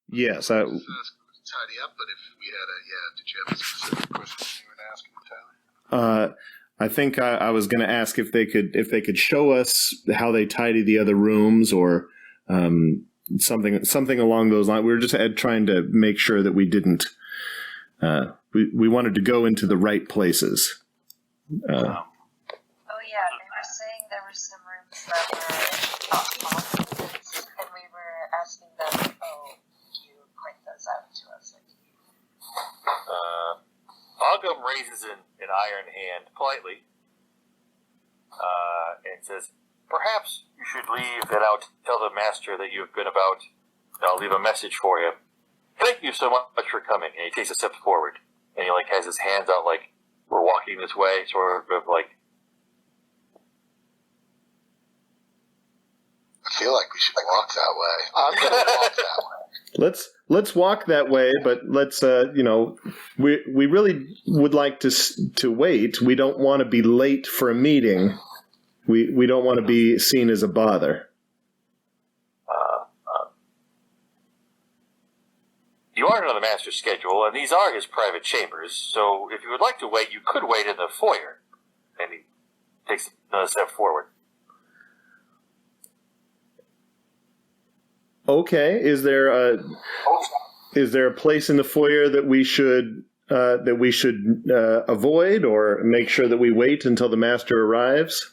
Yes. Tidy up, but if we had did you have a specific question you were asking, Tyler? I think I was going to ask if they could show us how they tidy the other rooms or something along those lines. We were just trying to make sure that we didn't. We wanted to go into the right places. They were saying there were some rooms that were off, and we were asking them, can you point those out to us? Ogum raises an iron hand politely and says, "Perhaps you should leave and I'll tell the master that you've been about. I'll leave a message for him. Thank you so much for coming." And he takes a step forward and he has his hands out like, "We're walking this way," sort of like. I feel like we should walk that way. I'm going to walk that way. Let's walk that way, but let's we really would like to wait. We don't want to be late for a meeting. We don't want to be seen as a bother. You aren't on the master's schedule, and these are his private chambers, so if you would like to wait, you could wait in the foyer. And he takes another step forward. Okay, is there a place in the foyer that we should avoid or make sure that we wait until the master arrives?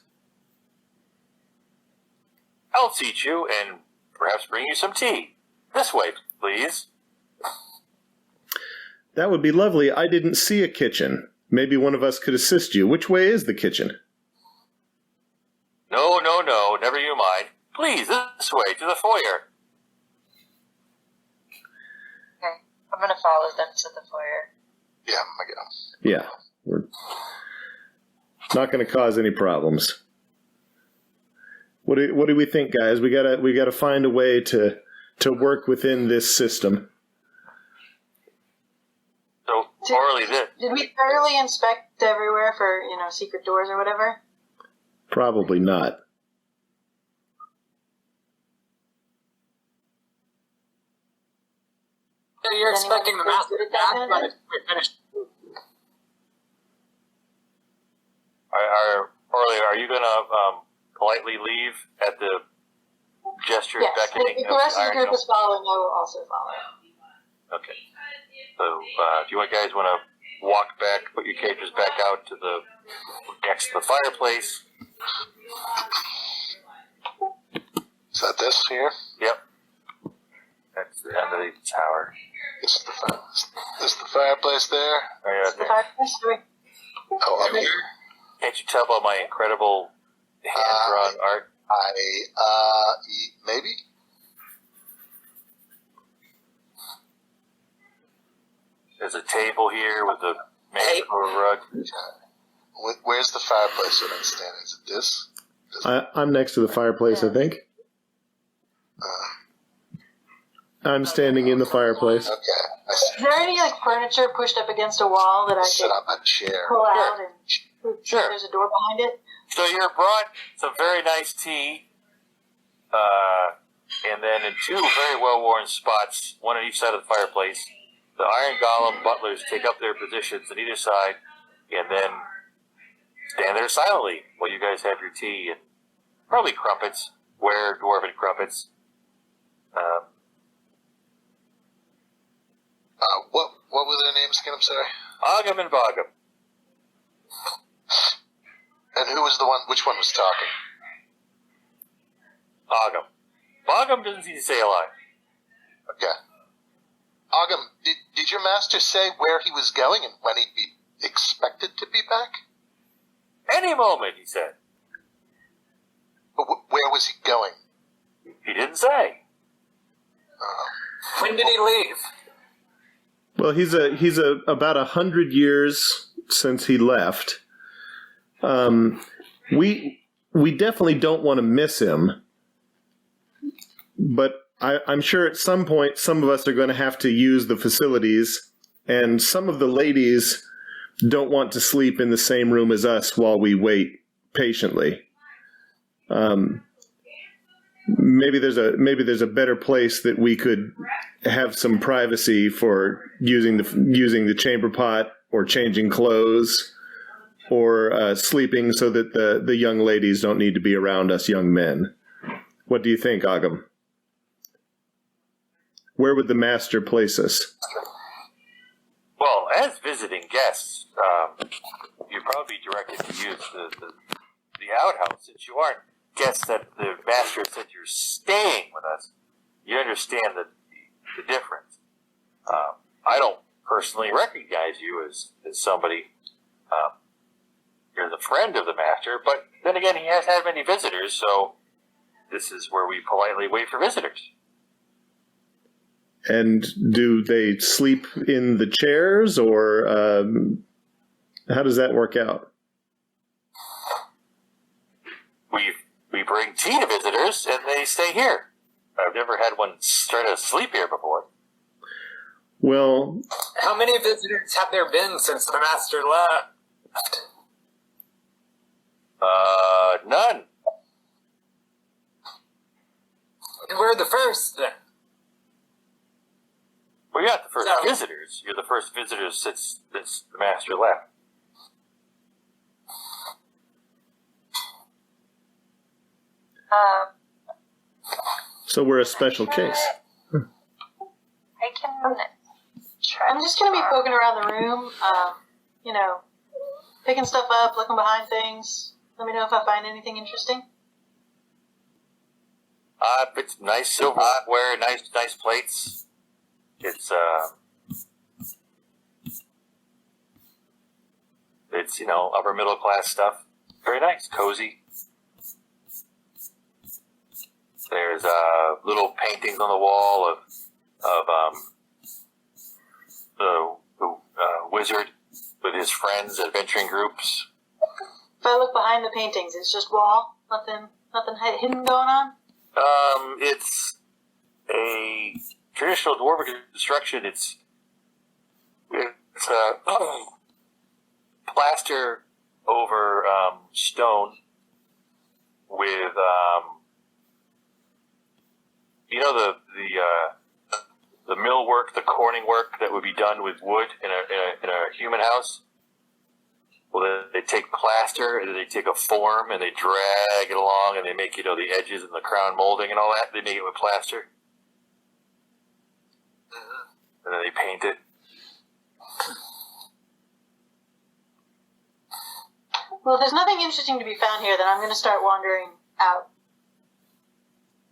I'll seat you and perhaps bring you some tea. This way, please. That would be lovely. I didn't see a kitchen. Maybe one of us could assist you. Which way is the kitchen? No, never you mind. Please, this way, to the foyer. Okay, I'm going to follow them to the foyer. Yeah, I guess. Yeah, we're not going to cause any problems. What do we think, guys? We gotta find a way to work within this system. So, orally, did we thoroughly inspect everywhere for secret doors or whatever? Probably not. Yeah, you're expecting the master to finish. Are you going to politely leave at the gesture beckoning? If the rest of the group is following, I will also follow. Okay. So, do you guys want to walk back, put your cages back out to the next to the fireplace? Is that this here? Yep. That's the end of the tower. This is the fireplace there? Oh, yeah, The fireplace? Oh, up here? Can't you tell by my incredible hand-drawn art? Maybe? There's a table here with a magical rug. Where's the fireplace that I'm standing? Is it this? I'm next to the fireplace, I think. I'm standing in the fireplace. Okay, I see. Is there any furniture pushed up against a wall that I Sit could on a chair. pull out and Sure. there's a door behind it? So you're brought some very nice tea, and then in two very well-worn spots, one on each side of the fireplace, the Iron Golem butlers take up their positions on either side, and then stand there silently while you guys have your tea and probably crumpets, wear dwarven crumpets. What were their names again? I'm sorry. Ogum and Bogum. And who was the one? Which one was talking? Ogum. Bogum doesn't seem to stay alive. Okay. Ogum, did your master say where he was going and when he'd be expected to be back? Any moment, he said. But where was he going? He didn't say. When did he leave? Well, he's about 100 years since he left. We definitely don't want to miss him, but I'm sure at some point some of us are going to have to use the facilities, and some of the ladies don't want to sleep in the same room as us while we wait patiently. maybe there's a better place that we could have some privacy for using the chamber pot or changing clothes or sleeping, so that the young ladies don't need to be around us young men. What do you think, Agam? Where would the master place us? Well, as visiting guests, you'd probably be directed to use the outhouse. Since you aren't guests that the master said you're staying with us, you understand the difference. I don't personally recognize you as somebody. You're the friend of the master, but then again, he has had many visitors, so this is where we politely wait for visitors. And do they sleep in the chairs, or how does that work out? We bring tea to visitors, and they stay here. I've never had one try to sleep here before. Well, How many visitors have there been since the master left? None. And we're the first, then. Well, you're not the first No. visitors. You're the first visitors since the master left. so we're a special case. I can try. I'm just gonna be poking around the room, picking stuff up, looking behind things. Let me know if I find anything interesting. It's nice silverware, nice plates. It's upper middle class stuff. Very nice, cozy. There's little paintings on the wall of the wizard with his friends, adventuring groups. If I look behind the paintings, it's just wall, nothing hidden going on. It's a traditional dwarven construction. It's plaster over stone with the mill work, the corning work that would be done with wood in a human house. Well, they take plaster and then they take a form and they drag it along and they make the edges and the crown molding and all that. They make it with plaster, and then they paint it. Well, if there's nothing interesting to be found here, then I'm going to start wandering out,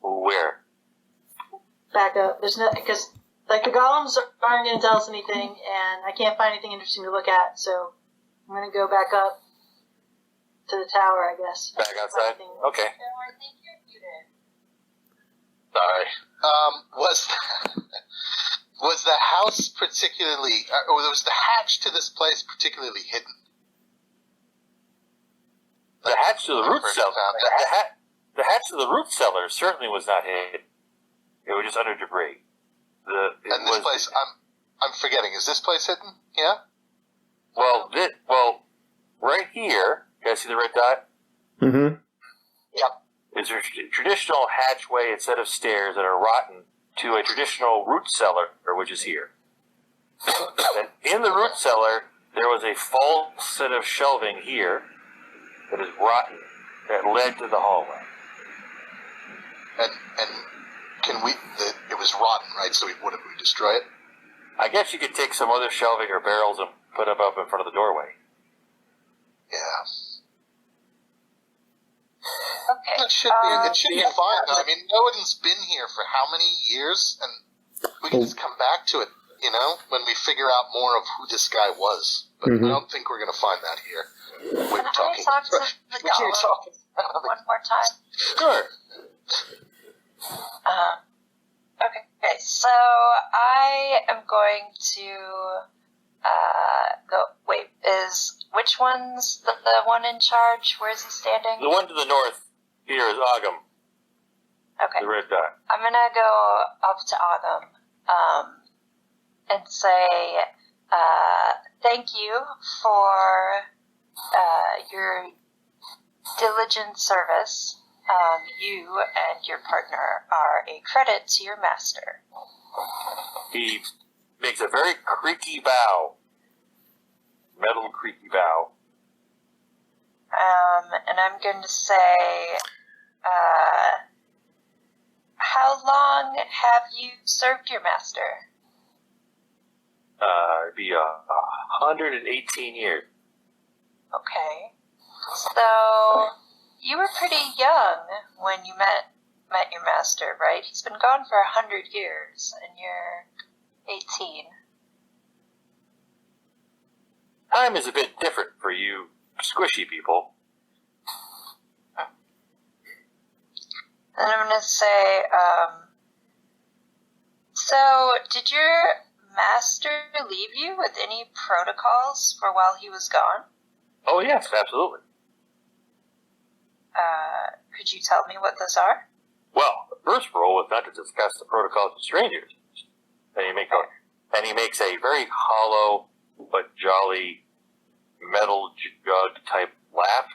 Where? back up. There's nothing, because the golems aren't going to tell us anything, and I can't find anything interesting to look at. So I'm going to go back up to the tower, I guess. Back outside? Okay. Sorry. Was the house particularly, or was the hatch to this place particularly hidden? The hatch to the root cellar. The hatch to the root cellar certainly was not hidden. It was just under debris. And this place, I'm forgetting. Is this place hidden? Yeah. Well, right here. You guys see the red dot? Mm-hmm. Yep. Is a traditional hatchway instead of stairs that are rotten to a traditional root cellar, which is here. And in the root cellar, there was a false set of shelving here that is rotten that led to the hallway. And can we? It was rotten, right? So would we destroy it? I guess you could take some other shelving or barrels and put them up in front of the doorway. Yeah. Okay. It should be fine. I mean, no one's been here for how many years, and we can just come back to it, when we figure out more of who this guy was. But I don't think we're going to find that here. We're Can I talking. talk to the golem one more time? Sure. Okay, so I am going to go. Wait, which one's the one in charge? Where is he standing? The one to the north here is Agam, Okay, the red dot. I'm gonna go up to Agam and say thank you for your diligent service you and your partner are a credit to your master. He makes a very creaky bow. Metal creaky bow. And I'm going to say, how long have you served your master? It'd be 118 years. Okay. So, you were pretty young when you met your master, right? He's been gone for 100 years, and you're 18. Time is a bit different for you squishy people. And I'm going to say, so did your master leave you with any protocols for while he was gone? Oh, yes, absolutely. Could you tell me what those are? Well, the first rule was not to discuss the protocols with strangers. Then he makes a very hollow but jolly metal jug type laugh.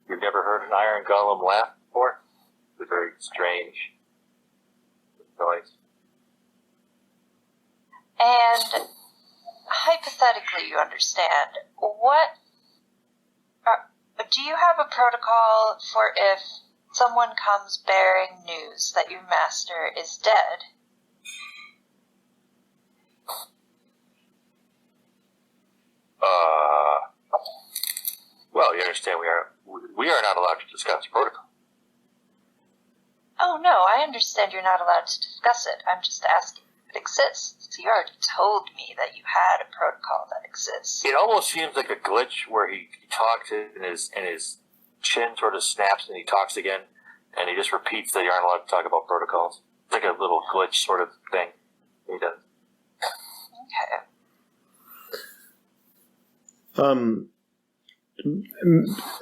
You've never heard an iron golem laugh before? It's a very strange noise. And hypothetically, you understand, do you have a protocol for if someone comes bearing news that your master is dead? Well, you understand we are not allowed to discuss protocol. Oh no, I understand you're not allowed to discuss it. I'm just asking if it exists. You already told me that you had a protocol that exists. It almost seems like a glitch where he talks and his chin sort of snaps and he talks again, and he just repeats that you aren't allowed to talk about protocols. It's like a little glitch sort of thing he does. Okay.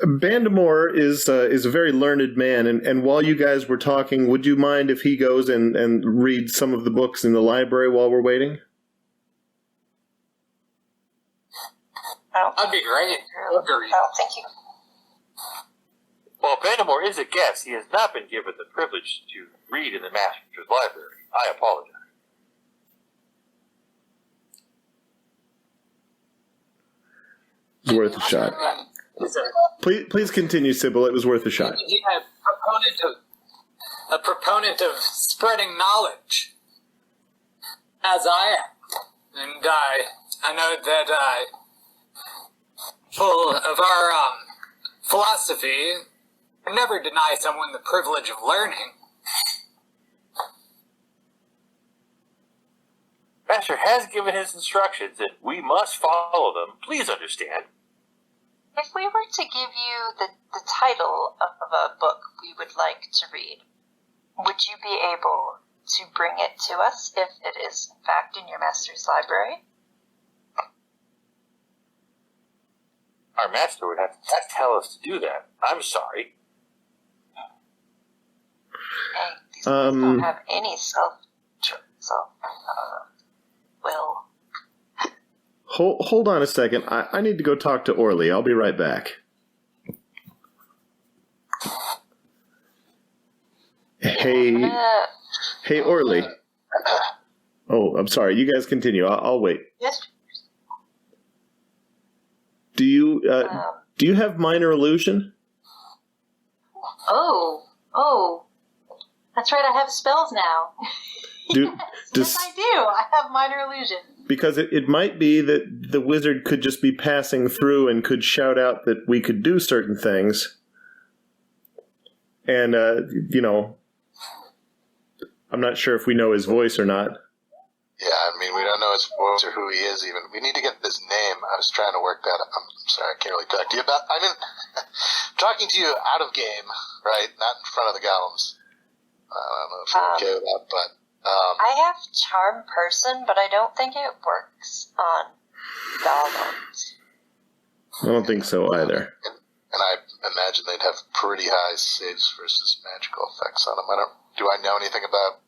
Bandamore is a very learned man, and while you guys were talking, would you mind if he goes and reads some of the books in the library while we're waiting? That'd be great. I don't think you... While Bandamore is a guest, he has not been given the privilege to read in the Master's library. I apologize. It's worth a shot. Please continue, Sybil. It was worth a shot. Yeah, a proponent of spreading knowledge, as I am, and I know that full of our philosophy, never deny someone the privilege of learning. Master has given his instructions, and we must follow them. Please understand. If we were to give you the title of a book we would like to read, would you be able to bring it to us if it is, in fact, in your master's library? Our master would have to tell us to do that. I'm sorry. Hey, these people don't have any will. Hold on a second. I need to go talk to Orly. I'll be right back. Hey, Orly. Oh, I'm sorry. You guys continue. I'll wait. Yes. Do you have minor illusion? Oh. That's right, I have spells now. Yes, I do. I have minor illusion. Because it might be that the wizard could just be passing through and could shout out that we could do certain things. And, I'm not sure if we know his voice or not. Yeah, I mean, we don't know his voice or who he is even. We need to get his name. I was trying to work that up. I'm sorry, I can't really talk to you about... I mean, talking to you out of game, right? Not in front of the golems. I don't know if you're okay with that, but... I have Charm Person, but I don't think it works on golems. I don't think so either. And I imagine they'd have pretty high saves versus magical effects on them. Do I know anything about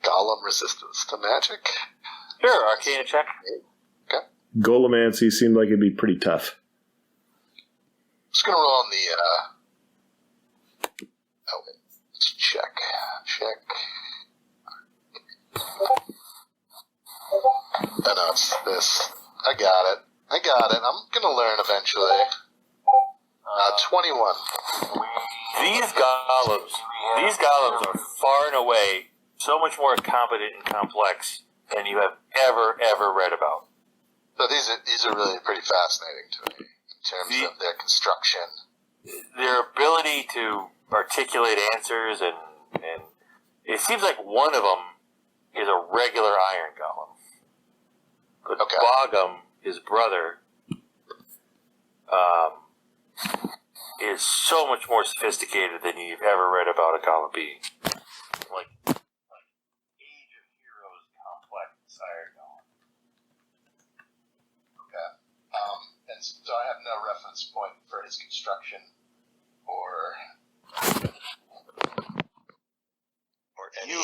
golem resistance to magic? Sure, Arcana check. Okay. Golemancy seemed like it'd be pretty tough. Just gonna roll on check. Oh, no, it's this. I got it. I'm gonna learn eventually. 21. These golems are far and away so much more competent and complex than you have ever read about. So these are really pretty fascinating to me in terms of their construction. Their ability to articulate answers, and it seems like one of them is a regular iron golem. But Bogum, his brother, is so much more sophisticated than you've ever read about a golem being. Like Age of Heroes complex iron golem. Okay. And so I have no reference point for his construction or any...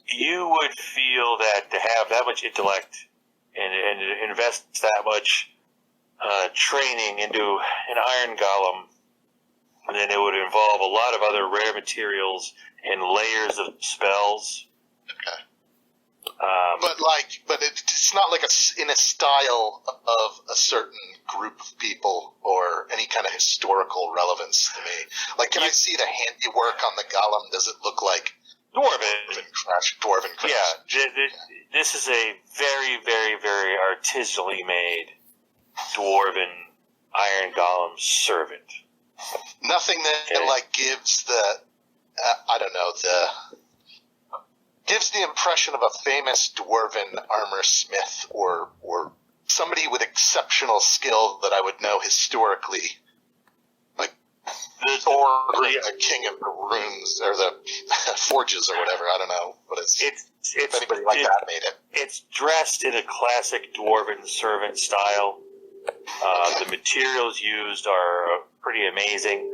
You would feel that to have that much intellect and invest that much training into an iron golem, then it would involve a lot of other rare materials and layers of spells. Okay. But it's not like in a style of a certain group of people or any kind of historical relevance to me. Like, can I see the handiwork on the golem? Does it look like Dwarven crash? Yeah, this is a very, very, very artisanally made Dwarven iron golem servant. Nothing that gives gives the impression of a famous Dwarven armor smith or somebody with exceptional skill that I would know historically, like the king of the runes or the forges or whatever. I don't know, but it's if anybody like that made it. It's dressed in a classic Dwarven servant style. The materials used are pretty amazing.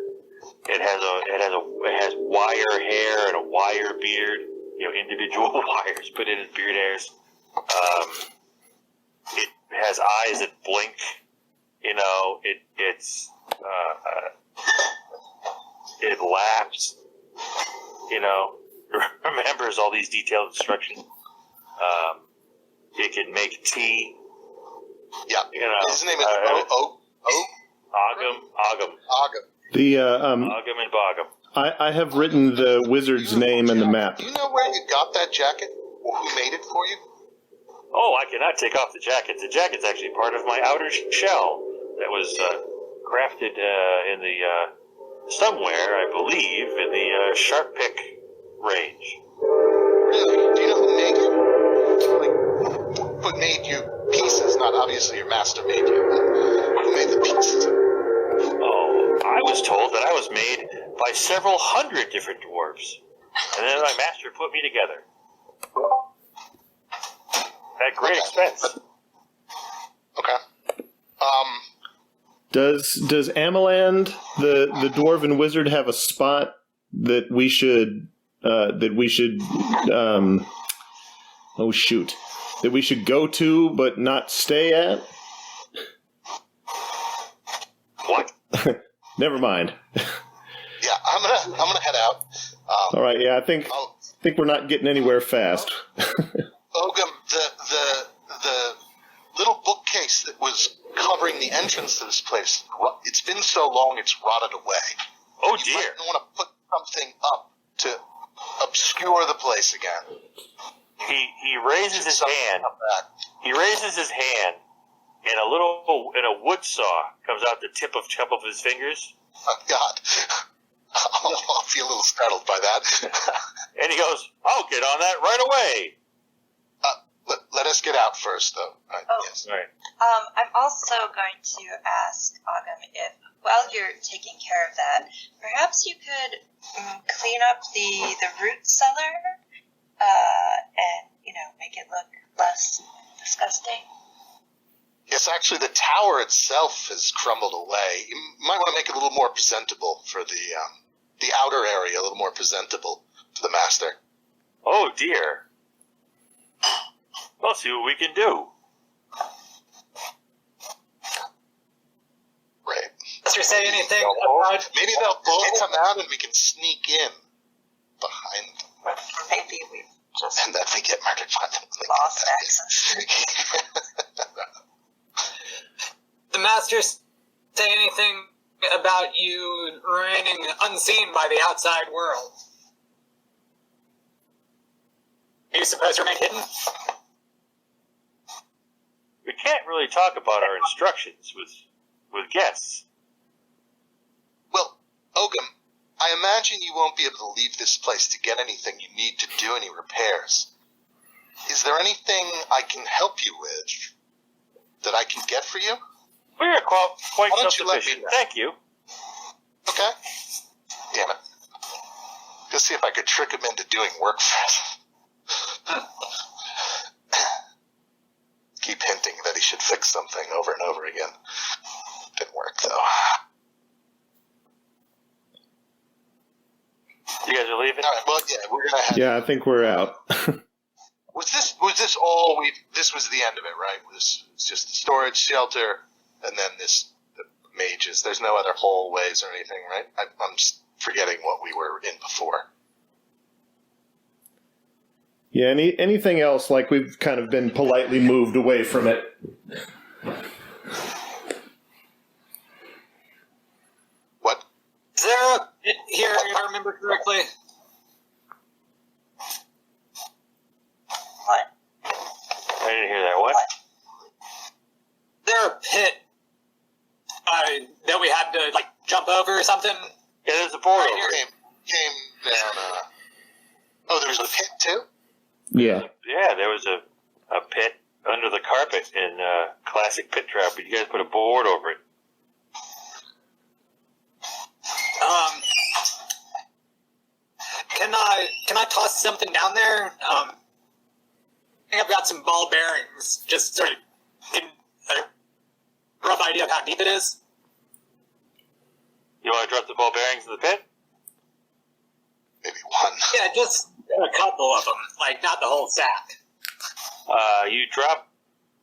It has wire hair and a wire beard. Individual wires put in his beard hairs. It has eyes that blink. It laughs. Remembers all these detailed instructions. It can make tea. Yeah. His name is Ogum. Ogum and Bogum. I have written the wizard's name in the map. Do you know where you got that jacket? Or who made it for you? Oh, I cannot take off the jacket. The jacket's actually part of my outer shell that was crafted in the somewhere, I believe, in the sharp pick range. Really? Do you know who made you? Who made you pieces? Not obviously your master made you, but who made the pieces? Oh, I was told that I was made by several hundred different dwarves, and then my master put me together. At great expense. Okay. Does Amaland, the dwarven wizard, have a spot that we should go to but not stay at? What? Never mind. Yeah, I'm gonna head out. All right. Yeah, I think we're not getting anywhere fast. Ogum, the little bookcase that was covering the entrance to this place, it's been so long it's rotted away. Oh You dear. might want to put something up to obscure the place again. He raises his hand. He raises his hand, and a wood saw comes out the tip of his fingers. Oh, God. I'll feel a little startled by that. And he goes, "I'll get on that right away." Let us get out first, though. Right, Oh. yes. All right. I'm also going to ask Ogum if, while you're taking care of that, perhaps you could clean up the root cellar and make it look less disgusting. Yes, actually, the tower itself has crumbled away. You might want to make it a little more presentable for the outer area, a little more presentable to the master. Oh dear. We'll see what we can do. Right. Does you say anything Maybe about... they'll both come out and we can sneak in. behind them. Maybe we've just And then we get murdered by them. lost access. The masters say anything about you remaining unseen by the outside world? Are you supposed to remain hidden? We can't really talk about our instructions with guests. Well, Ogum, I imagine you won't be able to leave this place to get anything you need to do any repairs. Is there anything I can help you with that I can get for you? We are quite Why don't you let me self-sufficient. know? Thank you. Okay. Damn it. Let's see if I could trick him into doing work for us. Keep hinting that he should fix something over and over again. Didn't work, though. You guys are leaving? All right, well, yeah, we're going to have... Yeah, I think we're out. Was this all we... This was the end of it, right? This was just the storage shelter, and then the mages. There's no other hallways or anything, right? I'm just forgetting what we were in before. Yeah, anything else, like we've kind of been politely moved away from it. What? Is there a pit here, if I remember correctly? What? I didn't hear that. What? Is there a pit that we had to, like, jump over or something? Yeah, there's a board Right over here. it. Came down, oh, there was a pit, too? Yeah. Yeah, there was a pit under the carpet in classic pit trap, but you guys put a board over it. Can I toss something down there? I think I've got some ball bearings. Just sort of get a rough idea of how deep it is. You want to drop the ball bearings in the pit? Maybe one. Yeah, just a couple of them, like not the whole sack. You drop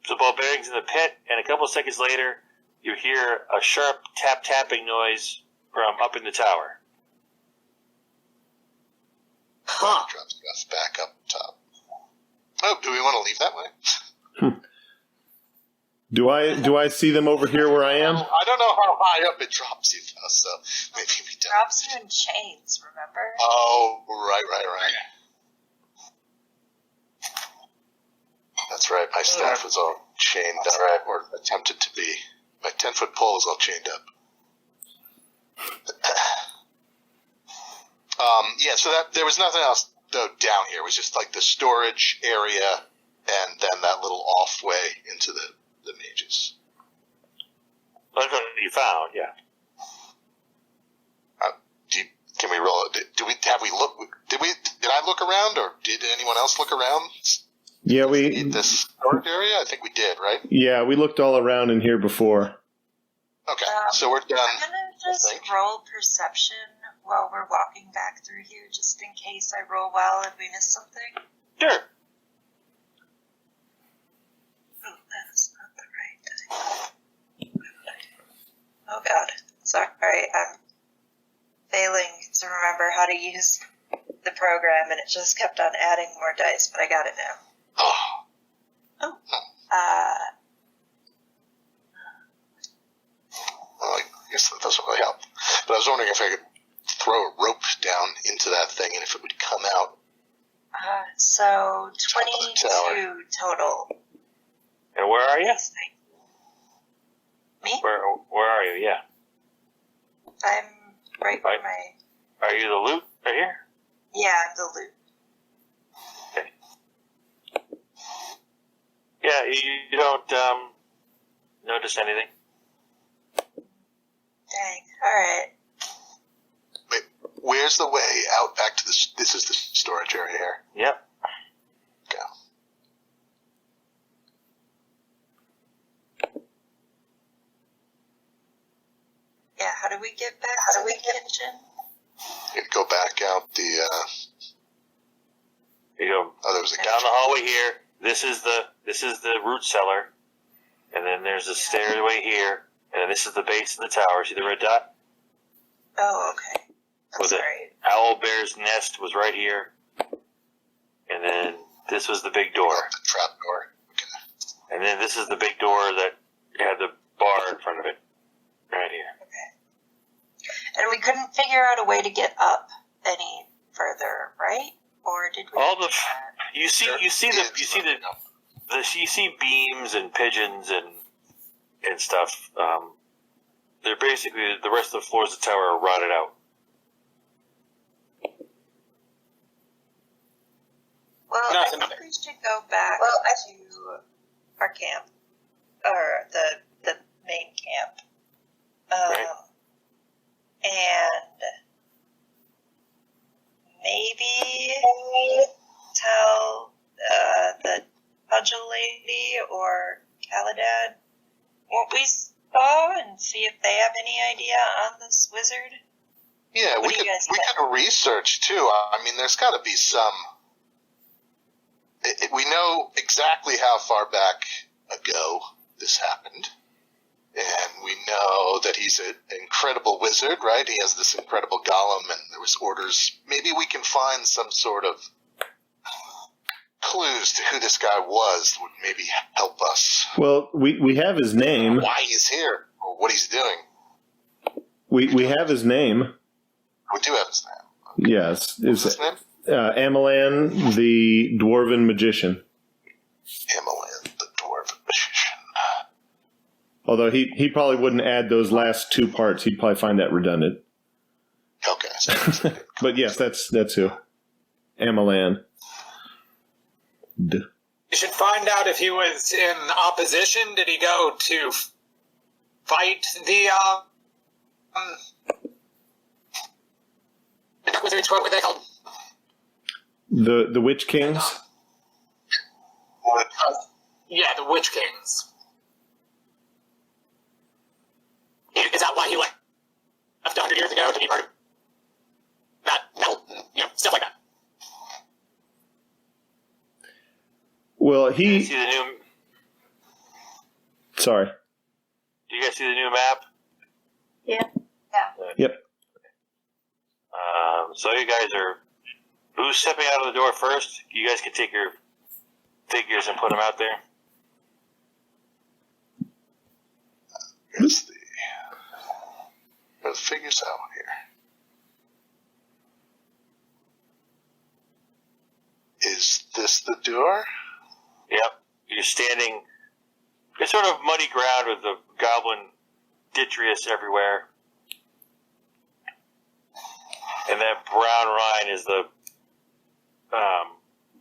the ball bearings in the pit, and a couple of seconds later, you hear a sharp tapping noise from up in the tower. Huh. Drop stuff back up top. Oh, do we want to leave that way? Do I see them over here where I am? I don't know how high up it drops you, though, so maybe we don't. Drops you in chains, remember? Oh, right. That's right, my staff was all chained up, or attempted to be. My 10-foot pole was all chained up. Yeah, so that there was nothing else, though, down here. It was just like the storage area and then that little off-way into the mages. That's what you found, yeah. Can we roll it? Did I look around, or did anyone else look around? Yeah, In this storage area? I think we did, right? Yeah, we looked all around in here before. Okay, so we're done. I'm gonna just I think. roll perception while we're walking back through here, just in case I roll well and we miss something. Sure. Oh, that's not the right thing. Oh god, sorry, I'm failing to remember how to use the program, and it just kept on adding more dice, but I got it now. Oh. Well, I guess that doesn't really help. But I was wondering if I could throw a rope down into that thing and if it would come out. So Top of the tower. 22 total. And where are you? Me? Where are you? Yeah. I'm right where Right. my... Are you the loot right here? Yeah, I'm the loot. Okay. Yeah, you don't notice anything. Dang, alright. Wait, where's the way out back to this? This is the storage area here. Yep. Go. Yeah, how do we get back to the kitchen? You go back out the. You go Oh, there was a down the hallway here. This is the root cellar, and then there's a stairway here, and then this is the base of the tower. See the red dot? Oh, okay. I'm With it. sorry. owlbear's nest was right here. And then this was the big door. The trap door. Okay. And then this is the big door that had the bar in front of it. Right here. Okay. And we couldn't figure out a way to get up any further, right? Or did we? All the you see beams and pigeons and stuff. They're basically the rest of the floors of the tower are rotted out. Well, No, I it's think another. we should go back to our camp, or the main camp, Right. and maybe tell the Pudgel lady or Caladaan what we saw and see if they have any idea on this wizard. Yeah, What we do you could guys think? research too. I mean, there's got to be some. We know exactly how far back ago this happened, and we know that he's an incredible wizard, right? He has this incredible golem, and there was orders. Maybe we can find some sort of clues to who this guy was would maybe help us. Well, we have his name. Why he's here, or what he's doing. We have his name. We do have his name. Yes. What's Is his name? Amaland, the dwarven magician. Amaland, the dwarven magician. Although he probably wouldn't add those last two parts. He'd probably find that redundant. Okay. So But yes, that's who. Amaland. You should find out if he was in opposition. Did he go to fight the wizards? What were they called? The Witch Kings. Yeah, the Witch Kings. Is that why he left 100 years ago to be part of that? No, stuff like that. Well, Do you he. see the new? Sorry. Do you guys see the new map? Yeah. Yep. So you guys are. Who's stepping out of the door first? You guys can take your figures and put them out there. here's the figures out here. Is this the door? Yep. You're standing. It's sort of muddy ground with the goblin detritus everywhere. And that brown rind is the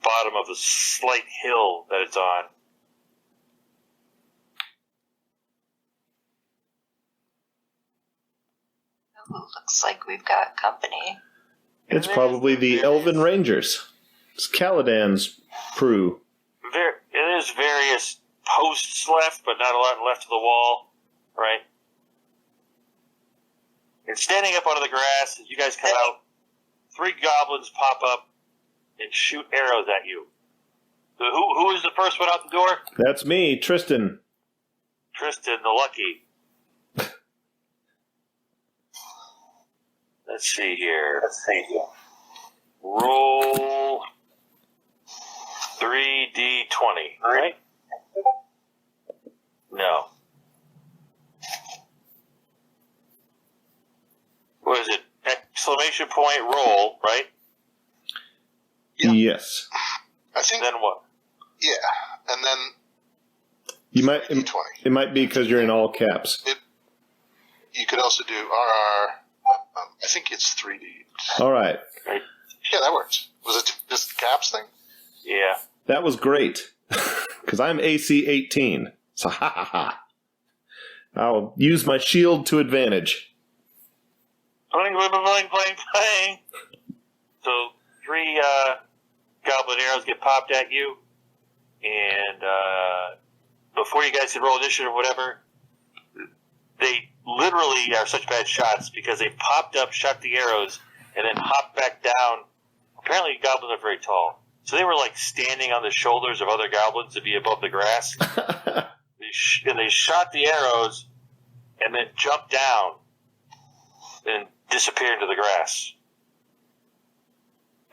bottom of the slight hill that it's on. Ooh, looks like we've got company. It's probably the Elven Rangers. It's Caladan's crew. There's various posts left, but not a lot left of the wall, right? And standing up out of the grass, as you guys come out, 3 goblins pop up and shoot arrows at you. So who is the first one out the door? That's me, Tristan. Tristan, the lucky. Let's see here. Roll 3d20, right? No. What is it? Exclamation point roll, right? Yeah. Yes. I think. Then what? Yeah, and then You might. D20. It might be because you're in all caps. You could also do RR. I think it's 3D. All right. Yeah, that works. Was it just the caps thing? Yeah. That was great. Because I'm AC 18. So ha ha ha. I'll use my shield to advantage. Playing. So 3 goblin arrows get popped at you, and before you guys can roll initiative or whatever, they literally are such bad shots because they popped up, shot the arrows, and then hopped back down. Apparently goblins are very tall. So they were like standing on the shoulders of other goblins to be above the grass. And they shot the arrows and then jumped down and disappeared into the grass.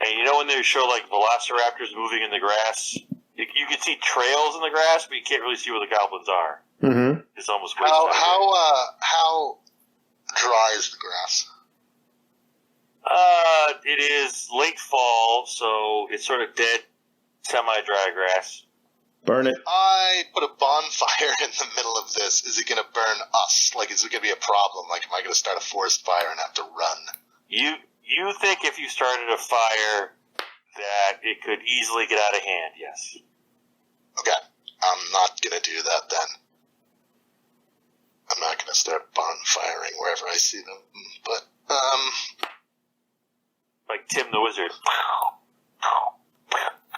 And you know when they show like velociraptors moving in the grass, you can see trails in the grass, but you can't really see where the goblins are. Mm-hmm. It's almost how dry is the grass? It is late fall, so it's sort of dead, semi-dry grass. Burn it. I put a bonfire in the middle of this. Is it going to burn us? Like, is it going to be a problem? Like, am I going to start a forest fire and have to run? You think if you started a fire that it could easily get out of hand, yes. Okay. I'm not going to do that then. I'm not going to start bonfiring wherever I see them. But, like Tim the Wizard.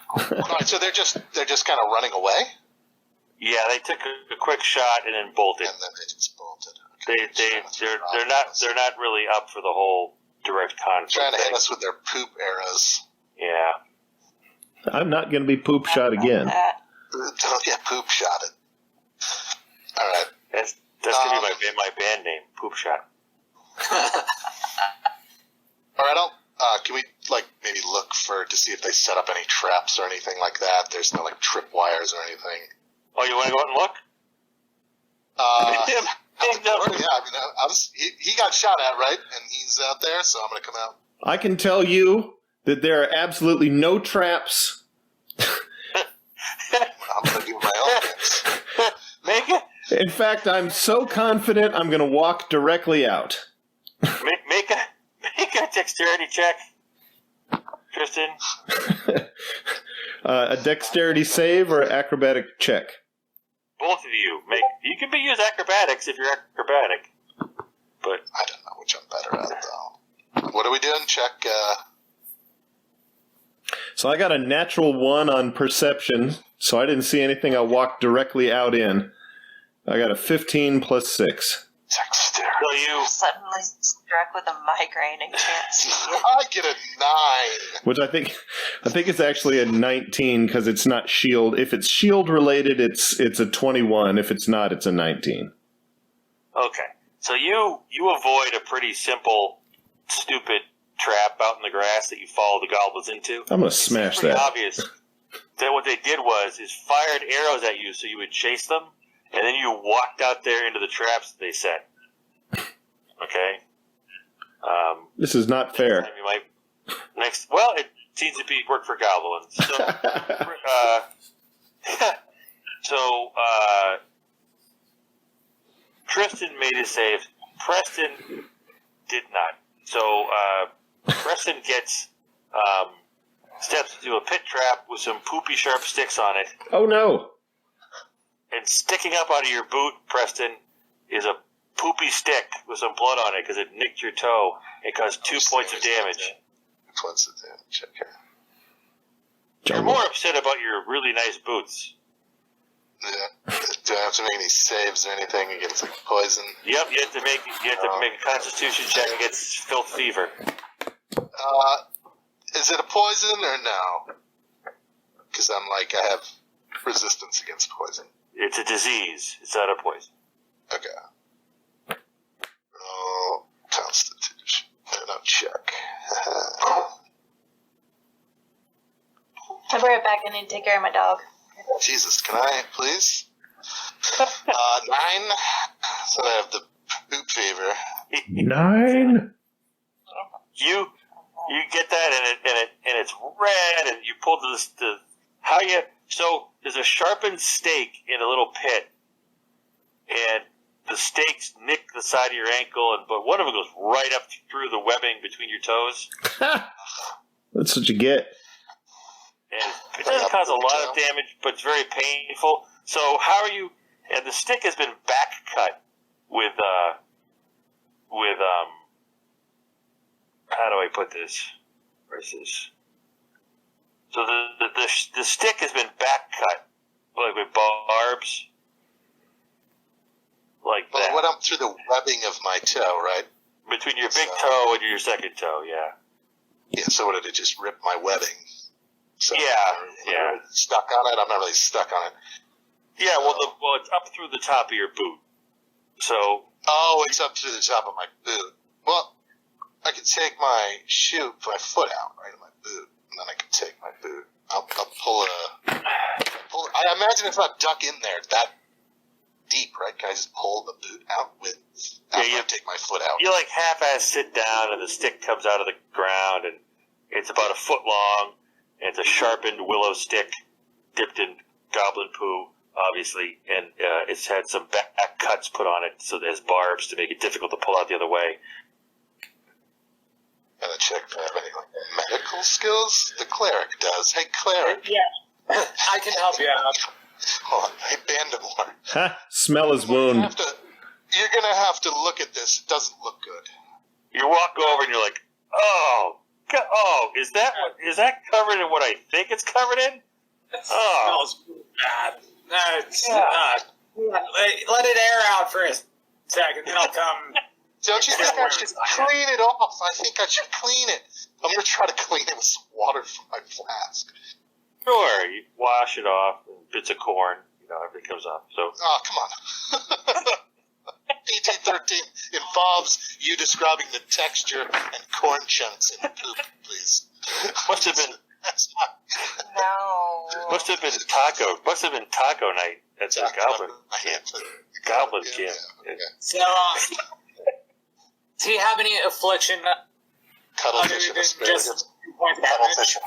Alright, so they're just kind of running away? Yeah, they took a quick shot and then bolted. And then they just bolted. Okay. They're not really up for the whole direct conflict. Trying to hit us with their poop arrows. Yeah. I'm not going to be poop shot again. Don't get poop shotted. Alright. That's going to be my band name, Poop Shot. Alright, can we, like, maybe look to see if they set up any traps or anything like that? There's no, like, tripwires or anything. Oh, you want to go out and look? Yeah, I mean, he got shot at, right? And he's out there, so I'm going to come out. I can tell you that there are absolutely no traps. I'm going to give my own hints. Make it. In fact, I'm so confident I'm going to walk directly out. Make a dexterity check, Tristan. A dexterity save or acrobatic check? Both of you. You can use acrobatics if you're acrobatic. But I don't know which I'm better at, though. What are we doing? Check, So I got a natural 1 on perception, so I didn't see anything I walked directly out in. I got a 15 plus 6. dexterity. so you Suddenly struck with a migraine and can't see it. I get a 9. Which I think it's actually a 19 because it's not shield. If it's shield related, it's a 21. If it's not, it's a 19. okay? So you avoid a pretty simple, stupid trap out in the grass that you follow the goblins into. I'm gonna smash It's pretty that. obvious that what they did is fired arrows at you so you would chase them, and then you walked out there into the traps that they set. Okay. This is not fair. You might it seems to be work for goblins. So, Tristan made his save. Preston did not. So Preston gets steps into a pit trap with some poopy sharp sticks on it, Oh no! and sticking up out of your boot, Preston, is a poopy stick with some blood on it because it nicked your toe. It caused 2 points of damage. Points of damage, okay. You're more upset about your really nice boots. Yeah. Do I have to make any saves or anything against, like, poison? Yep, you have to make a Constitution check against filth fever. Is it a poison or no? Because I have resistance against poison. It's a disease. It's not a poison. Okay. Oh, Constitution. No, check. I'll be right back. I need to take care of my dog. Jesus, can I, please? 9. So I have the poop fever. 9? You get that and it's red, and you pull so there's a sharpened stake in a little pit, and the stakes nick the side of your ankle, but one of them goes right up through the webbing between your toes. That's what you get. And it doesn't cause a lot of damage, but it's very painful. So how are you? And the stick has been back cut with how do I put this? Where's this? So the stick has been back cut, like with barbs, like that. Well, it went up through the webbing of my toe, right? Between your big toe and your second toe, yeah. Yeah, so what did it just rip my webbing? So Yeah. Stuck on it? I'm not really stuck on it. Yeah, well, it's up through the top of your boot. So. Oh, it's up through the top of my boot. Well, I could take my foot out, right, of my boot. and then I can take my boot. I'll pull I imagine if I duck in there that deep, right? Can I just pull the boot out after I take my foot out? You like half-ass sit down, and the stick comes out of the ground, and it's about a foot long, and it's a sharpened willow stick dipped in goblin poo, obviously, and it's had some back cuts put on it, so there's barbs to make it difficult to pull out the other way. Gotta check if I have any medical skills. The cleric does. Hey, cleric. Yeah, I can help you out. Hold on. Hey, Bandamore. Ha! Smell his wound. You're gonna have to look at this. It doesn't look good. You walk over and you're like, is that covered in what I think it's covered in? It smells bad. Let it air out for a second, then I'll come. Don't you think I should clean it off? I think I should clean it. I'm going to try to clean it with some water from my flask. Sure, you wash it off, and bits of corn, everything comes off. So. Oh, come on. PG-13 involves you describing the texture and corn chunks in poop, please. Must have been taco night at the goblin camp. Goblin camp. Okay. So, do you have any affliction? Cuttlefish and asparagus. Just point Cuttlefish.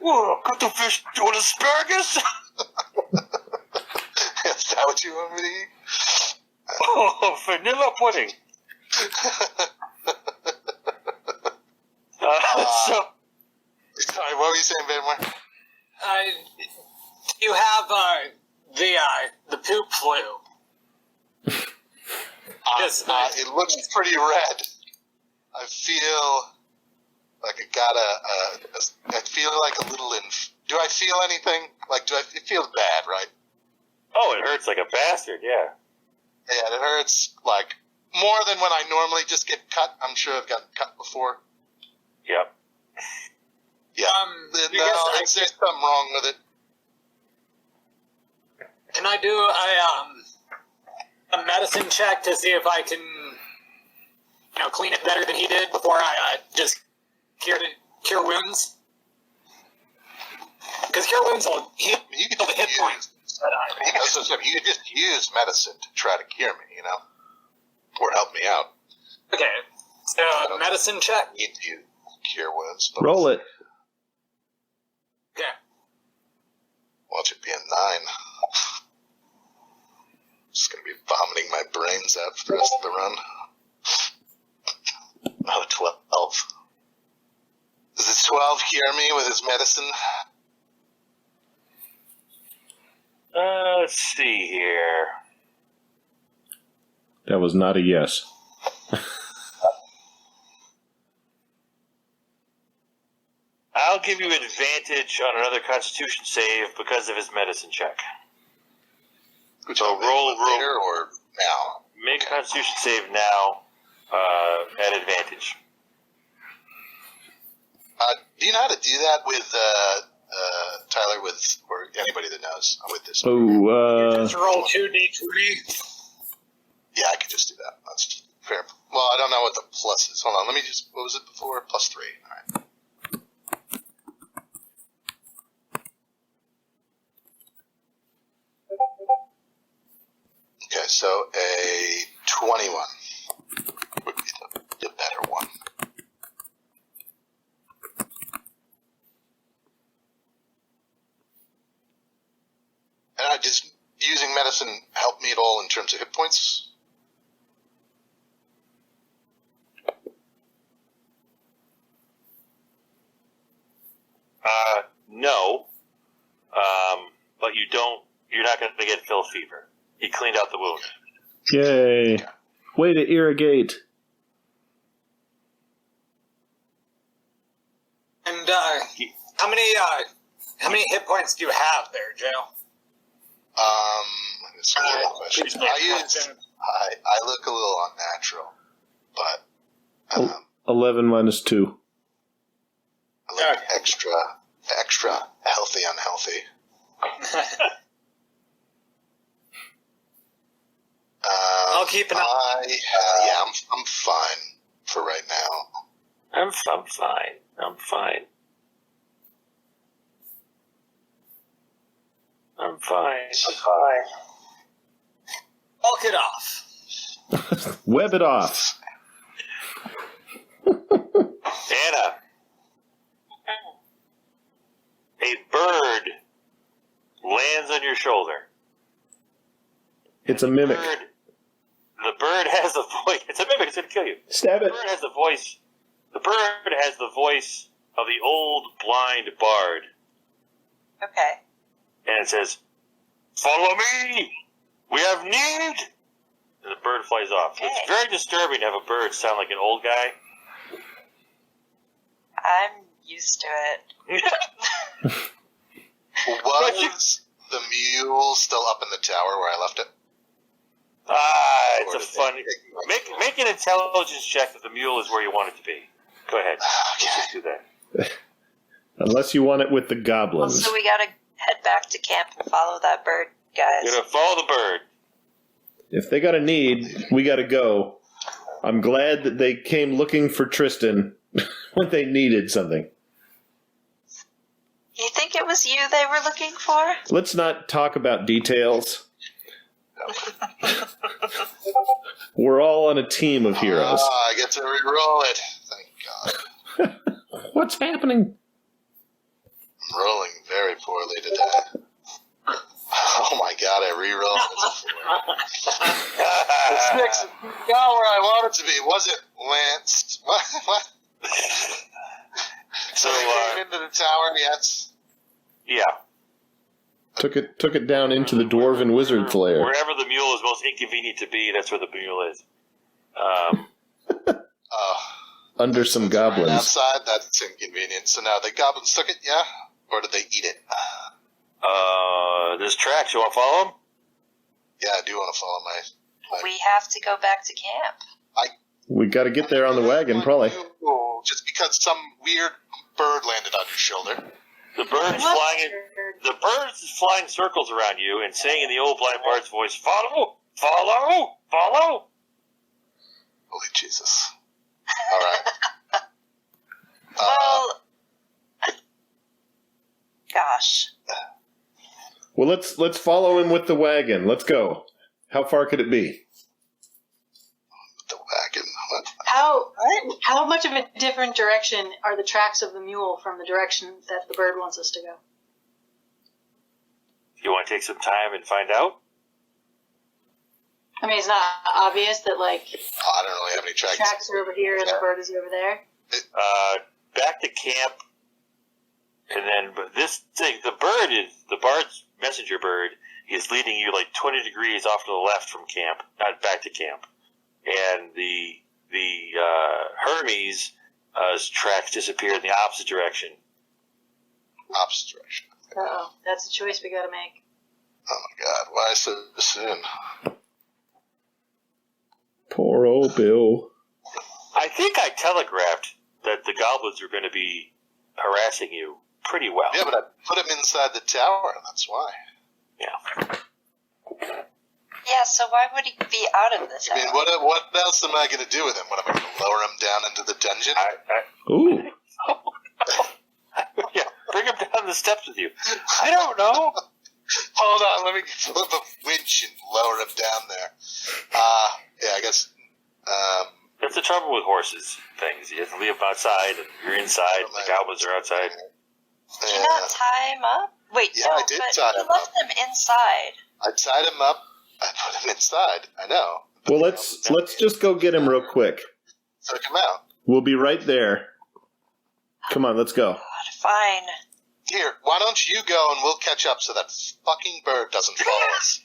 Whoa, cuttlefish on asparagus? Is that what you want me to eat? Oh, vanilla pudding. Sorry, what were you saying, Benmore? You have the poop flu. It looks pretty red. I feel like I got I feel like a little do I feel anything? Like, it feels bad, right? Oh, it hurts like a bastard, yeah. Yeah, it hurts like more than when I normally just get cut. I'm sure I've gotten cut before. Yep. Yeah. There's something wrong with it. Can I do a medicine check to see if I can, clean it better than he did before I just cure wounds? Because cure wounds will heal the hit points. You could just use medicine to try to cure me, or help me out. Okay, so medicine check. Need to cure wounds. Roll it. Okay. Watch it be a 9. Just gonna be vomiting my brains out for the rest of the run. Oh, 12. Does this 12 cure me with his medicine? Let's see here. That was not a yes. I'll give you advantage on another Constitution save because of his medicine check. So roll later or now? Make a Constitution save now at advantage. Do you know how to do that with Tyler, or anybody that knows with this? Just roll 2d20. Yeah, I could just do that. That's fair. Well, I don't know what the plus is. Hold on, let me just. What was it before? +3. All right. Okay, so a 21 would be the better one. And does using medicine help me at all in terms of hit points? No. But you're not going to get Phil fever. He cleaned out the wound. Yay. Way to irrigate. And how many hit points do you have there, Joe? That's a good question. I look a little unnatural, but 11 minus 2. I look extra healthy, unhealthy. I'll keep an eye. I'm fine for right now. I'm fine. fine. Walk it off. Web it off. Anna, a bird lands on your shoulder. It's a mimic. The bird has the voice. It's a mimic. It's going to kill you. Stab The it. bird has the voice. The bird has the voice of the old blind bard, Okay. and it says, "Follow me. We have need." And the bird flies off. Okay. It's very disturbing to have a bird sound like an old guy. I'm used to it. Was the mule still up in the tower where I left it? It's a fun. Make an intelligence check if the mule is where you want it to be. Go ahead. Let's just do that. Unless you want it with the goblins. So we gotta head back to camp and follow that bird, guys. You're gonna follow the bird. If they got a need, we got to go. I'm glad that they came looking for Tristan when they needed something. You think it was you they were looking for? Let's not talk about details. We're all on a team of heroes. I get to re-roll it. Thank God. What's happening? I'm rolling very poorly today. Oh my God, I re-rolled it. The 6 is not where I want it to be. Was it lanced? What? So I came into the tower, yes? Yeah. Took it down into the dwarven wizard's lair. Wherever the mule is most inconvenient to be, that's where the mule is. Under some Right goblins. outside, that's inconvenient. So now the goblins took it, yeah? Or did they eat it? There's tracks. You want to follow them? Yeah, I do want to follow my We have to go back to camp. We got to get there on the wagon, probably. Just because some weird bird landed on your shoulder. The bird's flying. The bird's flying circles around you and saying in the old blind bard's voice, "Follow, follow, follow." Holy Jesus! All right. Well, gosh. Well, let's follow him with the wagon. Let's go. How far could it be? The wagon. What? How much of a different direction are the tracks of the mule from the direction that the bird wants us to go? You want to take some time and find out? I mean, it's not obvious that, like, I don't really have any tracks. tracks are over here and the bird is over there. Back to camp, and then but this thing, the bard's messenger bird is leading you like 20 degrees off to the left from camp, not back to camp, and the Hermes tracks disappear in the opposite direction. Opposite direction. Uh-oh. That's a choice we gotta make. Oh my God! Why so soon? Poor old Bill. I think I telegraphed that the goblins were going to be harassing you pretty well. Yeah, but I put him inside the tower. That's why. Yeah. Yeah, so why would he be out of this I mean, house? what else am I going to do with him? What am I going to lower him down into the dungeon? Ooh. Yeah, bring him down the steps with you. I don't know. Hold on, let me flip a winch and lower him down there. Yeah, I guess. That's the trouble with horses things. You have to leave them outside, and you're inside, and the goblins are outside. Did you not tie him up? Wait, Yeah, no, I did but tie you him left up. them inside. I tied him up. I put him inside. I know. Well, let's just go get him real quick. So come out. We'll be right there. Come on, let's go. God, fine. Here, why don't you go and we'll catch up so that fucking bird doesn't follow us.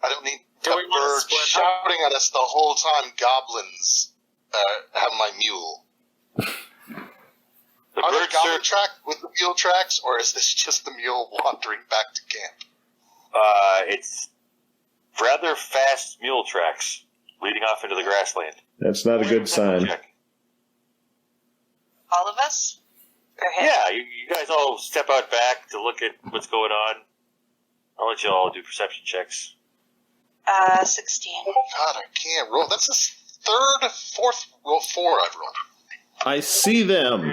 I don't need Do a we wanna bird split up? shouting at us the whole time goblins have my mule. The Are there bird goblin search. track with the mule tracks, or is this just the mule wandering back to camp? It's rather fast mule tracks leading off into the grassland. That's not a good sign. Check. All of us? Or him? Yeah, you guys all step out back to look at what's going on. I'll let you all do perception checks. 16. God, I can't roll. That's the fourth roll 4 I've rolled. I see them.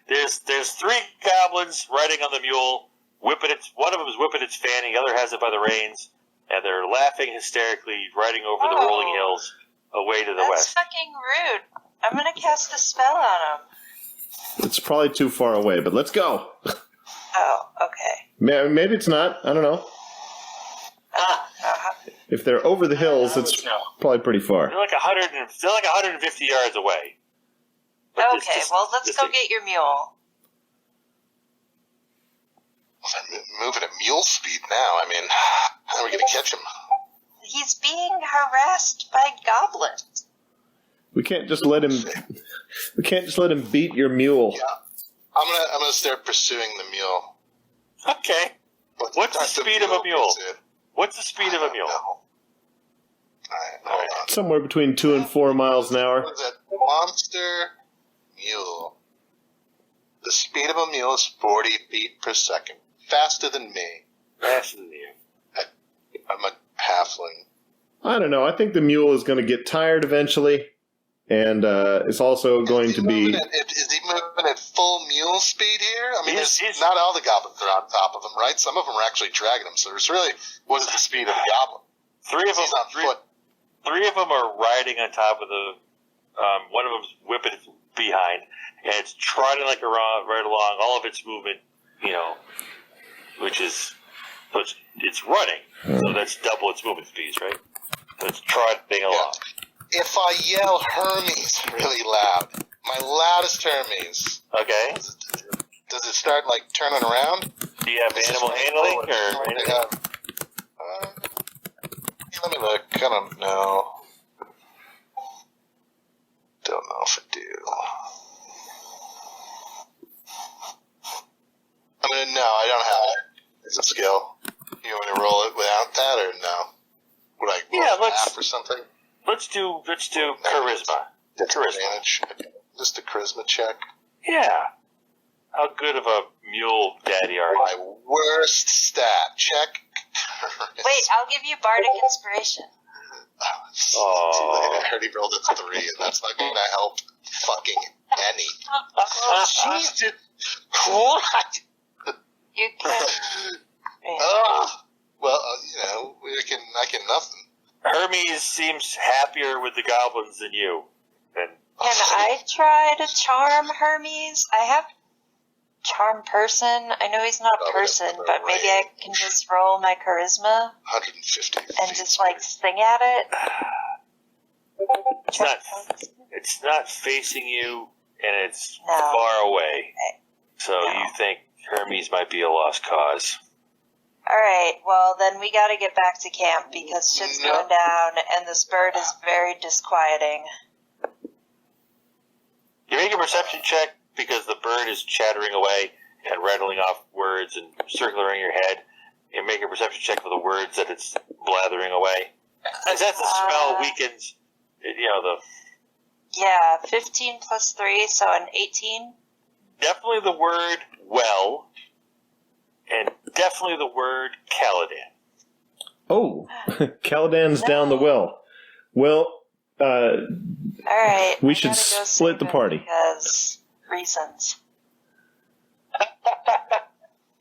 There's 3 goblins riding on the mule. One of them is whipping its fanny, the other has it by the reins, and they're laughing hysterically, riding over the rolling hills away to the west. That's fucking rude. I'm gonna cast a spell on him. It's probably too far away, but let's go. Oh, okay. Maybe it's not. I don't know. If they're over the hills, it's probably pretty far. They're like 150 yards away. But okay, let's go get your mule. Moving at mule speed now. I mean, how are we going to catch him? He's being harassed by goblins. We can't just let him. We can't just let him beat your mule. Yeah, I'm gonna start pursuing the mule. Okay. What's the speed of a mule? What's the speed of a mule? All right. Somewhere between 2 and 4 miles an hour. What is that? Monster mule. The speed of a mule is 40 feet per second. Faster than me. Faster than you. I'm a halfling. I don't know. I think the mule is going to get tired eventually, and it's also going to be. Is he moving at full mule speed here? I mean, not all the goblins are on top of him, right? Some of them are actually dragging him. So there's really what is the speed of a goblin? Three of them are riding on top of the. One of them's whipping it behind, and it's trotting like right along. All of its movement, which is. So it's running, so that's double its movement speeds, right? So it's trotting along. If I yell Hermes really loud, my loudest Hermes, okay, does it start like turning around? Do you have animal handling or anything? Let me look. I don't know. Don't know if I do. No, I don't have it. It's a skill. You want me to roll it without that, or no? Would I roll a map or something? Let's do charisma. Advantage. Just a charisma check. Yeah. How good of a mule daddy are you? My worst stat check. Wait, I'll give you bardic inspiration. I already rolled a 3, and that's not going to help fucking any. Jesus Christ! You can. Well, I can nothing. Hermes seems happier with the goblins than you. Can I try to charm Hermes? I have charm person. I know he's not a person, but maybe I can just roll my charisma 150 and just sing at it. It's not facing you, and it's far away. So you think Hermes might be a lost cause. Alright, well then we gotta get back to camp because shit's going down and this bird is very disquieting. You make a perception check because the bird is chattering away and rattling off words and circling around your head. You make a perception check for the words that it's blathering away. As that the spell weakens, Yeah, 15 plus 3, so an 18. Definitely the word well, and definitely the word Caladaan. Oh, Caladan's down the well. Well, alright. We should split the party. Because reasons.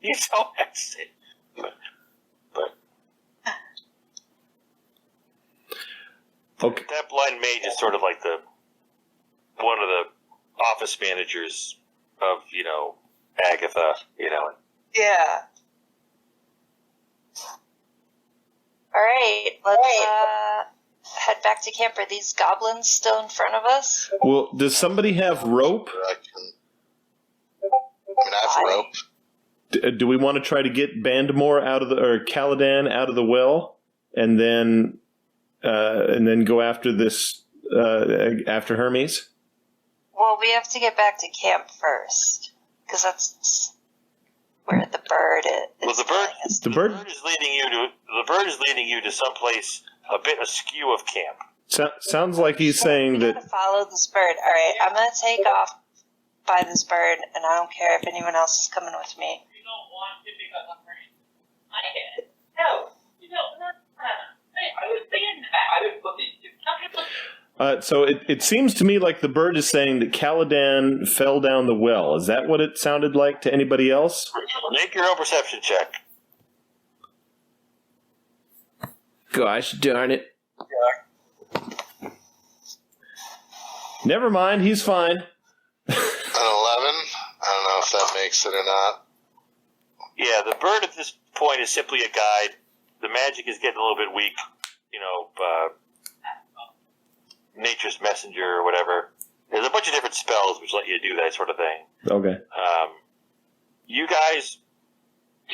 You don't have to say. But okay. That blind mage is sort of like one of the office managers of, Agatha, Yeah. Alright, let's head back to camp. Are these goblins still in front of us? Well, does somebody have rope? I have rope. Do we want to try to get Bandamore Caladaan out of the well, and then go after this after Hermes? Well, we have to get back to camp first, because that's where the bird is. Well, the bird is leading you to someplace a bit askew of camp. Sounds like he's saying that. We gotta follow this bird. All right, I'm gonna take off by this bird, and I don't care if anyone else is coming with me. You don't want to pick up a friend. I get it. No, you don't. No. I was thinking that. I would put these two. So it seems to me like the bird is saying that Caladaan fell down the well. Is that what it sounded like to anybody else? Make your own perception check. Gosh darn it. Never mind, he's fine. An 11? I don't know if that makes it or not. Yeah, the bird at this point is simply a guide. The magic is getting a little bit weak. Nature's messenger or whatever. There's a bunch of different spells which let you do that sort of thing. Okay. You guys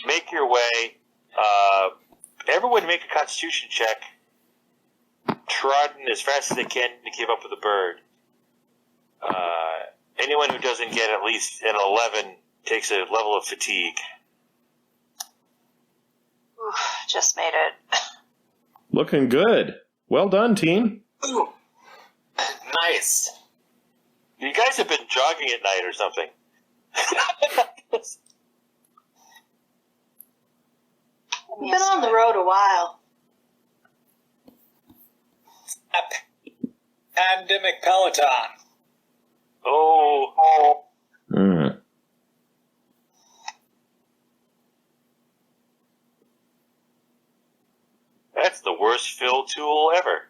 make your way. Everyone make a constitution check. Trotting as fast as they can to keep up with the bird. Anyone who doesn't get at least an 11 takes a level of fatigue. Oof, just made it. Looking good. Well done, team. Ooh. Nice. You guys have been jogging at night or something. We've been on the road a while. Pandemic Peloton. Oh. Mm. That's the worst fill tool ever.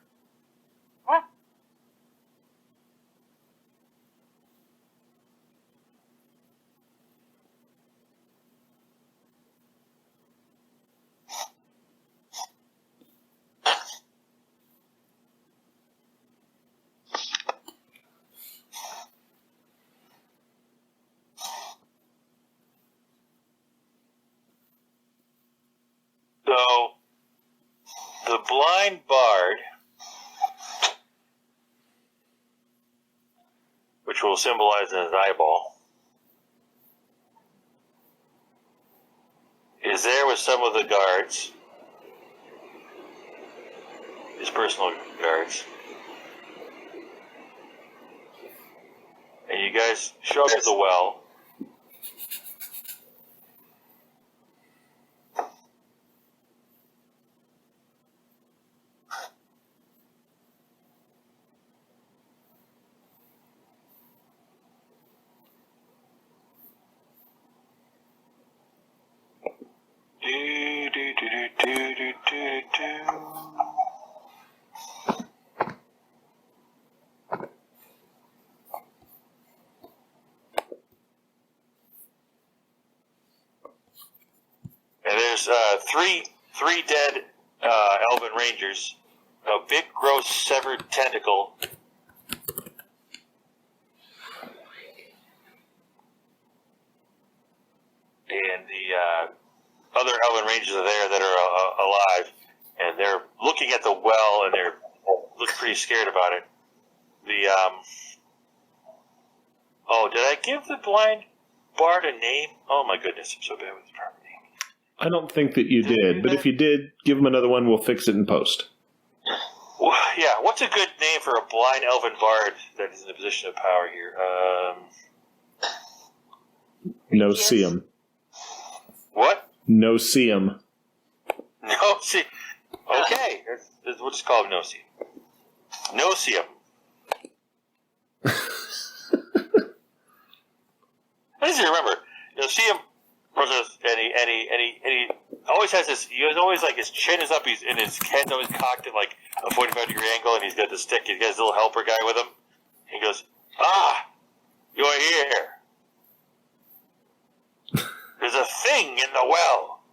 So, the blind bard, which will symbolize in his eyeball, is there with some of the guards, his personal guards. And you guys show up at the well. And there's three dead elven rangers, a big, gross, severed tentacle, and the other elven rangers are there that are alive, and they're looking at the well, and they're look pretty scared about it. Oh, did I give the blind bard a name? Oh my goodness, I'm so bad with the proper name. I don't think that you did, but if you did, give him another one. We'll fix it in post. Well, yeah, what's a good name for a blind elven bard that is in a position of power here? No see him. What? No see him. No see. Okay, we'll just call him No see. No see him. I just remember, see him, and he always has this. He always like his chin is up, and his head's always cocked at like a 45-degree angle, and he's got the stick. He's got his little helper guy with him. He goes, you're here. There's a thing in the well.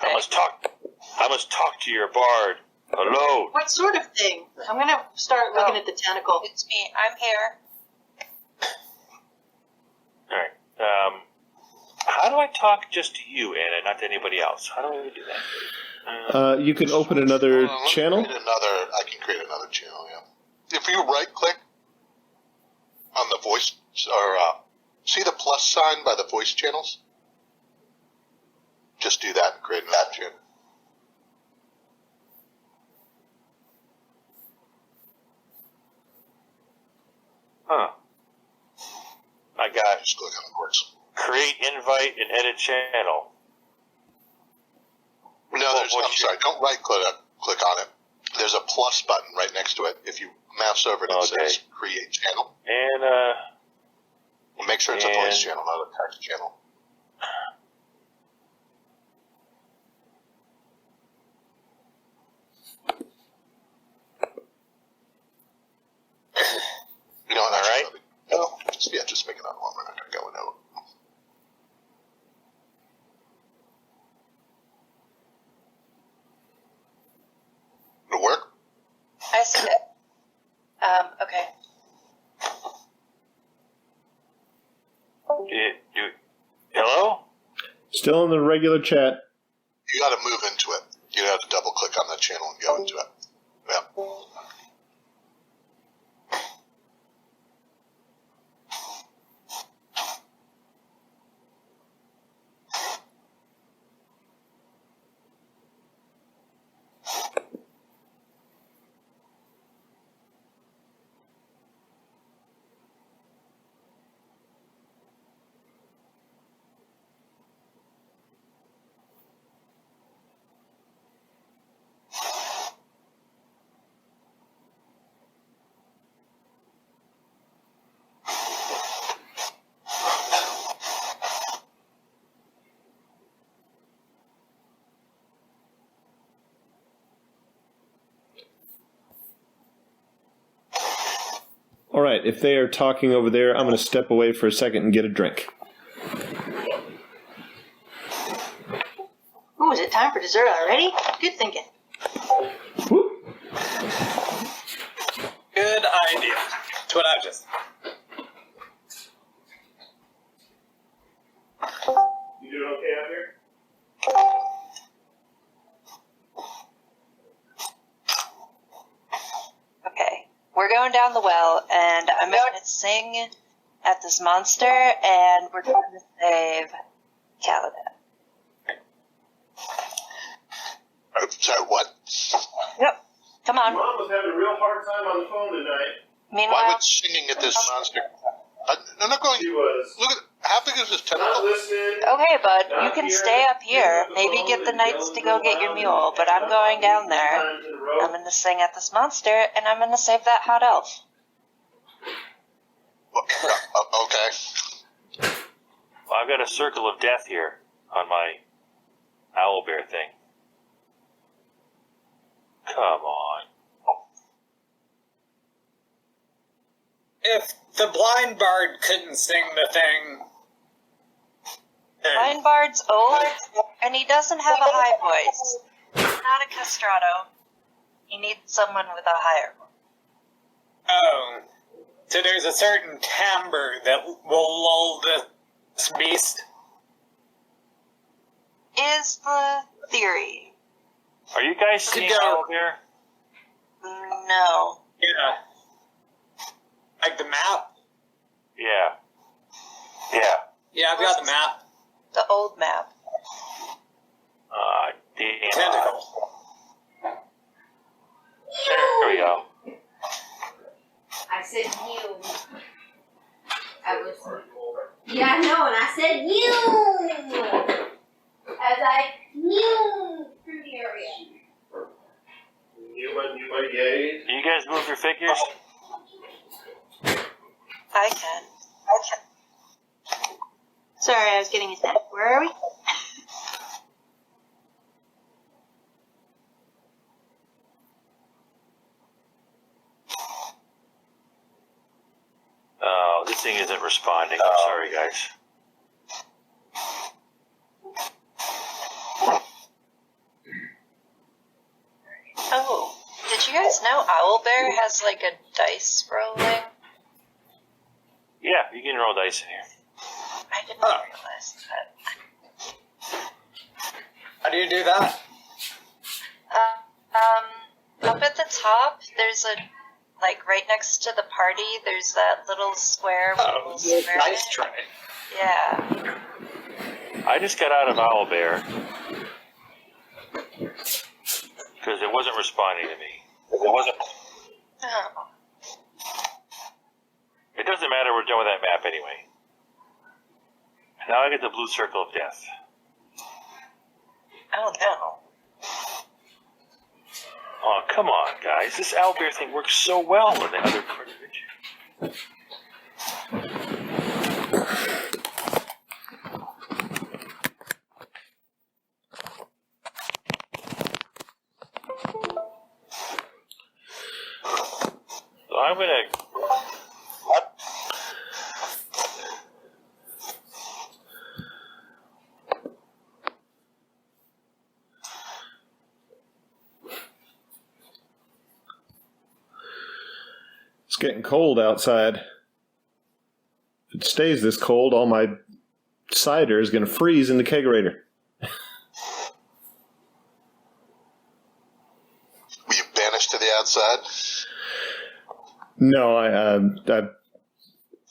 I must talk to your bard alone. What sort of thing? I'm gonna start looking at the tentacle. It's me. I'm here. All right. How do I talk just to you, Anna, not to anybody else? How do I do that? You can open another Let's channel. I can create another channel, yeah. If you right-click on the voice, or see the plus sign by the voice channels? Just do that and create another channel. Huh. I got Just click on the words. create invite and edit channel. No, I'm sorry, don't right-click on it. there's a plus button right next to it. If you mouse over it, it says create channel. And make sure it's a voice channel, not a text channel. You know what? All right. No, just make another one. We're not going to go with it. It'll work? I see it. Okay. Hello? Still in the regular chat. You got to move into it. You have to double click on that channel and go into it. Yeah. All right, if they are talking over there, I'm going to step away for a second and get a drink. Ooh, is it time for dessert already? Good thinking. Whoop. Good idea. That's what I just. You doing okay out here? Okay. We're going down the well, and I'm going to sing at this monster, and we're going to save Caladaan. Sorry, what? Yep. Come on. Mom was having a real hard time on the phone tonight. Why Meanwhile, would singing at this monster? I'm not going. She was Look at how big is this not tentacle? listening. okay, bud, you can stay up here. Maybe get the knights to go get your mule, but I'm going down there. I'm going to sing at this monster, and I'm going to save that hot elf. Okay. Well, I've got a circle of death here on my owlbear thing. Come on. If the blind bard couldn't sing the thing, then Blind Bard's old, and he doesn't have a high voice. He's not a castrato. He needs someone with a higher one. oh, so there's a certain timbre that will lull this beast. Is the theory. Are you guys seeing go. owlbear? No. Yeah. Like the map? Yeah. Yeah, I've got the map. The old map. Damn. Tentacle. There we go. I said you. I was. Yeah, I know, and I said you. As I knew through the area. You yay. Do you guys move your figures? I can. Sorry, I was getting a snack. Where are we? Oh, this thing isn't responding. I'm sorry, guys. Oh, did you guys know Owlbear has like a dice rolling? Yeah, you can roll dice in here. I didn't realize that. How do you do that? Up at the top, there's a, like right next to the party, there's that little square with a Oh, little square in nice it. try. Yeah. I just got out of owlbear because it wasn't responding to me. Oh. It doesn't matter. We're done with that map anyway. Now I get the blue circle of death. Oh no. Oh, come on, guys. This owlbear thing works so well in the other part of it. So I'm going to... It's getting cold outside. If it stays this cold, all my cider is going to freeze in the kegerator. Were you banished to the outside? No,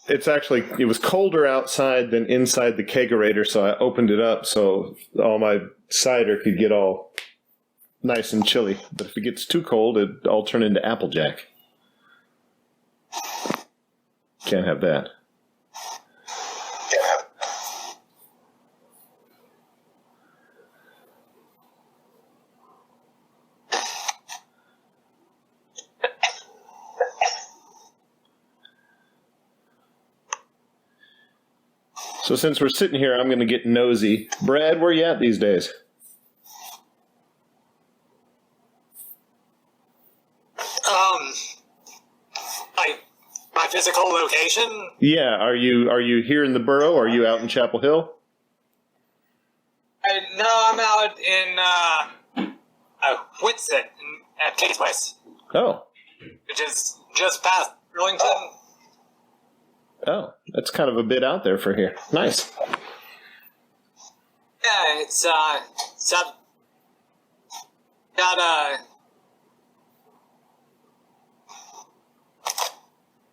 it was colder outside than inside the kegerator, so I opened it up so all my cider could get all nice and chilly. But if it gets too cold, I'll turn into Applejack. Can't have that. So since we're sitting here, I'm going to get nosy. Brad, where you at these days? My physical location? Yeah, are you here in the borough, or are you out in Chapel Hill? No, I'm out in Whitset at Kate's place. Oh. Which is just past Burlington. Oh, that's kind of a bit out there for here. Nice. Yeah, it's got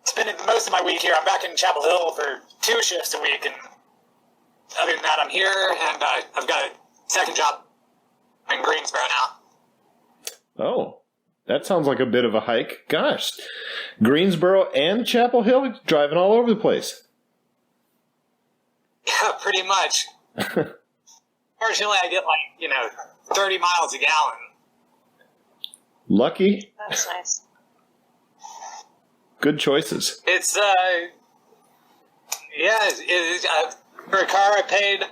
spending most of my week here. I'm back in Chapel Hill for 2 shifts a week, and other than that, I'm here, and I've got a second job in Greensboro now. Oh, that sounds like a bit of a hike. Gosh, Greensboro and Chapel Hill, driving all over the place. Yeah, pretty much. Fortunately, I get 30 miles a gallon. Lucky. That's nice. Good choices. It's, for a car I paid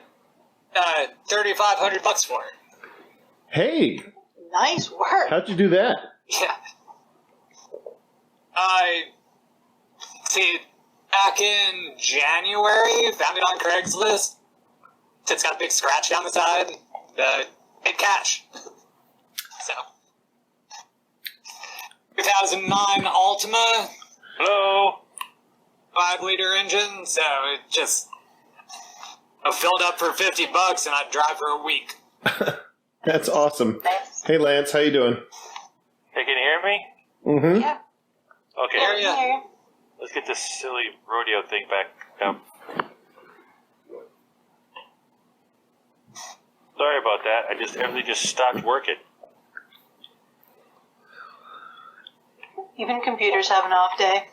$3,500 for. Hey, Nice work. how'd you do that? Yeah. See, back in January, found it on Craigslist. It's got a big scratch down the side. Paid cash. So, 2009 Altima. Hello? 5-liter engine, so it just filled up for $50 and I'd drive for a week. That's awesome. Hey, Lance, how you doing? Hey, can you hear me? Mm-hmm. Yeah. Okay. Yeah. Let's get this silly rodeo thing back up. Sorry about that. Everything just stopped working. Even computers have an off day.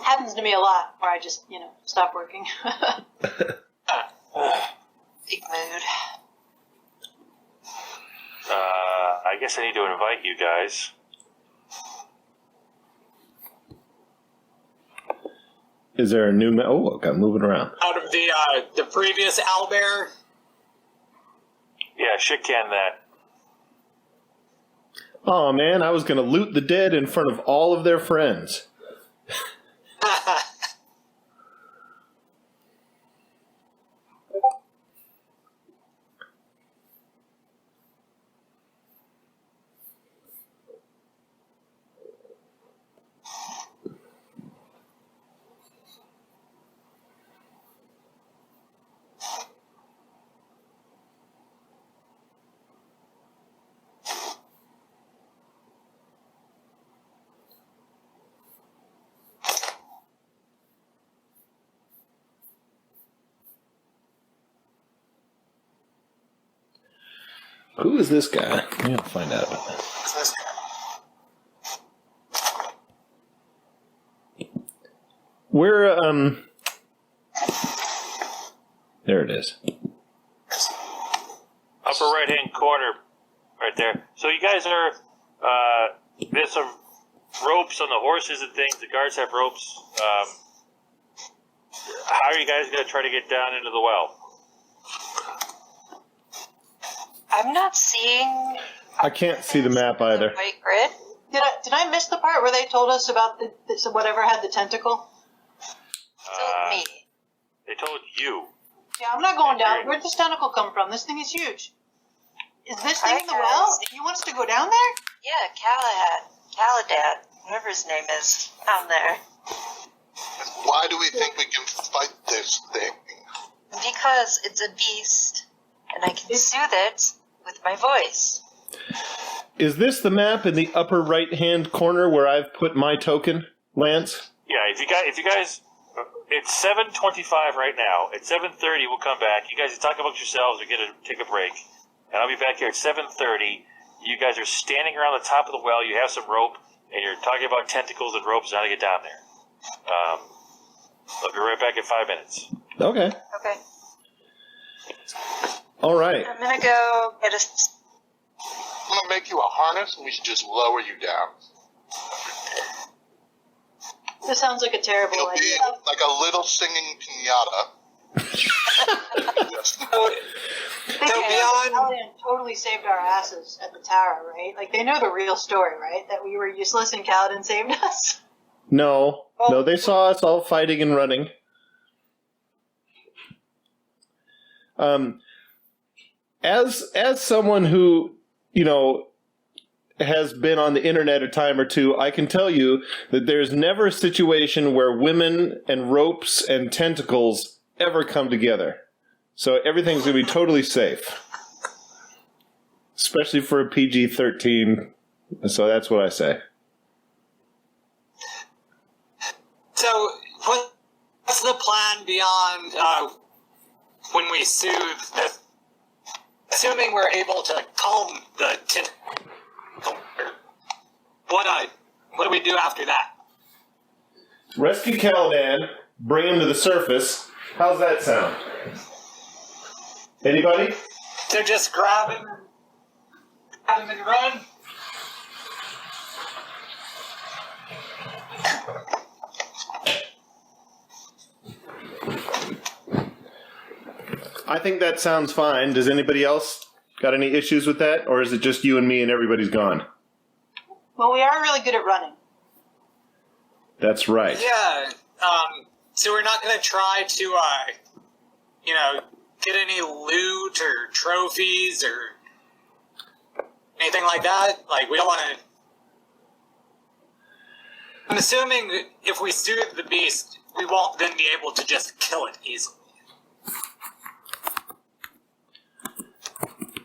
Happens to me a lot where I just, stop working. Big mood. I guess I need to invite you guys. Is there a new... Oh, it got moving around. Out of the previous owlbear. Yeah, shit can that. Oh, man, I was going to loot the dead in front of all of their friends. Who is this guy? I'm going to find out about that. Where, there it is. Upper right-hand corner, right there. So you guys are, there's some ropes on the horses and things. The guards have ropes. How are you guys going to try to get down into the well? I'm not seeing. I can't see the map either. The white grid. Did I miss the part where they told us about the whatever had the tentacle? Told me. They told you. Yeah, I'm not going down. Where'd this tentacle come from? This thing is huge. Is this thing in the well? He wants to go down there? Yeah, Caladaan, whatever his name is, down there. Why do we think we can fight this thing? Because it's a beast, and I can soothe it with my voice. Is this the map in the upper right-hand corner where I've put my token, Lance? Yeah, if you guys, it's 7:25 right now. At 7:30, we'll come back. You guys talk amongst yourselves. We're gonna take a break, and I'll be back here at 7:30. You guys are standing around the top of the well. You have some rope, and you're talking about tentacles and ropes and how to get down there. I'll be right back in 5 minutes. Okay. Okay. All right. I'm gonna go get a. I'm going to make you a harness, and we should just lower you down. This sounds like a terrible It'll idea. be like a little singing pinata. So beyond... Caladaan totally saved our asses at the tower, right? Like, they know the real story, right? That we were useless and Caladaan saved us? No, they saw us all fighting and running. As someone who, has been on the internet a time or two, I can tell you that there's never a situation where women and ropes and tentacles ever come together. So everything's going to be totally safe. Especially for a PG-13. So that's what I say. So, what's the plan beyond when we soothe the... Assuming we're able to calm the tentacle, what do we do after that? Rescue Caladaan, bring him to the surface. How's that sound? Anybody? So just grab him and run? I think that sounds fine. Does anybody else got any issues with that? Or is it just you and me and everybody's gone? Well, we are really good at running. That's right. Yeah. So we're not going to try to, get any loot or trophies or anything like that? Like, we don't want to... I'm assuming that if we soothe the beast, we won't then be able to just kill it easily.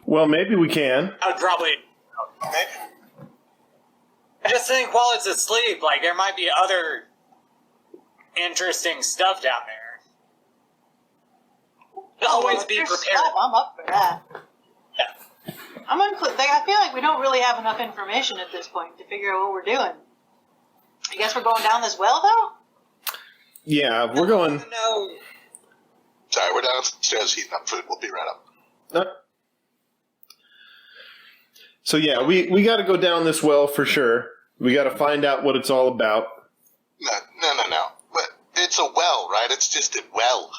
Well, maybe we can. I would probably... I just think while it's asleep, like, there might be other interesting stuff down there. Always be There's prepared. stuff, I'm up for that. Yeah. I'm unclear. I feel like we don't really have enough information at this point to figure out what we're doing. I guess we're going down this well, though? Yeah, we're going... No. Sorry, we're downstairs heating up food. We'll be right up. So yeah, we got to go down this well for sure. We got to find out what it's all about. No. But it's a well, right? It's just a well.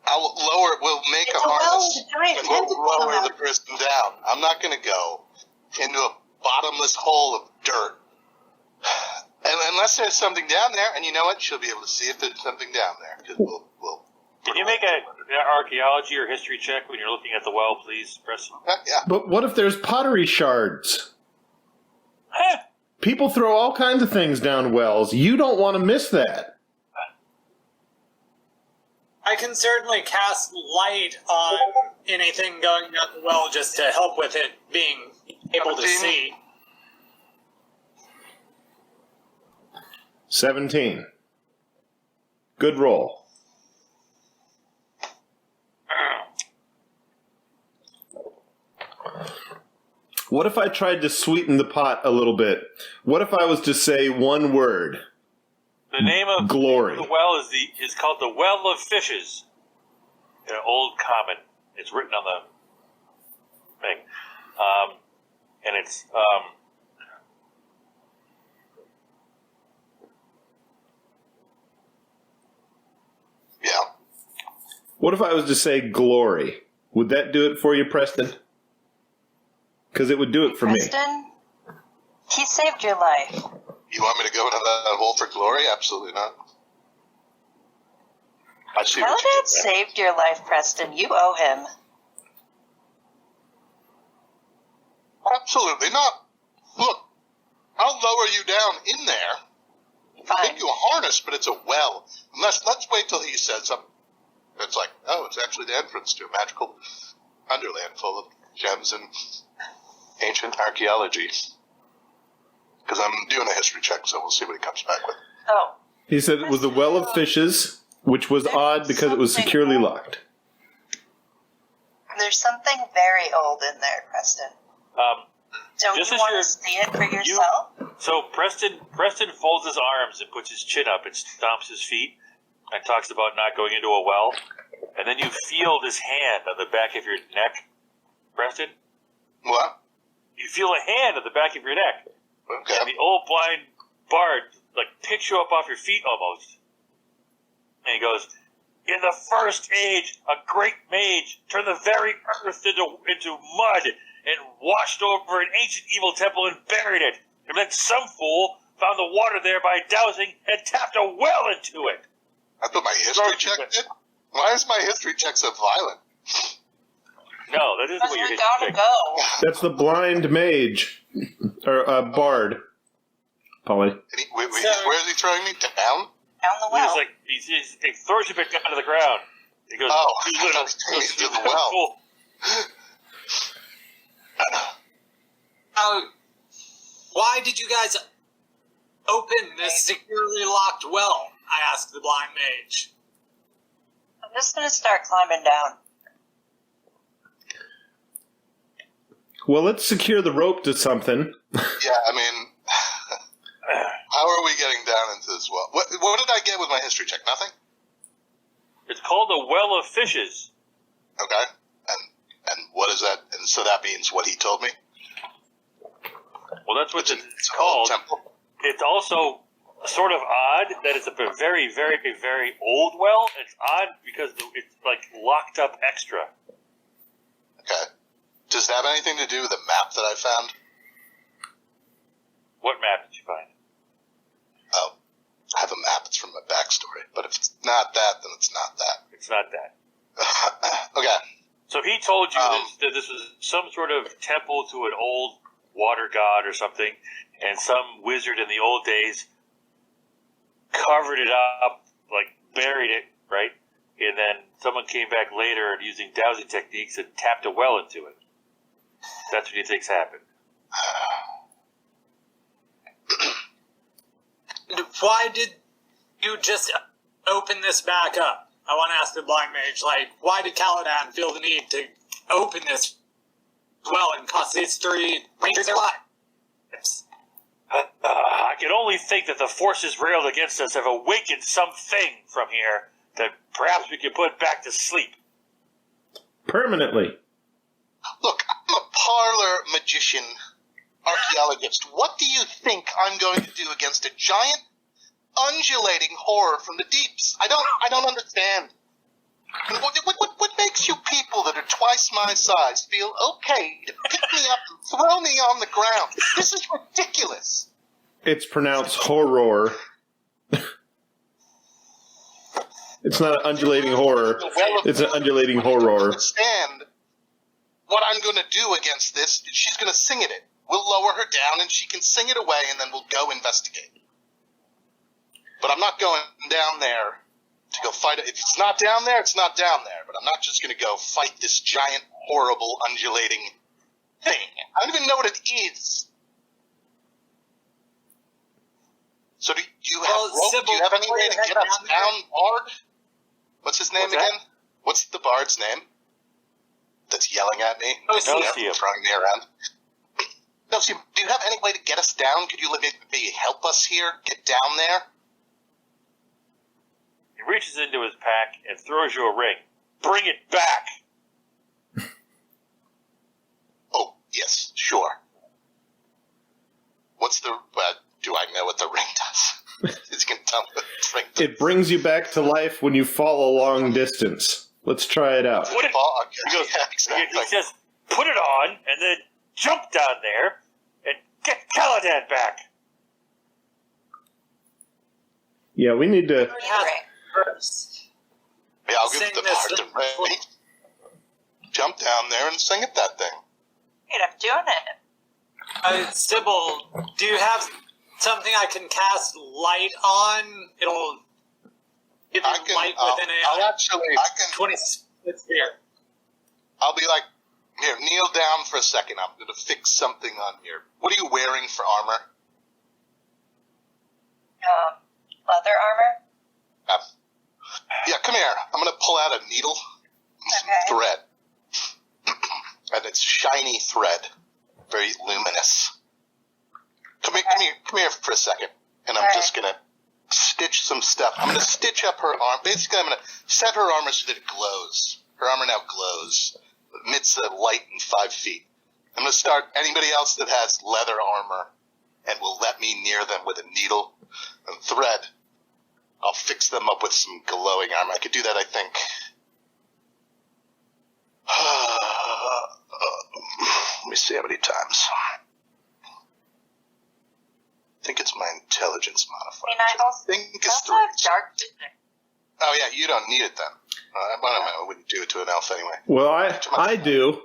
I'll lower. We'll make It's a harness. well with a giant and we'll tentacle lower come out. the person down. I'm not going to go into a bottomless hole of dirt. And unless there's something down there, and you know what? She'll be able to see if there's something down there. Because we'll Can you make an archaeology or history check when you're looking at the well, please, Preston? yeah. But what if there's pottery shards? Huh. People throw all kinds of things down wells. You don't want to miss that. I can certainly cast light on anything going down the well just to help with it being able to 17. see. 17. Good roll. What if I tried to sweeten the pot a little bit? What if I was to say one word? The name of Glory. the well is called the Well of Fishes. Old Common. It's written on thing. And it's Yeah. What if I was to say glory? Would that do it for you, Preston? Because it would do it for me. Preston, he saved your life. You want me to go into that hole for glory? Absolutely not. I see what you Caladaan did there. saved your life, Preston. You owe him. Absolutely not. Look, I'll lower you down in there. Fine. Make you a harness, but it's a well. Let's wait till he says something. It's like, oh, it's actually the entrance to a magical underland full of gems and ancient archaeology. Because I'm doing a history check, so we'll see what he comes back with. Oh. He said it was the Well of Fishes, which was odd because it was securely locked. There's something very old in there, Preston. Don't just you as want you're- to see it for yourself? So Preston folds his arms and puts his chin up and stomps his feet and talks about not going into a well. And then you feel this hand on the back of your neck, Preston. What? You feel a hand on the back of your neck. Okay. And the old blind bard, picks you up off your feet almost. And he goes, in the first age, a great mage turned the very earth into mud and washed over an ancient evil temple and buried it. And then some fool found the water there by dowsing and tapped a well into it. That's what my history check did? Why is my history check so violent? No, that isn't what your We history gotta check. go. That's the blind mage. Or bard. Polly. Where is he throwing me? Down? Down the well. He throws you back down to the ground. He goes, Oh, he's I thought he was taking me to the well. Why did you guys open this securely locked well? I asked the blind mage. I'm just gonna start climbing down. Well, let's secure the rope to something. Yeah, I mean, how are we getting down into this well? What did I get with my history check? Nothing? It's called a well of fishes. Okay. And what is that? And so that means what he told me? Well, that's what it's an old called. temple. It's also sort of odd that it's a very, very, very old well. It's odd because it's locked up extra. Okay. Does that have anything to do with the map that I found? What map did you find? Oh, I have a map. It's from my backstory. But if it's not that, then it's not that. It's not that. Okay. So he told you that this was some sort of temple to an old water god or something, and some wizard in the old days covered it up, buried it, right? And then someone came back later and using dowsing techniques and tapped a well into it. That's what he thinks happened. Why did you just open this back up? I want to ask the blind mage, why did Caladaan feel the need to open this well and cost these 3 rangers their lives? I can only think that the forces railed against us have awakened something from here that perhaps we can put back to sleep. Permanently. Look, I'm a parlor magician archaeologist. What do you think I'm going to do against a giant undulating horror from the deeps? I don't understand. What makes you people that are twice my size feel okay to pick me up and throw me on the ground? This is ridiculous. It's pronounced horror. It's not an undulating horror. It's an undulating horror. Understand what I'm going to do against this? She's going to sing it. We'll lower her down and she can sing it away, and then we'll go investigate. But I'm not going down there to go fight it. If it's not down there, it's not down there. But I'm not just going to go fight this giant, horrible, undulating thing. I don't even know what it is. So do you have rope? Sybil, Do you have any way to get us down, Bard? What's his name What's that? again? What's the Bard's name? That's yelling at me. Nosium. Throwing me around. Nosium, do you have any way to get us down? Could you maybe help us here? Get down there? He reaches into his pack and throws you a ring. Bring it back! It brings you back to life when you fall a long distance. Let's try it out. Put it, he goes, yeah, exactly. he says, put it on, and then jump down there, and get Caladaan back. Yeah, we need to... First. Yeah, I'll give Sing the this part to Ray. Jump down there and sing at that thing. Wait, I'm doing it. Sybil, do you have something I can cast light on? It'll give you light within I can 20 sphere. I'll be like, here, kneel down for a second. I'm going to fix something on your... What are you wearing for armor? Leather armor? Yeah, come here. I'm going to pull out a needle and some thread. And it's shiny thread. Very luminous. Come here for a second. And I'm just going to stitch some stuff. I'm going to stitch up her arm. Basically, I'm going to set her armor so that it glows. Her armor now glows. Emits a light in 5 feet. I'm going to start anybody else that has leather armor and will let me near them with a needle and thread. I'll fix them up with some glowing armor. I could do that, I think. Let me see how many times. I think it's my intelligence modifier. I mean, I also have dark vision. Oh, yeah, you don't need it then. I wouldn't do it to an elf anyway. Well, I do.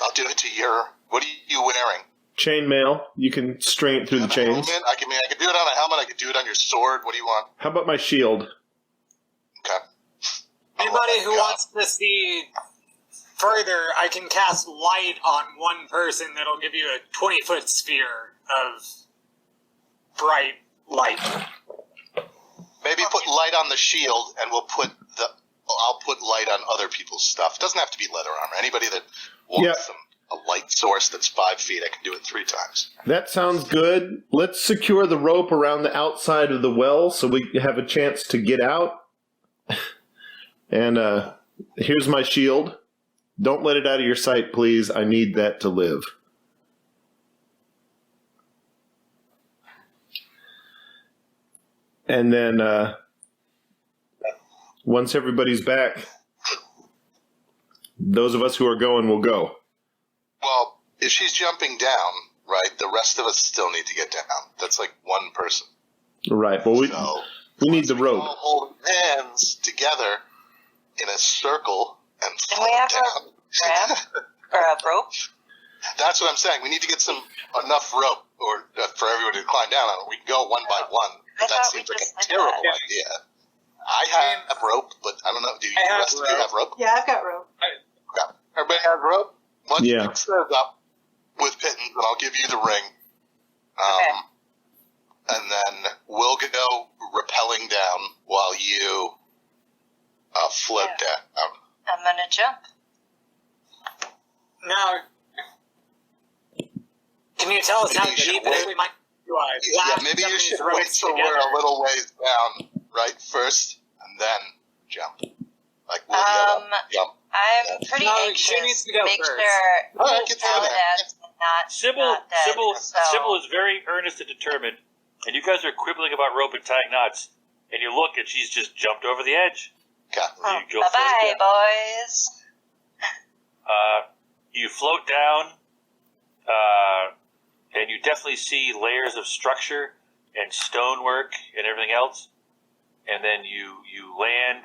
I'll do it to your... What are you wearing? Chainmail. You can string it through the chains. Helmet? I can do it on a helmet. I can do it on your sword. What do you want? How about my shield? Okay. Anybody who wants to see further, I can cast light on one person that'll give you a 20-foot sphere of bright light. Maybe put light on the shield, and I'll put light on other people's stuff. It doesn't have to be leather armor. Anybody that wants a light source that's 5 feet, I can do it 3 times. That sounds good. Let's secure the rope around the outside of the well so we have a chance to get out. And here's my shield. Don't let it out of your sight, please. I need that to live. And then once everybody's back, those of us who are going will go. Well, if she's jumping down, right, the rest of us still need to get down. That's like one person. Right, but we need the rope. All hold hands together in a circle and Do we have down. a ramp or a rope? That's what I'm saying. We need to get enough rope for everyone to climb down on it. We can go one by one. But that seems like a terrible idea. I have rope, but I don't know. Do you rest of you have rope? Yeah, I've got rope. Okay. Everybody has rope? Let's Yeah. mix those up with pittance, and I'll give you the ring. And then we'll go rappelling down while you float down. I'm gonna jump. Now, can you tell us how deep it is? We might maybe you should wait till we're a little ways down, right, first, and then jump. Like, we'll jump. I'm pretty anxious. She needs to go Make first. sure I can tell Caladad's not dead. Sybil is very earnest and determined, and you guys are quibbling about rope and tying knots, and you look, and she's just jumped over the edge. Okay. You go Bye-bye, float down. boys. You float down, and you definitely see layers of structure and stonework and everything else. And then you land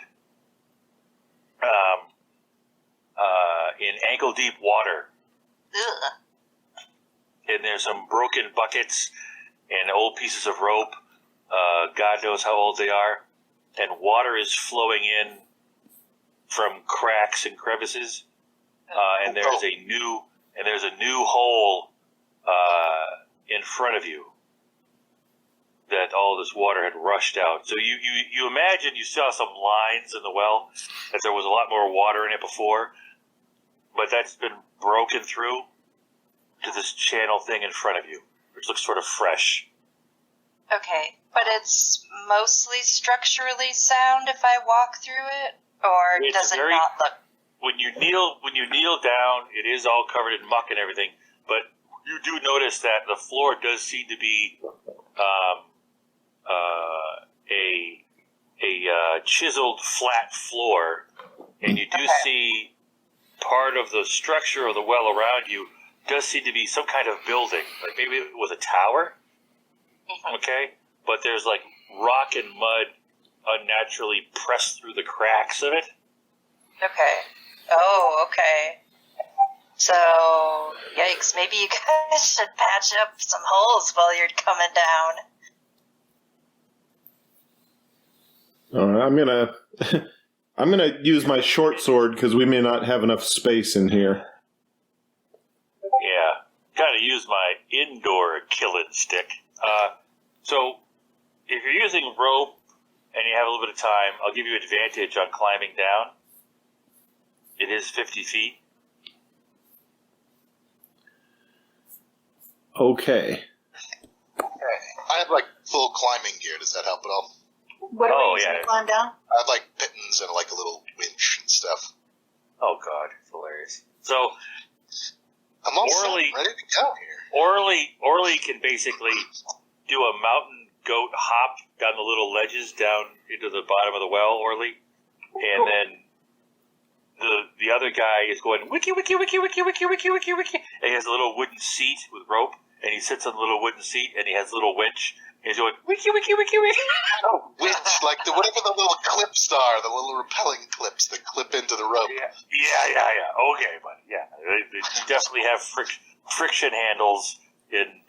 in ankle-deep water. Ugh. And there's some broken buckets and old pieces of rope. God knows how old they are. And water is flowing in from cracks and crevices. And there's a new hole in front of you that all this water had rushed out. So you imagine you saw some lines in the well, that there was a lot more water in it before, but that's been broken through to this channel thing in front of you, which looks sort of fresh. Okay, but it's mostly structurally sound if I walk through it, or does it not look? When you kneel down, it is all covered in muck and everything, but you do notice that the floor does seem to be chiseled flat floor, and you do see part of the structure of the well around you does seem to be some kind of building, like maybe it was a tower. Okay, but there's like rock and mud unnaturally pressed through the cracks of it. Okay. Oh, okay. So, yikes, maybe you guys should patch up some holes while you're coming down. All right, I'm gonna use my short sword because we may not have enough space in here. Yeah, gotta use my indoor killing stick. So, if you're using rope and you have a little bit of time, I'll give you advantage on climbing down. It is 50 feet. Okay. I have like full climbing gear. Does that help at all? What are we using to climb down? I have like pittons and like a little winch and stuff. Oh God, it's hilarious. So, I'm all set, ready to go here. Orly can basically do a mountain goat hop down the little ledges down into the bottom of the well, Orly, and then the other guy is going wiki wiki wiki wiki wiki wiki wiki wiki, and he has a little wooden seat with rope, and he sits on the little wooden seat, and he has a little winch, and he's going wiki wiki wiki wiki. Oh, winch, like whatever the little clips are, the little rappelling clips that clip into the rope. Yeah. Okay, buddy. Yeah, you definitely have friction handles in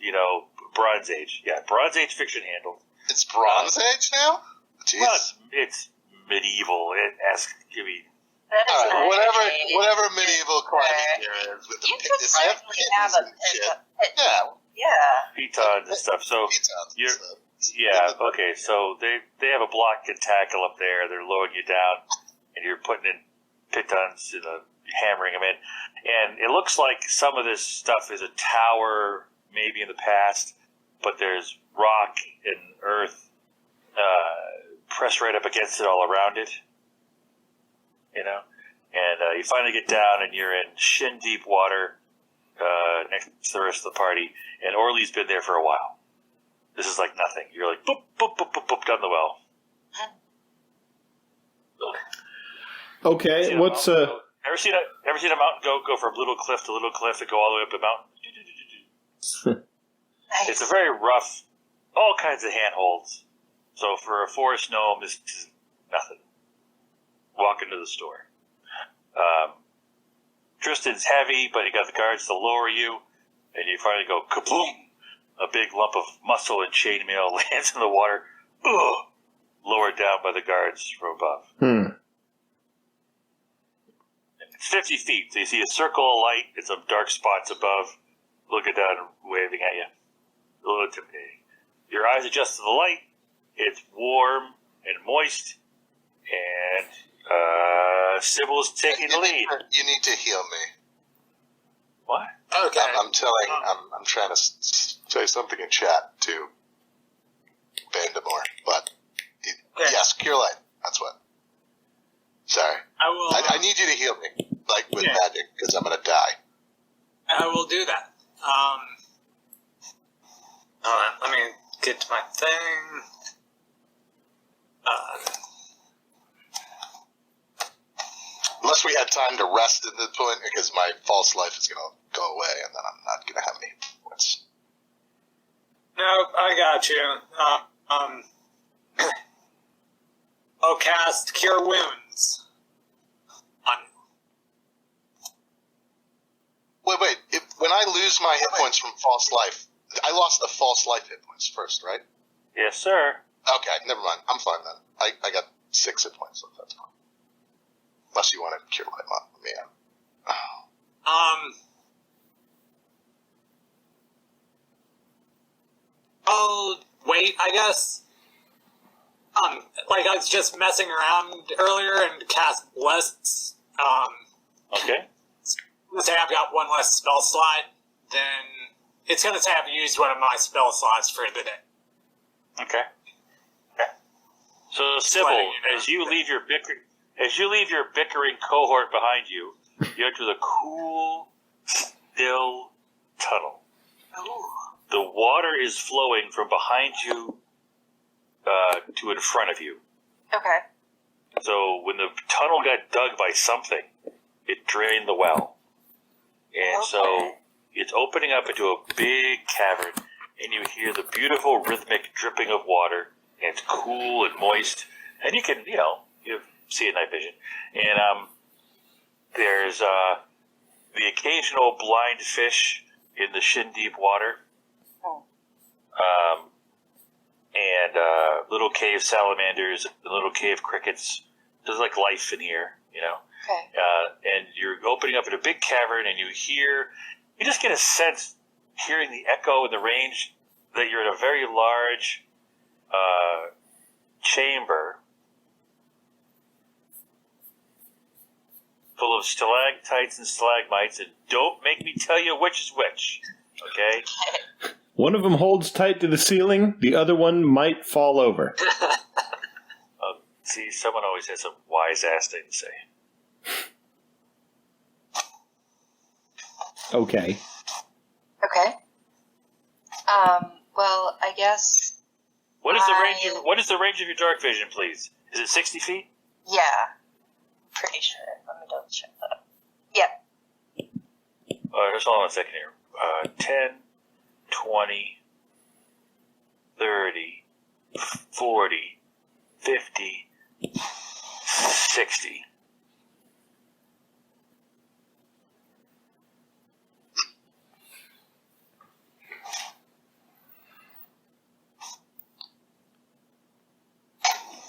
Bronze Age. Yeah, Bronze Age friction handles. It's Bronze Age now? Jeez. Well, it's medieval. All right, whatever medieval climbing gear is with the pittons. I have pittons and shit. Yeah. Pitons and stuff. So okay. So they have a block and tackle up there. They're lowering you down, and you're putting in pitons, hammering them in. And it looks like some of this stuff is a tower, maybe in the past, but there's rock and earth pressed right up against it all around it. And you finally get down, and you're in shin-deep water next to the rest of the party, and Orly's been there for a while. This is like nothing. You're like, boop, boop, boop, boop, boop, down the well. Okay, what's... Ever seen a mountain goat go from little cliff to little cliff and go all the way up the mountain? It's a very rough, all kinds of handholds. So for a forest gnome, this is nothing. Walk into the store. Tristan's heavy, but you got the guards to lower you, and you finally go kaboom! A big lump of muscle and chainmail lands in the water. Ugh! Lowered down by the guards from above. It's 50 feet, so you see a circle of light and some dark spots above, looking down and waving at you. A little intimidating. Your eyes adjust to the light. It's warm and moist, and Sybil's taking the lead. You need to heal me. What? Okay. I'm trying to say something in chat to Vandemore, but yes, cure light. That's what. Sorry. I will. I need you to heal me, like with magic, because I'm gonna die. I will do that. Let me get to my thing. Unless we had time to rest at this point, because my false life is going to go away, and then I'm not going to have any points. Nope, I got you. I'll cast Cure Wounds on you. Wait. When I lose my hit points from false life, I lost the false life hit points first, right? Yes, sir. Okay, never mind. I'm fine then. I got 6 hit points, so that's fine. Unless you want to cure light on me. I'll wait, I guess. I was just messing around earlier and cast less. Okay. Let's say I've got one less spell slot, then it's going to say I've used one of my spell slots for the day. Okay. So, Sybil, as you leave your bickering cohort behind you, you enter the cool, still tunnel. Ooh. The water is flowing from behind you to in front of you. Okay. So when the tunnel got dug by something, it drained the well. And so it's opening up into a big cavern, and you hear the beautiful rhythmic dripping of water, and it's cool and moist, and you can, you see it night vision. And there's the occasional blind fish in the shin-deep water, and little cave salamanders, and little cave crickets. There's like life in here, Okay. And you're opening up in a big cavern, and you just get a sense, hearing the echo and the range, that you're in a very large chamber full of stalactites and stalagmites, and don't make me tell you which is which, okay? One of them holds tight to the ceiling, the other one might fall over. See, someone always has a wise-ass thing to say. Okay. Okay. Well, I guess. What is the range of your dark vision, please? Is it 60 feet? Yeah. Pretty sure. Let me double check that. Yep. Just hold on a second here. 10, 20, 30, 40, 50, 60.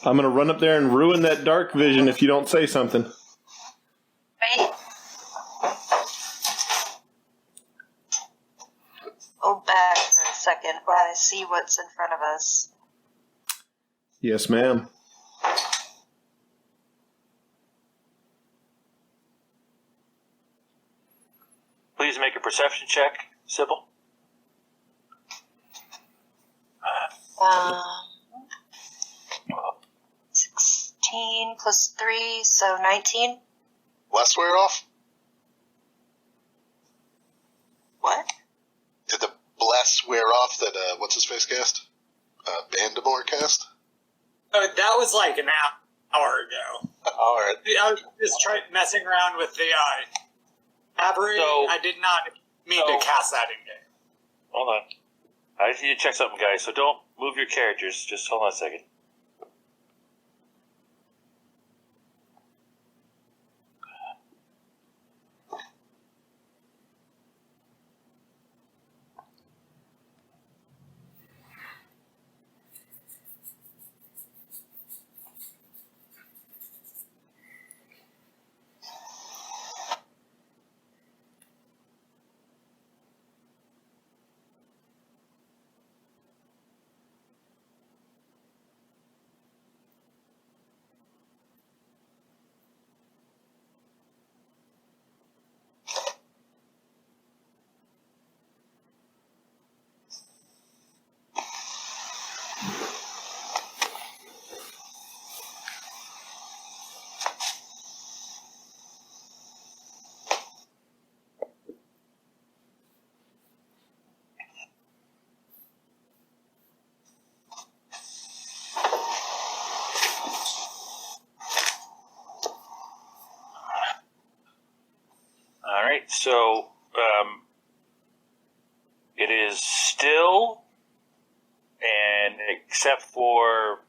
I'm going to run up there and ruin that dark vision if you don't say something. Wait. Hold back for a second while I see what's in front of us. Yes, ma'am. Please make a perception check, Sybil. 16 plus 3, so 19. Less wear off? What? Did the bless wear off that, what's his face cast? Bandamore cast? Oh, that was like an hour ago. Alright. I was just messing around with the aberration. I did not mean to cast that in game. Hold on. I just need to check something, guys, so don't move your characters. Just hold on a second. So, it is still, and except for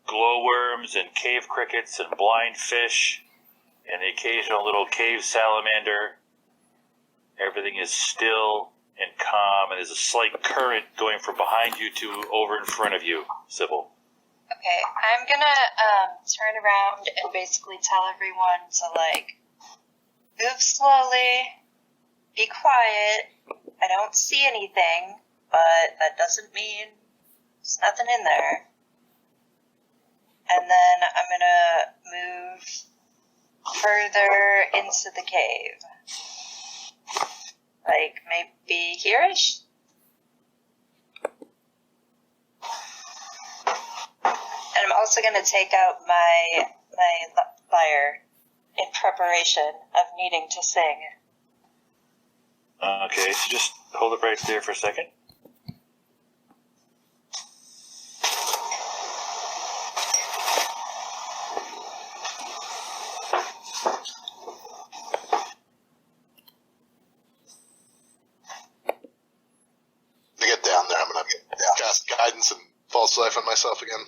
glowworms and cave crickets and blind fish and the occasional little cave salamander, everything is still and calm, and there's a slight current going from behind you to over in front of you, Sybil. Okay, I'm gonna turn around and basically tell everyone to, move slowly, be quiet. I don't see anything, but that doesn't mean there's nothing in there. And then I'm gonna move further into the cave. Maybe here-ish? And I'm also gonna take out my lyre in preparation of needing to sing. Okay, so just hold it right there for a second. on myself again.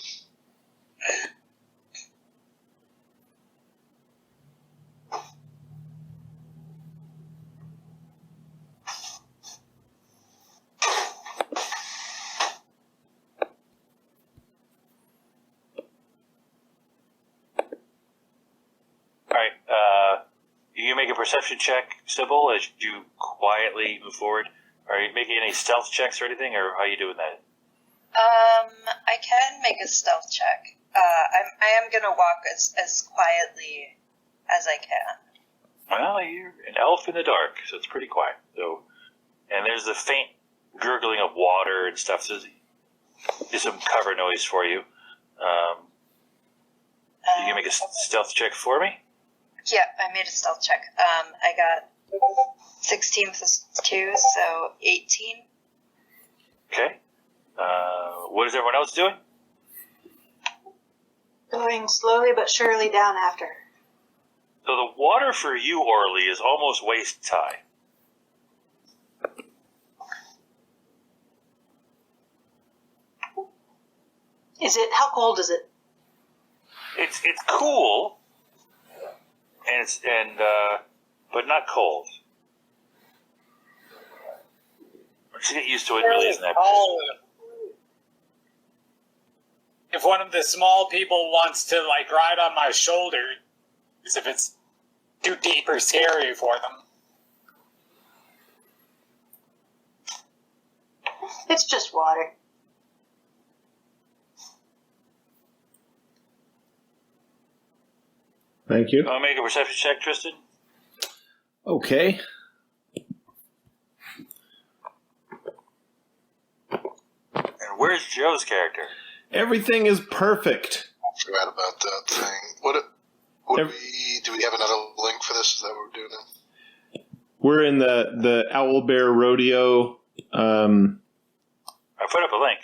Alright, you make a perception check, Sybil, as you quietly move forward. Are you making any stealth checks or anything, or how are you doing that? I can make a stealth check. I am gonna walk as quietly as I can. Well, you're an elf in the dark, so it's pretty quiet. So, and there's the faint gurgling of water and stuff. So there's some cover noise for you. You can make a stealth check for me? Yeah, I made a stealth check. I got 16 plus 2, so 18. Okay. What is everyone else doing? Going slowly but surely down after. So the water for you, Orly, is almost waist high. Is it? How cold is it? It's cool, but not cold. Once you get used to it, it really isn't that bad. If one of the small people wants to, like, ride on my shoulder, as if it's too deep or scary for them. It's just water. Thank you. Make a perception check, Tristan. Okay. And where's Joe's character? Everything is perfect. I forgot about that thing. Do we have another link for this? Is that what we're doing now? We're in the Owl Bear Rodeo. I put up a link.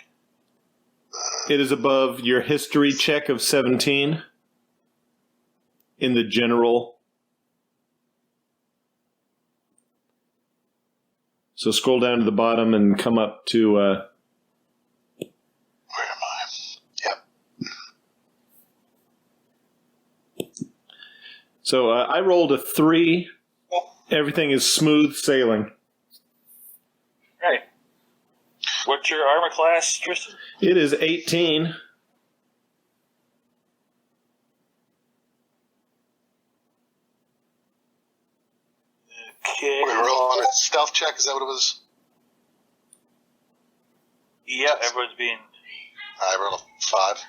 It is above your history check of 17 in the general. So scroll down to the bottom and come up to... Where am I? Yep. So I rolled a 3. Everything is smooth sailing. Right. What's your armor class, Tristan? It is 18. Okay. We were on a stealth check, is that what it was? Yeah, everyone's being... I rolled a 5.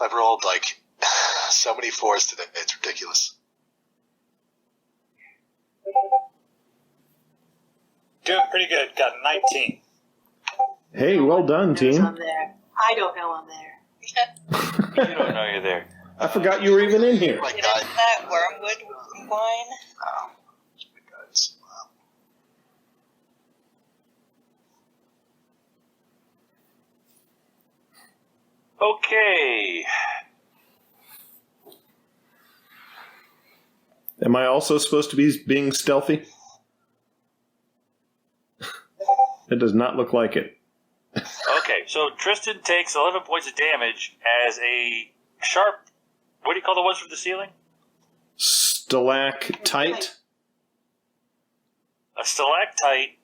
I've rolled, like, so many 4s today, it's ridiculous. Doing pretty good. Got 19. Hey, well done, team. I'm there. I don't know I'm there. You don't know you're there. I forgot you were even in here. My Get guy. into that wormwood wine. Oh, my guys. Okay. Am I also supposed to be being stealthy? It does not look like it. Okay, so Tristan takes 11 points of damage as a sharp... What do you call the ones from the ceiling? Stalactite? A stalactite,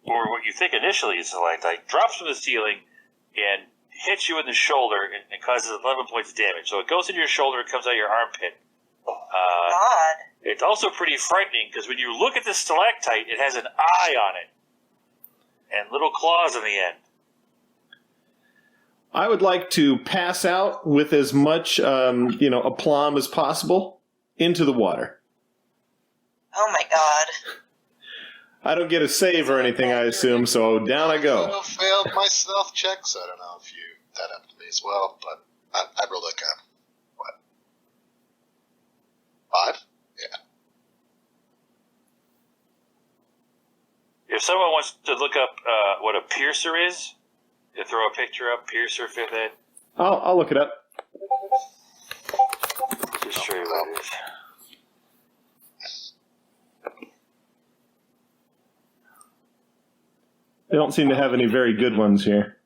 or what you think initially is a stalactite, drops from the ceiling and hits you in the shoulder and causes 11 points of damage. So it goes into your shoulder and comes out your armpit. God. It's also pretty frightening because when you look at the stalactite, it has an eye on it and little claws on the end. I would like to pass out with as much, aplomb as possible into the water. Oh my God. I don't get a save or anything, I assume, so down I go. I failed my stealth check, so I don't know if that happened to me as well, but I rolled like a, what? 5? Yeah. If someone wants to look up what a piercer is, you throw a picture up, piercer, 5th ed. I'll look it up. Just show you what it is. They don't seem to have any very good ones here.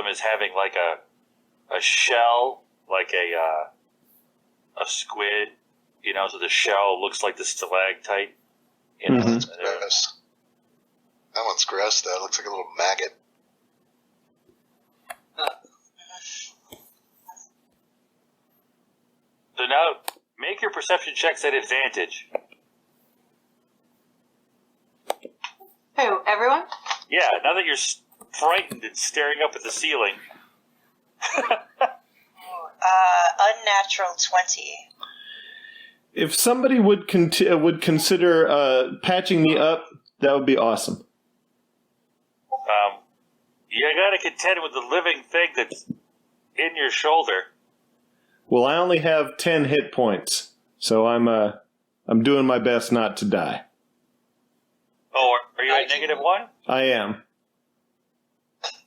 as having like a shell, like a squid, so the shell looks like the stalactite. That's gross. That one's gross, though. It looks like a little maggot. So now, make your perception checks at advantage. Who? Everyone? Yeah, now that you're frightened and staring up at the ceiling. Unnatural 20. If somebody would consider patching me up, that would be awesome. You got to contend with the living thing that's in your shoulder. Well, I only have 10 hit points, so I'm doing my best not to die. Oh, are you at -1? I am.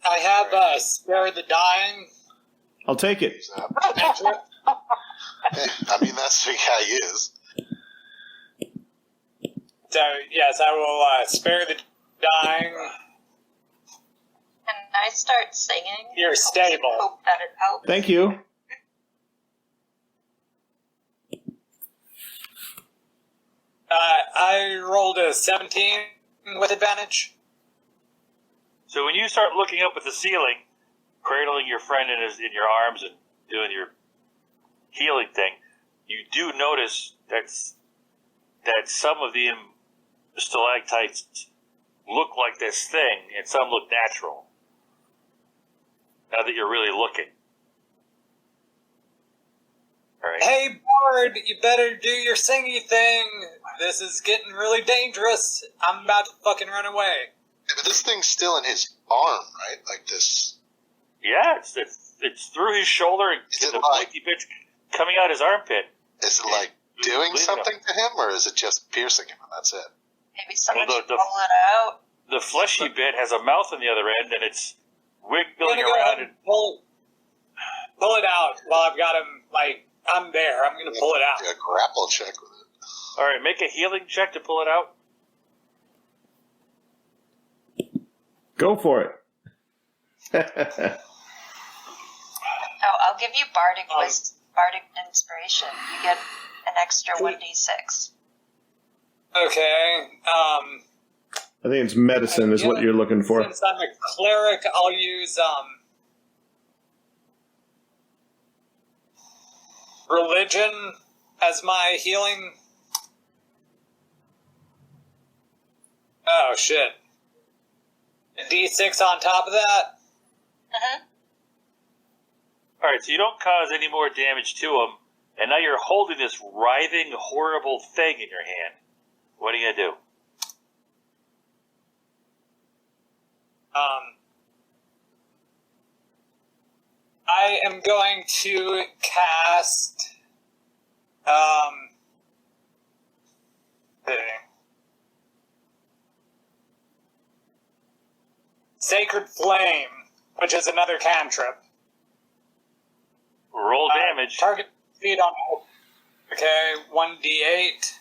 I have Spare the Dying. I'll take it. I mean, that's the guy he is. So, yes, I will spare the dying. Can I start singing? You're stable. Hope that it helps. Thank you. I rolled a 17 with advantage. So when you start looking up at the ceiling, cradling your friend in your arms and doing your healing thing, you do notice that some of the stalactites look like this thing, and some look natural. Now that you're really looking. All right. Hey, Bard, you better do your singy thing. This is getting really dangerous. I'm about to fucking run away. Yeah, but this thing's still in his arm, right? Like this. Yeah, it's through his shoulder and Is it the like- pointy bit's coming out his armpit. Is it like doing something to him, or is it just piercing him and that's it? Maybe someone Well, should pull it out. The fleshy bit has a mouth on the other end, and it's I'm wiggling gonna go ahead around. and pull it out while I've got him, like, I'm there. I'm gonna pull it out. Do a grapple check with it. All right, make a healing check to pull it out. Go for it. Oh, I'll give you bardic inspiration. You get an extra 1d6. Okay, I think it's medicine is what you're looking for. since I'm a cleric, I'll use, religion as my healing. Oh, shit. A D6 on top of that? Mm-hmm. All right, so you don't cause any more damage to him, and now you're holding this writhing, horrible thing in your hand. What are you gonna do? I am going to cast, Sacred Flame, which is another cantrip. Roll damage. Target speed on. Okay, 1d8.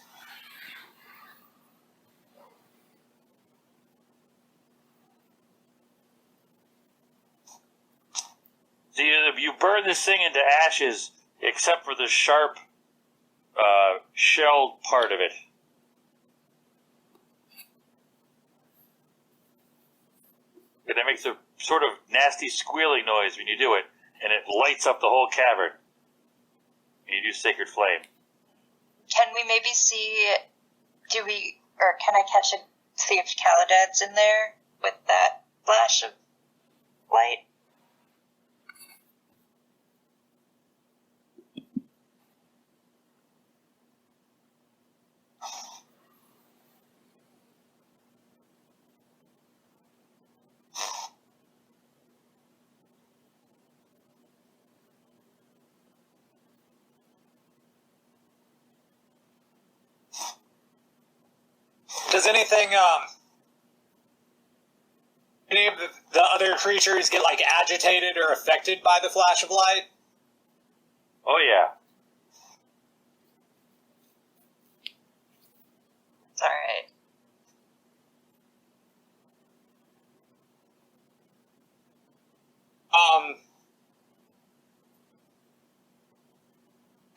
So you burn this thing into ashes, except for the sharp, shelled part of it. And it makes a sort of nasty squealing noise when you do it, and it lights up the whole cavern. And you do Sacred Flame. Can we maybe see, can I see if Caladan's in there with that flash of light? Does anything, any of the other creatures get, like, agitated or affected by the flash of light? Oh, yeah. It's alright.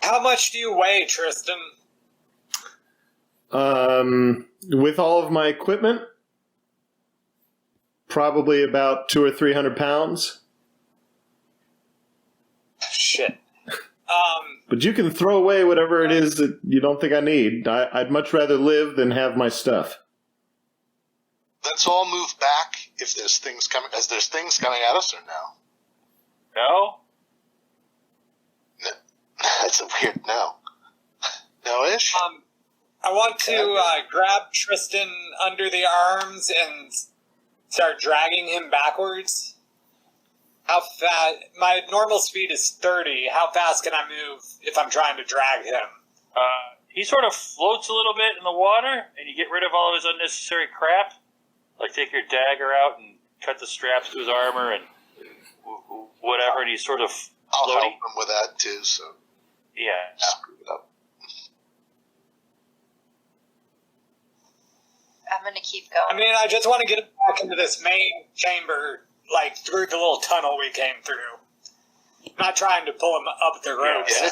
How much do you weigh, Tristan? With all of my equipment, probably about 200 or 300 pounds. Shit. But you can throw away whatever it is that you don't think I need. I'd much rather live than have my stuff. Let's all move back if there's things coming. As there's things coming at us, or no? No? That's a weird no. No-ish? I want to grab Tristan under the arms and start dragging him backwards. How fast? My normal speed is 30. How fast can I move if I'm trying to drag him? He sort of floats a little bit in the water, and you get rid of all of his unnecessary crap. Like take your dagger out and cut the straps to his armor and whatever, and he's sort of I'll floating. help him with that too, so Yeah. screw it up. I'm gonna keep I going. mean, I just want to get him back into this main chamber, like through the little tunnel we came through. Not trying to pull him up the rope. Yeah,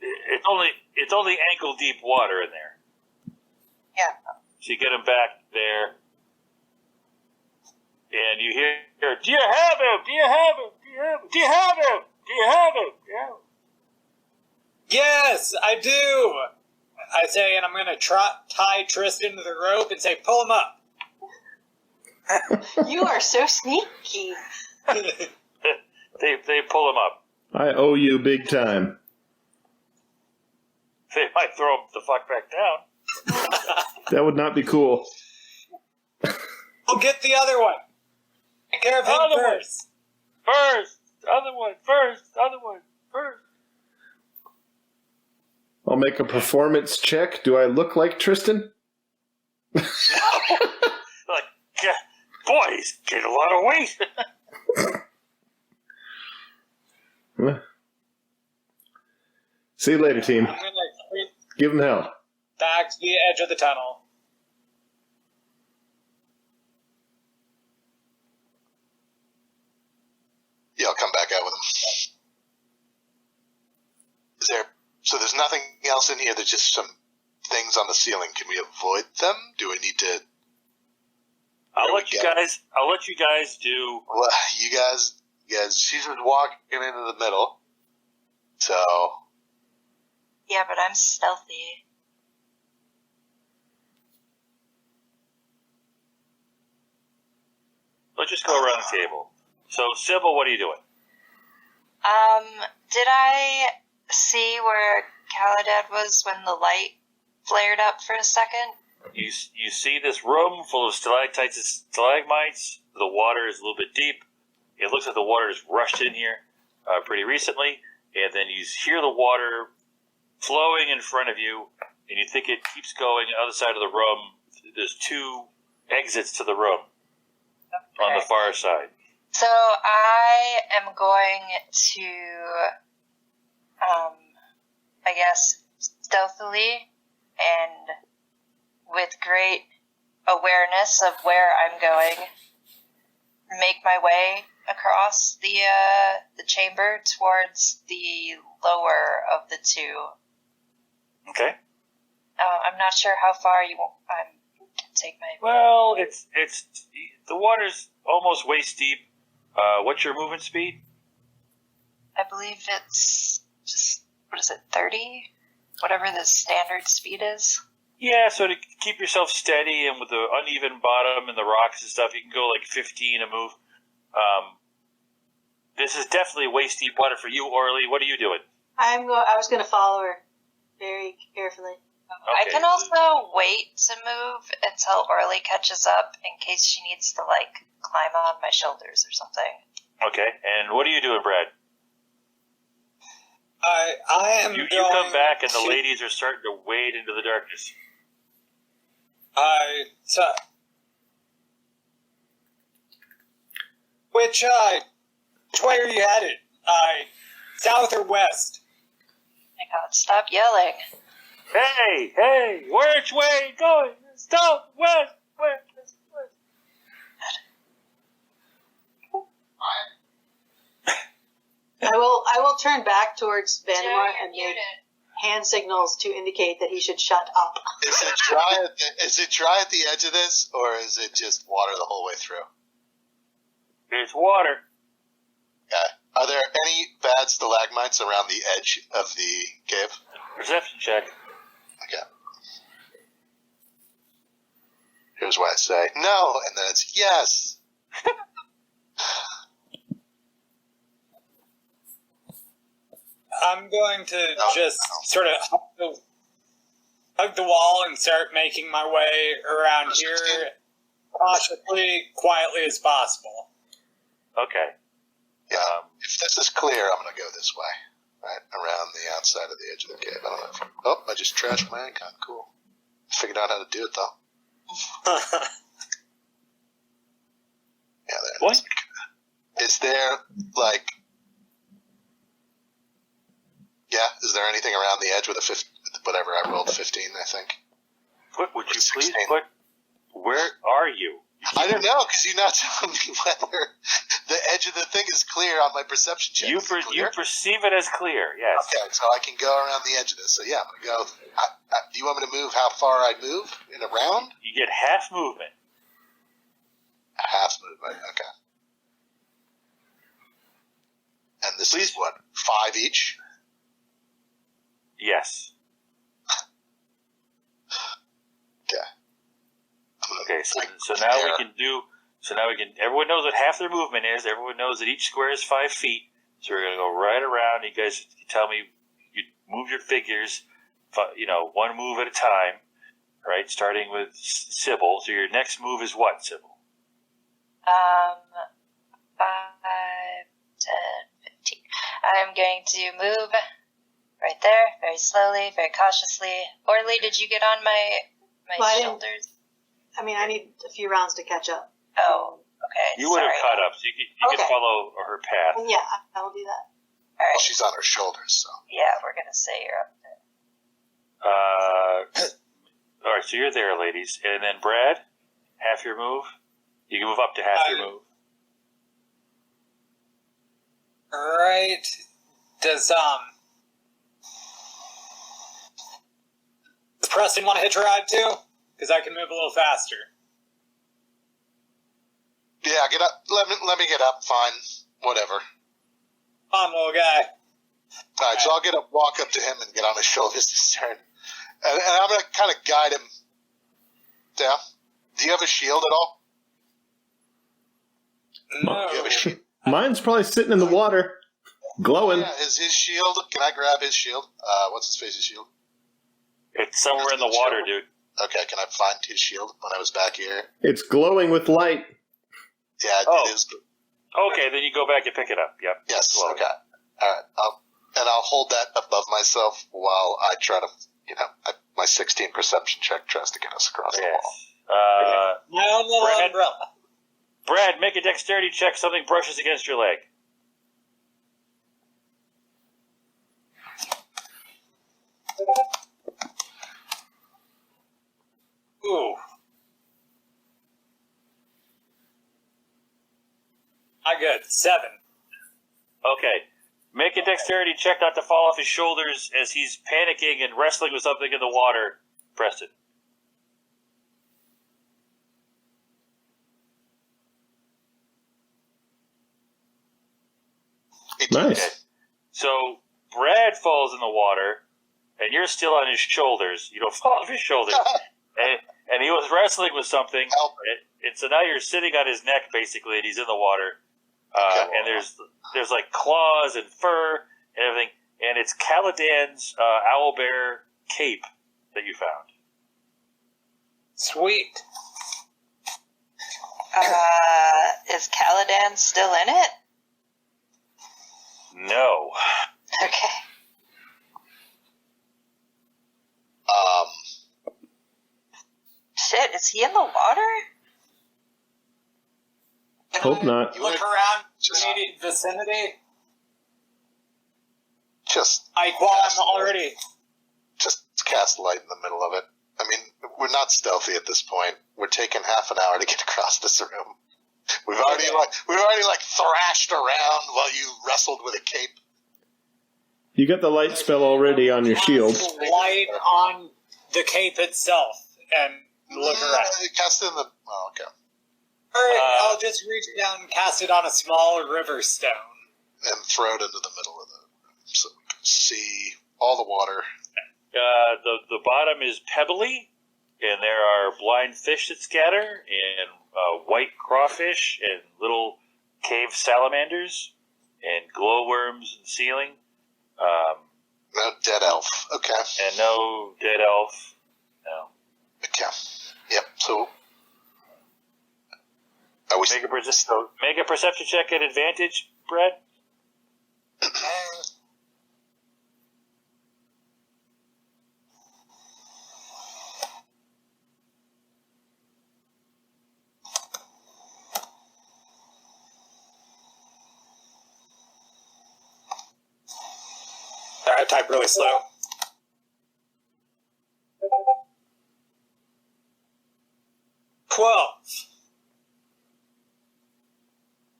it's only ankle deep water in there. Yeah. So you get him back there, and you hear, "Do you have him? Do you have him? Do you have him? Do you have him? Do you have him?" Yeah. Yes, I do. I say, and I'm going to tie Tristan to the rope and say, pull him up. You are so sneaky. They pull him up. I owe you big time. They might throw him the fuck back down. That would not be cool. We'll get the other one. Take care of him Other one. first. First, other one, first, other one, first. I'll make a performance check. Do I look like Tristan? Like, yeah, boy, he's gained a lot of weight. See you later, team. I'm going to Give him hell. back to the edge of the tunnel. Yeah, I'll come back out with him. So there's nothing else in here, there's just some things on the ceiling. Can we avoid them? Do we need to... I'll let you guys do. Well, you guys, she's just walking into the middle. So... Yeah, but I'm stealthy. Let's just go around the table. So, Sybil, what are you doing? Did I see where Caladaan was when the light flared up for a second? You see this room full of stalactites and stalagmites. The water is a little bit deep. It looks like the water has rushed in here pretty recently. And then you hear the water flowing in front of you, and you think it keeps going on the other side of the room. There's two exits to the room on the far side. So I am going to, I guess, stealthily and with great awareness of where I'm going, make my way across the chamber towards the lower of the two. Okay. I'm not sure how far you can take my... Well, it's the water's almost waist deep. What's your movement speed? I believe it's just, 30? Whatever the standard speed is. Yeah, so to keep yourself steady and with the uneven bottom and the rocks and stuff, you can go like 15 a move. This is definitely waist deep water for you, Orly. What are you doing? I was going to follow her very carefully. I can also wait to move until Orly catches up in case she needs to, climb on my shoulders or something. Okay, and what are you doing, Brad? I am You going come back and the to- ladies are starting to wade into the darkness. Which way are you headed? South or west? My God, stop yelling. Hey, which way are you going? South, west, west. I will turn back towards Vandermar and make hand signals to indicate that he should shut up. Is it dry at the edge of this, or is it just water the whole way through? It's water. Okay. Are there any bad stalagmites around the edge of the cave? Perception check. Okay. Here's what I say. No, and then it's yes. I'm going to just sort of hug the wall and start making my way around here cautiously, quietly as possible. Okay. Yeah. If this is clear, I'm going to go this way. Right? Around the outside of the edge of the cave. I don't know if I just trashed my icon. Cool. Figured out how to do it, though. Yeah, there it is. Is there, is there anything around the edge with whatever I rolled 15, I think? Would you please put, where are you? I don't know, because you're not telling me whether the edge of the thing is clear on my perception check. You perceive it as clear, yes. Okay, so I can go around the edge of this. So yeah, I'm going to go. Do you want me to move how far I move in a round? You get half movement. Half movement, okay. And this is what, 5 each? Yes. Okay. Okay, so now we can everyone knows what half their movement is. Everyone knows that each square is 5 feet. So we're going to go right around. You guys tell me, you move your figures, one move at a time, right? Starting with Sybil. So your next move is what, Sybil? 5, 10, 15. I'm going to move right there, very slowly, very cautiously. Orly, did you get on my shoulders? I mean, I need a few rounds to catch up. Oh, okay. You would have caught up, so you can follow her path. Yeah, I will do that. All right. Well, she's on her shoulders, so. Yeah, we're going to say you're up there. All right, so you're there, ladies. And then Brad, half your move. You can move up to half your move. Right. Does Preston want to hitch a ride too? Because I can move a little faster. Yeah, get up. Let me get up. Fine. Whatever. Come on, little guy. All right, so I'll walk up to him and get on his shoulders to turn. And I'm going to kind of guide him down. Do you have a shield at all? No. Do you have a shield? Mine's probably sitting in the water, glowing. Yeah, is his shield? Can I grab his shield? What's his face's shield? It's somewhere in the water, dude. Okay, can I find his shield when I was back here? It's glowing with light. Yeah, it is. Okay, then you go back and pick it up. Yep. Yes, okay. All right. I'll hold that above myself while I try to, my 16 perception check tries to get us across the wall. My own little umbrella. Brad, make a dexterity check. Something brushes against your leg. Ooh. I got 7. Okay. Make a dexterity check not to fall off his shoulders as he's panicking and wrestling with something in the water. Preston. Nice. Okay. So Brad falls in the water, and you're still on his shoulders. You don't fall off his shoulders. and he was wrestling with something. And so now you're sitting on his neck, basically, and he's in the water. And there's like claws and fur and everything. And it's Caladaan's owlbear cape that you found. Sweet. Is Caladaan still in it? No. Okay. Shit, is he in the water? Hope not. Look around the immediate vicinity. While I'm already. Just cast light in the middle of it. I mean, we're not stealthy at this point. We're taking half an hour to get across this room. We've already thrashed around while you wrestled with a cape. You got the light spell already on your shield. Light on the cape itself and look around. Cast in the. Oh, okay. Alright, I'll just reach down and cast it on a small river stone. And throw it into the middle of the room so we can see all the water. The bottom is pebbly, and there are blind fish that scatter, and white crawfish, and little cave salamanders, and glowworms in the ceiling. No dead elf. Okay. And no dead elf. No. Okay. Yep. So. Make a perception check at advantage, Brad. I type really slow.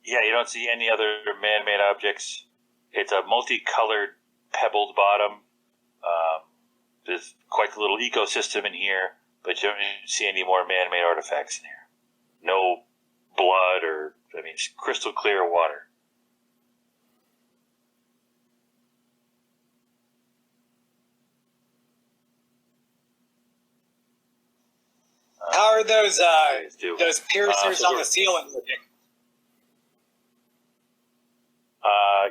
Yeah, you don't see any other man-made objects. It's a multicolored, pebbled bottom. There's quite a little ecosystem in here, but you don't see any more man-made artifacts in here. No blood it's crystal clear water. How are those piercers on the ceiling looking?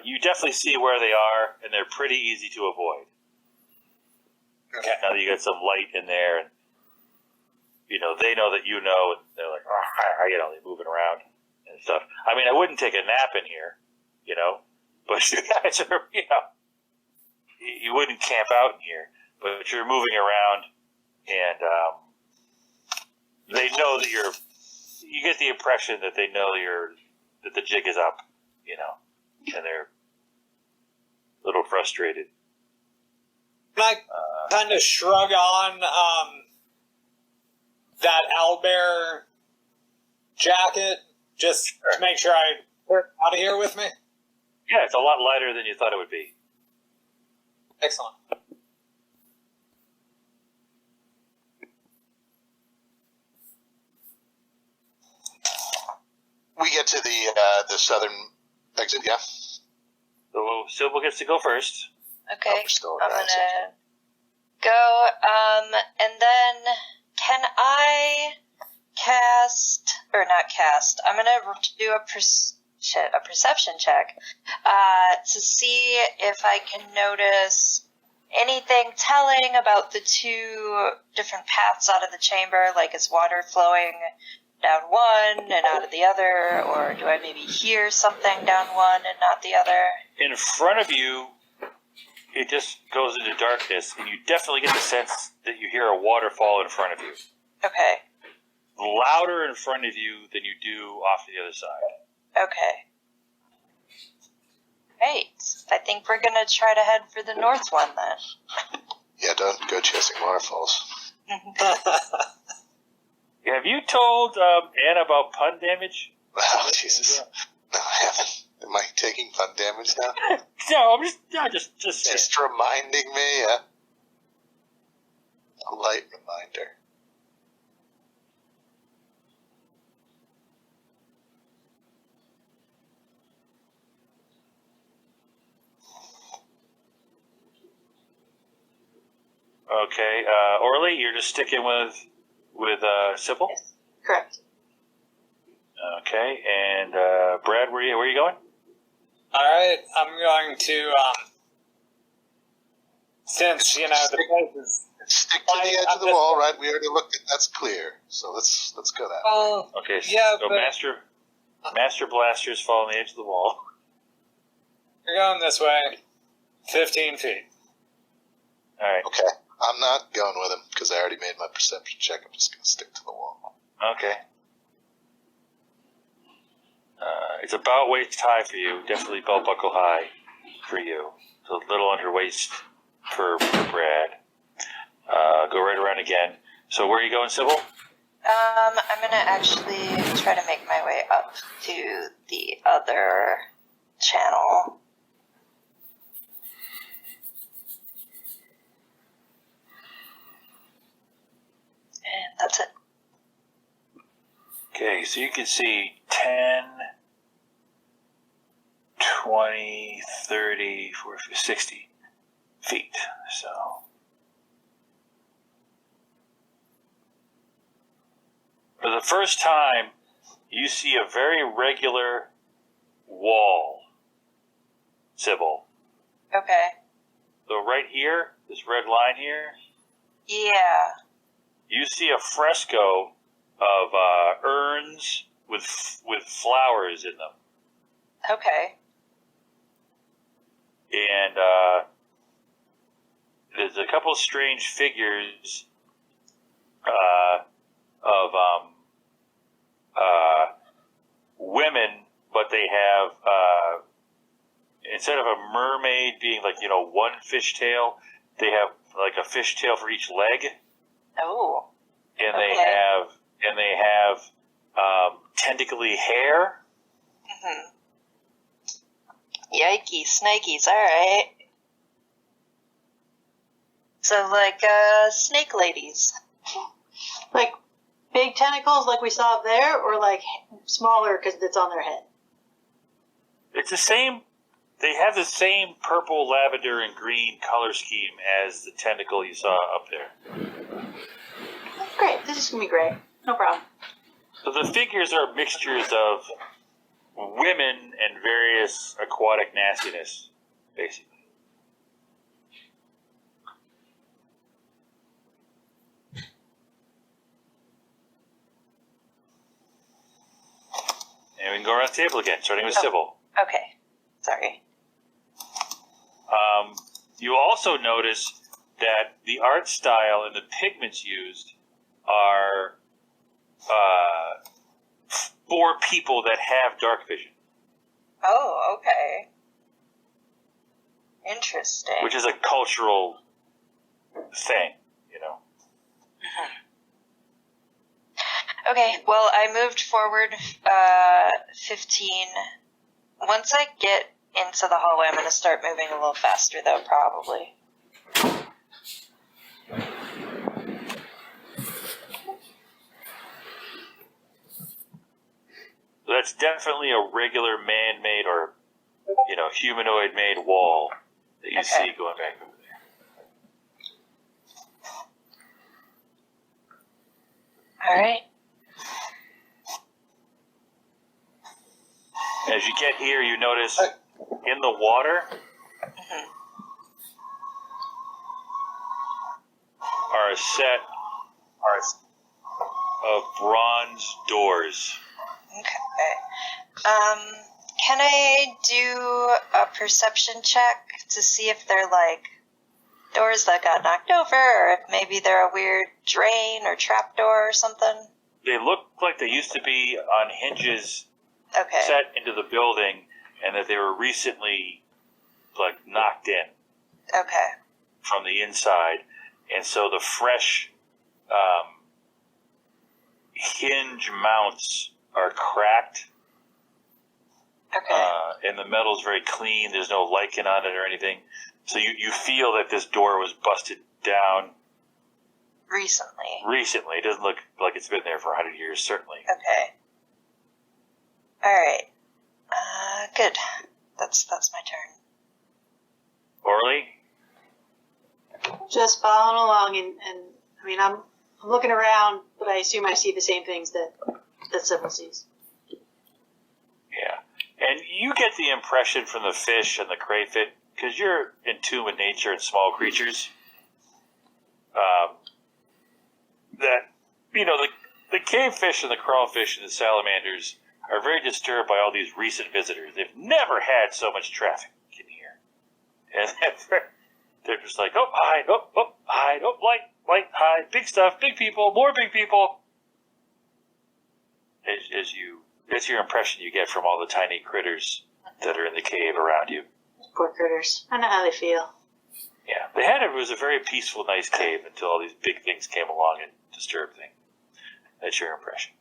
You definitely see where they are, and they're pretty easy to avoid. Okay. Now that you got some light in there, and they know that you know, and they're like, they're moving around and stuff. I mean, I wouldn't take a nap in here, but you guys are, you wouldn't camp out in here, but you're moving around, and they know that you get the impression that they know that the jig is up, and they're a little frustrated. Can I kind of shrug on that owlbear jacket just to make sure I get out of here with me? Yeah, it's a lot lighter than you thought it would be. Excellent. We get to the southern exit, yeah? So Sybil gets to go first. Okay, I'm gonna go, and then can I I'm gonna do a perception check, to see if I can notice anything telling about the two different paths out of the chamber, like is water flowing down one and out of the other, or do I maybe hear something down one and not the other? In front of you, it just goes into darkness, and you definitely get the sense that you hear a waterfall in front of you. Okay. Louder in front of you than you do off to the other side. Okay. Great. I think we're gonna try to head for the north one then. Yeah, don't go chasing waterfalls. Have you told Anna about pun damage? Oh, Jesus. No, I haven't. Am I taking pun damage now? No, I'm just saying. Just reminding me, a light reminder. Okay, Orly, you're just sticking with Sybil? Yes, correct. Okay, and Brad, where are you going? Alright, I'm going to, since, the place is... Stick to the edge of the wall, right? We already looked at that's clear. So let's go that way. Oh, okay, yeah, so but... Master Blasters fall on the edge of the wall. You're going this way. 15 feet. Alright. Okay. I'm not going with him because I already made my perception check. I'm just going to stick to the wall. Okay. It's about waist high for you. Definitely belt buckle high for you. It's a little under waist for Brad. Go right around again. So where are you going, Sybil? I'm gonna actually try to make my way up to the other channel. And that's it. Okay, so you can see 10, 20, 30, 40, 60 feet. So for the first time, you see a very regular wall, Sybil. Okay. So right here, this red line here, Yeah. you see a fresco of urns with flowers in them. Okay. And there's a couple of strange figures of women, but they have instead of a mermaid being like one fishtail, they have like a fishtail for each leg. Oh. And Okay. they have tentacly hair. Mm-hmm. Yikes, snakies, alright. So, like, snake ladies. Like big tentacles like we saw up there, or like smaller because it's on their head? It's the same. They have the same purple, lavender, and green color scheme as the tentacle you saw up there. Great, this is going to be great. No problem. So the figures are mixtures of women and various aquatic nastiness, basically. And we can go around the table again, starting with Sybil. Okay. Sorry. You also notice that the art style and the pigments used are for people that have dark vision. Oh, okay. Interesting. Which is a cultural thing, Okay, well, I moved forward 15. Once I get into the hallway, I'm going to start moving a little faster, though, probably. So that's definitely a regular man-made or, humanoid-made wall that you see going back over there. All right. As you get here, you notice in the water are a set of bronze doors. Okay. Can I do a perception check to see if they're like doors that got knocked over, or if maybe they're a weird drain or trapdoor or something? They look like they used to be on hinges Okay. set into the building, and that they were recently knocked in Okay. from the inside, and so the fresh hinge mounts are cracked. Okay. And the metal's very clean. There's no lichen on it or anything. So you feel that this door was busted down Recently. It doesn't look like it's been there for 100 years, certainly. Okay. All right. Good. That's my turn. Orly? Just following along, and I mean, I'm looking around, but I assume I see the same things that Sybil sees. Yeah. And you get the impression from the fish and the crayfish, because you're in tune with nature and small creatures, that, the cave fish and the crawfish and the salamanders are very disturbed by all these recent visitors. They've never had so much traffic in here. And they're just like, oh, hide, hide, light, hide, big stuff, big people, more big people. That's your impression you get from all the tiny critters that are in the cave around you. Poor critters. I know how they feel. Yeah, it was a very peaceful, nice cave until all these big things came along and disturbed things. That's your impression.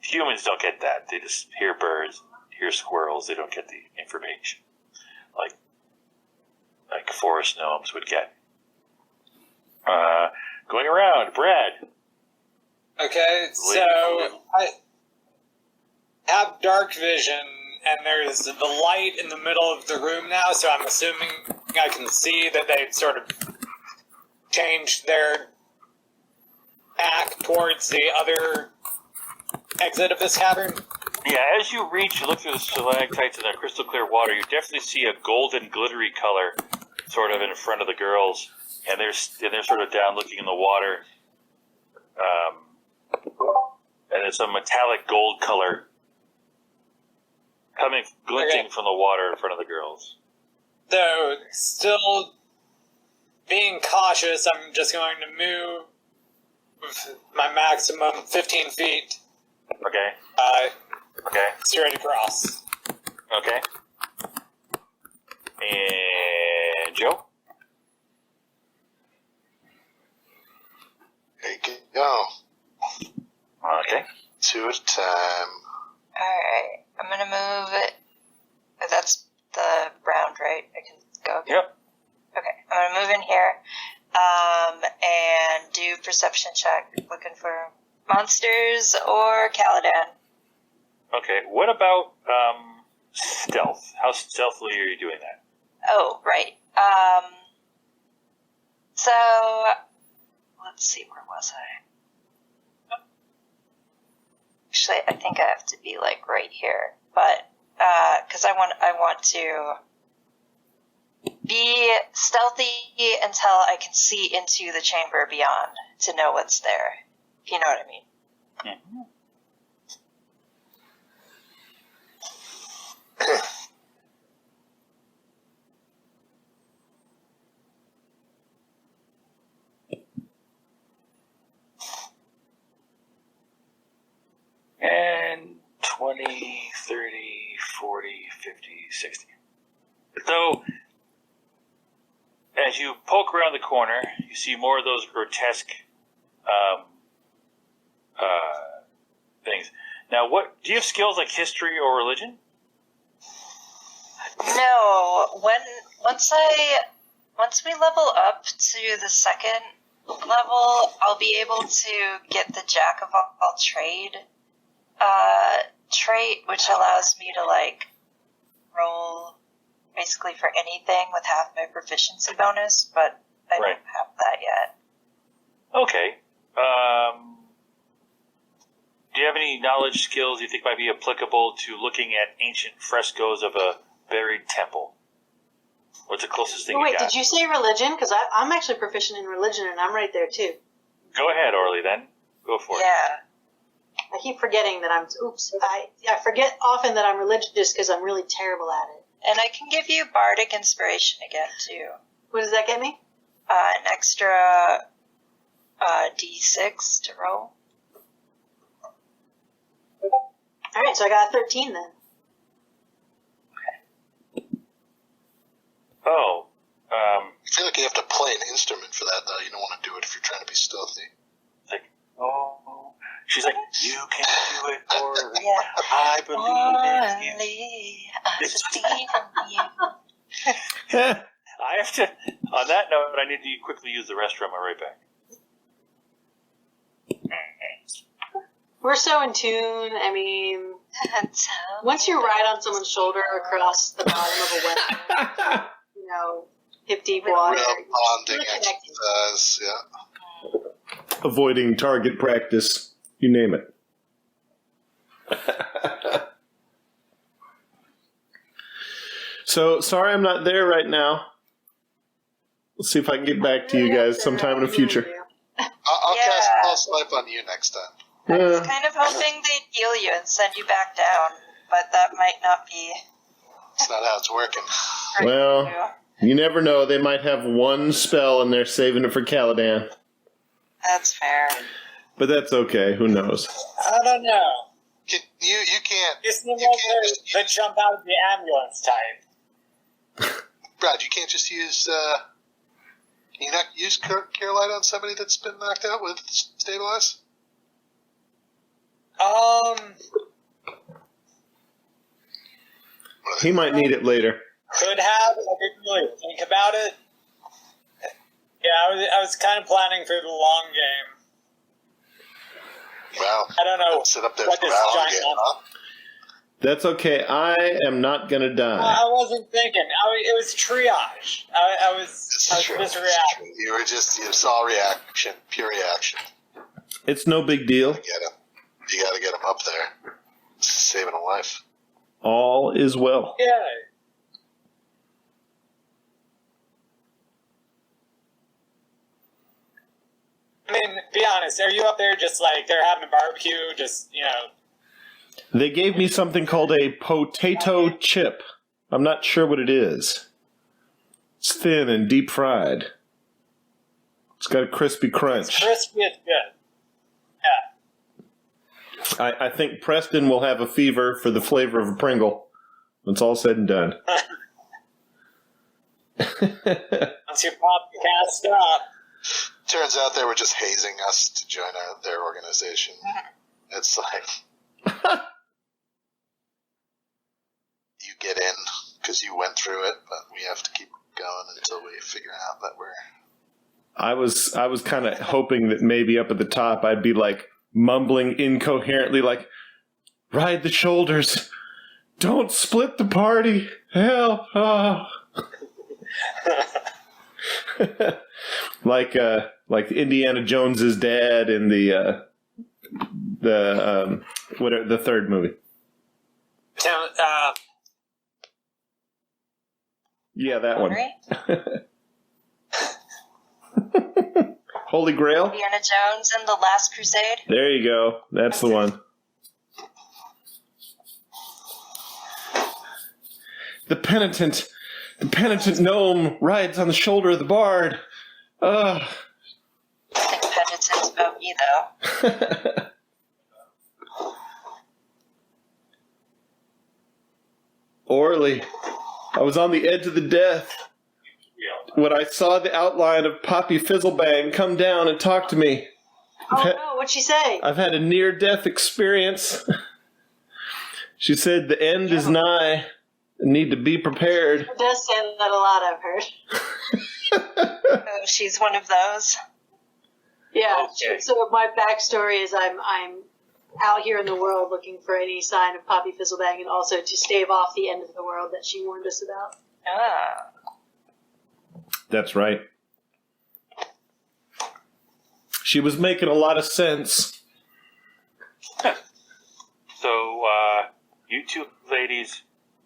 Humans don't get that. They just hear birds, hear squirrels. They don't get the information like forest gnomes would get. Going around, Brad. Okay, so I have dark vision, and there's the light in the middle of the room now, so I'm assuming I can see that they've sort of changed their back towards the other exit of this cavern. Yeah, as you reach, you look through the stalactites and the crystal clear water, you definitely see a golden glittery color sort of in front of the girls, and they're sort of down looking in the water. And it's a metallic gold color glinting from the water in front of the girls. So, still being cautious, I'm just going to move my maximum 15 feet. Okay. Okay. Straight across. Okay. And Joe? There you go. Okay. 2 at a time. Alright, I'm gonna move it. That's the round, right? I can go again? Yep. Okay, I'm gonna move in here, and do perception check, looking for monsters or Caladaan. Okay. What about stealth? How stealthily are you doing that? Oh, right. So, let's see, where was I? Actually, I think I have to be, like, right here. But, because I want to be stealthy until I can see into the chamber beyond to know what's there. If you know what I mean. Mm-hmm. And 20, 30, 40, 50, 60. So, as you poke around the corner, you see more of those grotesque things. Now, do you have skills like history or religion? No, once we level up to the second level, I'll be able to get the Jack of all trade trait, which allows me to like roll basically for anything with half my proficiency bonus, but I don't have that yet. Okay. Do you have any knowledge skills you think might be applicable to looking at ancient frescoes of a buried temple? What's the closest thing you Wait, got? did you say religion? Because I'm actually proficient in religion, and I'm right there too. Go ahead, Orly, then. Go for it. Yeah. I keep forgetting that I forget often that I'm religious because I'm really terrible at it. And I can give you bardic inspiration again too. What does that get me? An extra d6 to roll. Alright, so I got a 13 then. Oh. I feel like you have to play an instrument for that, though. You don't want to do it if you're trying to be stealthy. Like, oh. She's like, you can do it, Orly. Yeah. I believe in you. Orly, I believe in you. I have to, on that note, I need to quickly use the restroom. I'll be right back. We're so in tune. I mean, once you ride on someone's shoulder across the bottom of a well, hip deep water, Real bonding exercise, yeah. Avoiding target practice. You name it. So, sorry I'm not there right now. Let's see if I can get back to you guys sometime in the future. I'll cast Small Snipe on you next time. I was kind of hoping they'd heal you and send you back down, but that might not be. That's not how it's working. Well, you never know. They might have one spell and they're saving it for Caladaan. That's fair. But that's okay. Who knows? I don't know. You can't. You seem You like can't just the jump out of the ambulance type. Brad, you can't just use Can you not use Cure Light on somebody that's been knocked out with Stabilize? He might need it later. Could have. I didn't really think about it. Yeah, I was kind of planning for the long game. Well, I don't know sit up there what for this hours giant again, monster. huh? That's okay. I am not going to die. I wasn't thinking. It was triage. I was just reacting. You saw reaction, pure reaction. It's no big deal. You got to get him up there. It's saving a life. All is well. Yeah. I mean, be honest. Are you up there just like they're having a barbecue? Just They gave me something called a potato chip. I'm not sure what it is. It's thin and deep fried. It's got a crispy crunch. It's crispy. It's good. Yeah. I think Preston will have a fever for the flavor of a Pringle. It's all said and done. Once you pop the cast up. Turns out they were just hazing us to join their organization. It's like, you get in because you went through it, but we have to keep going until we figure out that we're... I was kind of hoping that maybe up at the top I'd be like mumbling incoherently like, ride the shoulders. Don't split the party. Help. Oh. like Indiana Jones's dad in the third movie. Yeah, that one. Holy Grail? Indiana Jones and the Last Crusade. There you go. That's the one. The penitent gnome rides on the shoulder of the bard. I think penitent's about me, though. Orly, I was on the edge of the death when I saw the outline of Poppy Fizzlebang come down and talk to me. No, what'd she say? I've had a near-death experience. She said the end is nigh. I need to be prepared. She does say that a lot, I've heard. Oh, she's one of those. Yeah, Okay. so my backstory is I'm out here in the world looking for any sign of Poppy Fizzlebang and also to stave off the end of the world that she warned us about. Ah. That's right. She was making a lot of sense. So, you two ladies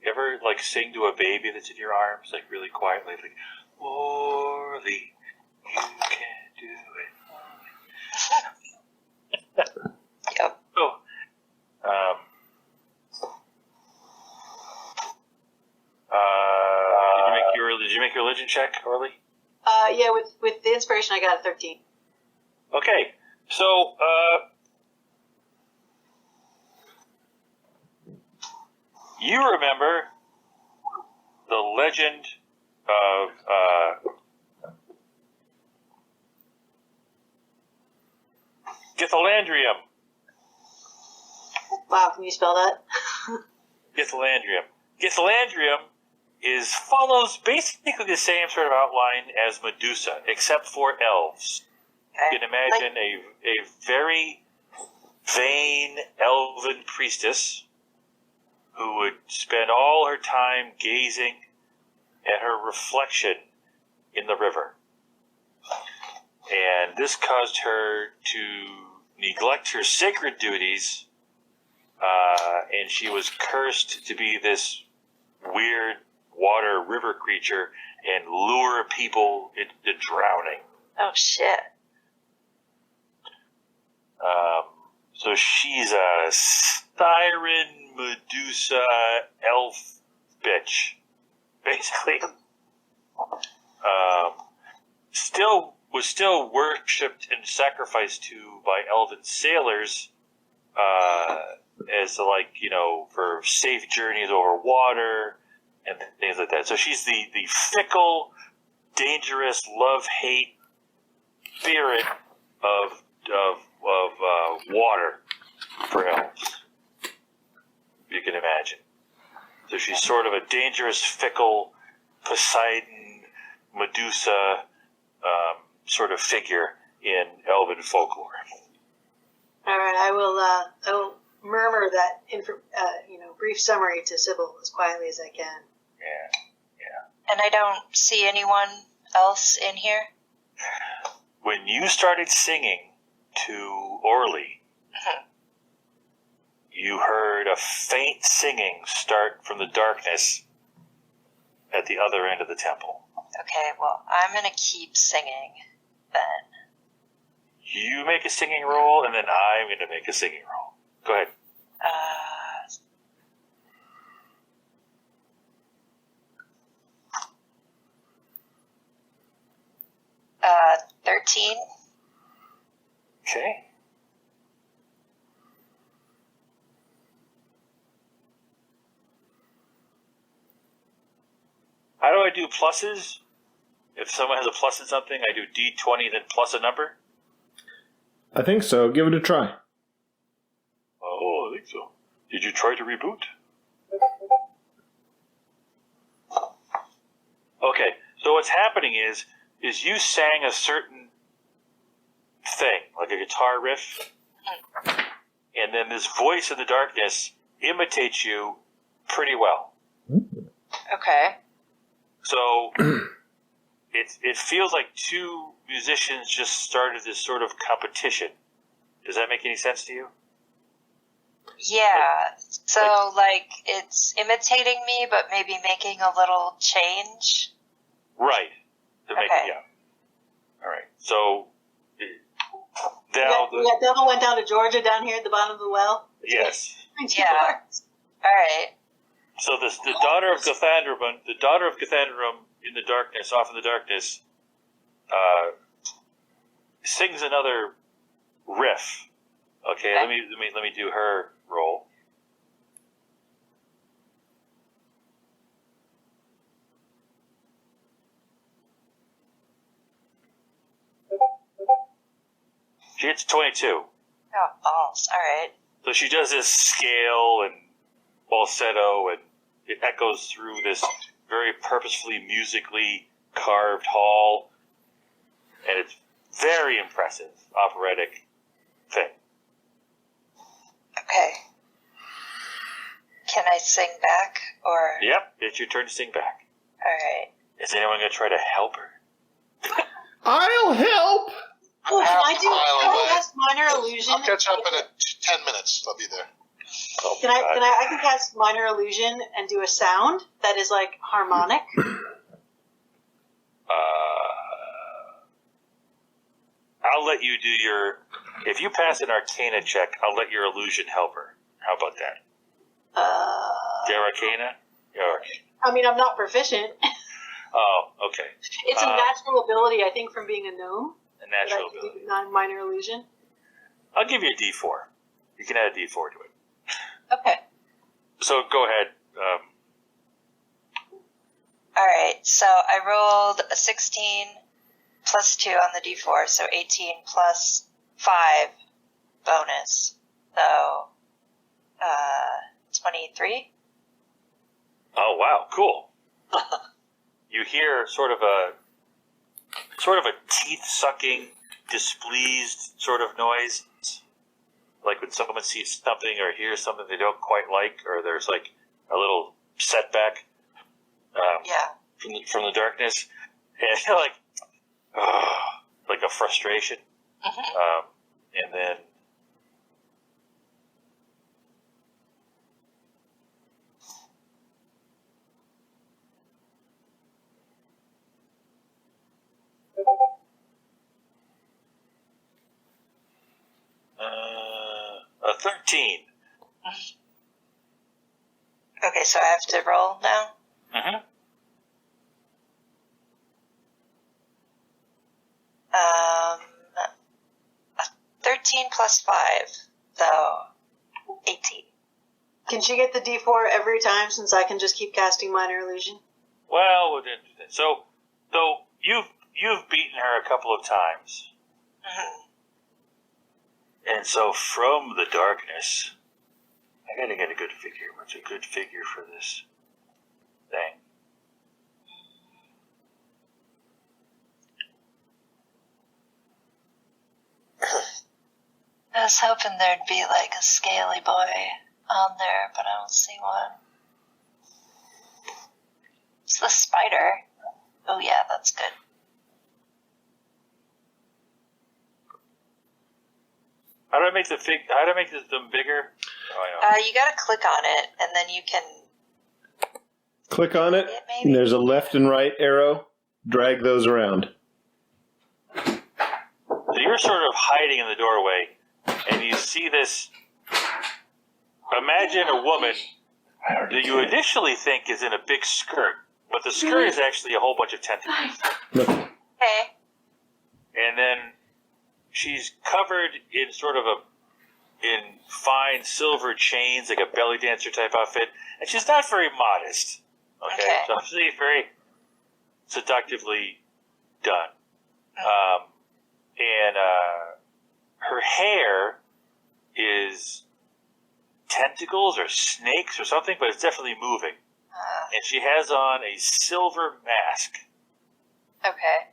ever, like, sing to a baby that's in your arms, like, really quietly, like, Orly, you can do it. Yep. Oh, did you make your religion check, Orly? Yeah, with the inspiration I got a 13. Okay, so, you remember the legend of, Githalandrium. Wow, can you spell that? Githalandrium. Githalandrium follows basically the same sort of outline as Medusa, except for elves. You can imagine a very vain elven priestess who would spend all her time gazing at her reflection in the river. And this caused her to neglect her sacred duties, and she was cursed to be this weird water river creature and lure people into drowning. Oh, shit. So she's a siren Medusa elf bitch, basically. Was still worshipped and sacrificed to by elven sailors, as like, for safe journeys over water and things like that. So she's the fickle, dangerous love-hate spirit of water for elves. You can imagine. So she's sort of a dangerous, fickle Poseidon, Medusa sort of figure in elven folklore. All right, I will murmur that brief summary to Sybil as quietly as I can. Yeah. And I don't see anyone else in here? When you started singing to Orly, you heard a faint singing start from the darkness at the other end of the temple. Okay, well, I'm going to keep singing then. You make a singing roll, and then I'm going to make a singing roll. Go ahead. 13. Okay. How do I do pluses? If someone has a plus in something, I do D20, then plus a number? I think so. Give it a try. Oh, I think so. Did you try to reboot? Okay, so what's happening is you sang a certain thing, like a guitar riff, and then this voice in the darkness imitates you pretty well. Okay. So it feels like two musicians just started this sort of competition. Does that make any sense to you? Yeah, so like it's imitating me, but maybe making a little change. Right. To make Okay. yeah. All right. So now Yeah, Devil went down to Georgia down here at the bottom of the well. yes. Yeah. All right. So the daughter of Cathandrum in the darkness, off in the darkness, sings another riff. Okay, let me do her roll. She hits 22. Oh, balls. All right. So she does this scale and falsetto, and it echoes through this very purposefully musically carved hall, and it's very impressive, operatic thing. Okay. Can I sing back, or? Yep, it's your turn to sing back. All right. Is anyone going to try to help her? I'll help! Oh, can I Half a mile away. cast minor illusion? I'll catch up in 10 minutes. I'll be there. Oh, Can I can cast minor illusion and do a sound that is like harmonic? I'll let you do your... If you pass an Arcana check, I'll let your illusion help her. How about that? Do you have Arcana? You have Arcana. I mean, I'm not proficient. Oh, okay. It's a natural ability, I think, from being a gnome. A natural that I can ability. do non-minor illusion. I'll give you a D4. You can add a D4 to it. Okay. So go ahead. All right. So I rolled a 16 plus 2 on the d4, so 18 plus 5 bonus. So 23. Oh wow, cool. You hear sort of a teeth-sucking, displeased sort of noise, like when someone sees something or hears something they don't quite like, or there's like a little setback from the darkness, and you're like, like a frustration, and then. A 13. Okay, so I have to roll now? Mm-hmm. 13 plus 5, so 18. Can she get the D4 every time since I can just keep casting minor illusion? Well, so you've beaten her a couple of times. And so from the darkness, I gotta get a good figure. What's a good figure for this thing? I was hoping there'd be like a scaly boy on there, but I don't see one. It's the spider. Oh yeah, that's good. How do I make them bigger? Oh, I know. You gotta click on it, and then you can... Click on it, maybe. and there's a left and right arrow. Drag those around. So you're sort of hiding in the doorway, and you see this. Imagine a woman that you initially think is in a big skirt, but the skirt is actually a whole bunch of tentacles. Okay. And then she's covered in in fine silver chains, like a belly dancer type outfit, and she's not very modest. Okay. So obviously very seductively done. And her hair is tentacles or snakes or something, but it's definitely moving. And she has on a silver mask. Okay.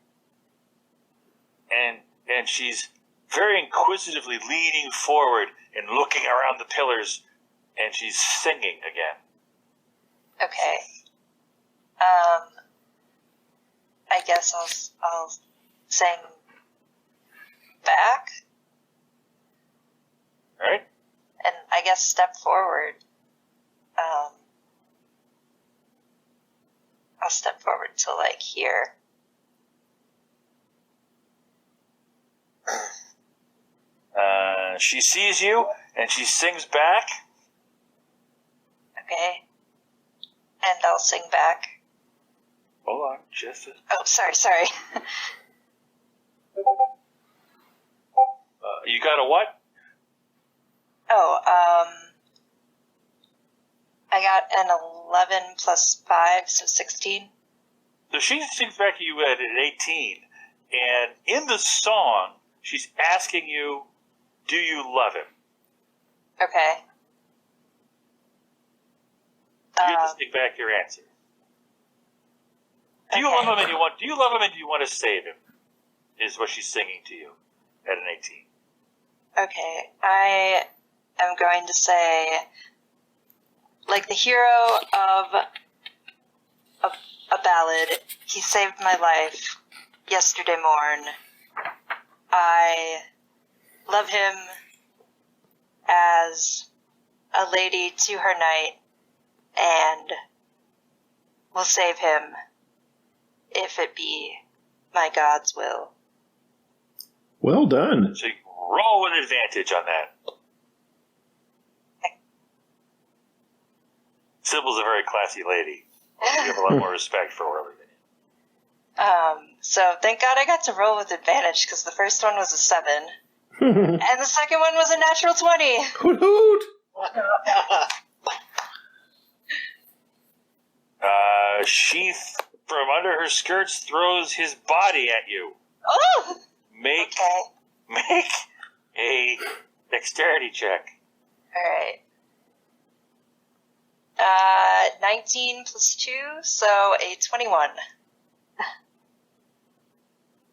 And she's very inquisitively leaning forward and looking around the pillars, and she's singing again. Okay. I guess I'll sing back. All right. And I guess step forward. I'll step forward to like here. She sees you, and she sings back. Okay. And I'll sing back. Hold on, just a... Oh, sorry. You got a what? Oh, I got an 11 plus 5, so 16. So she sings back to you at an 18, and in the song, she's asking you, do you love him? Okay. You have to stick back your answer. Do you love him and do you love him and do you want to save him? Is what she's singing to you at an 18. Okay, I am going to say, like the hero of a ballad, he saved my life yesterday morn. I love him as a lady to her knight, and will save him if it be my God's will. Well done. So you roll with advantage on that. Sybil's a very classy lady. You have a lot more respect for her than you. So thank God I got to roll with advantage, because the first one was a 7. And the second one was a natural 20. Hoot hoot! She, from under her skirts, throws his body at you. Oh! Make a dexterity check. Alright. 19 plus 2, so a 21.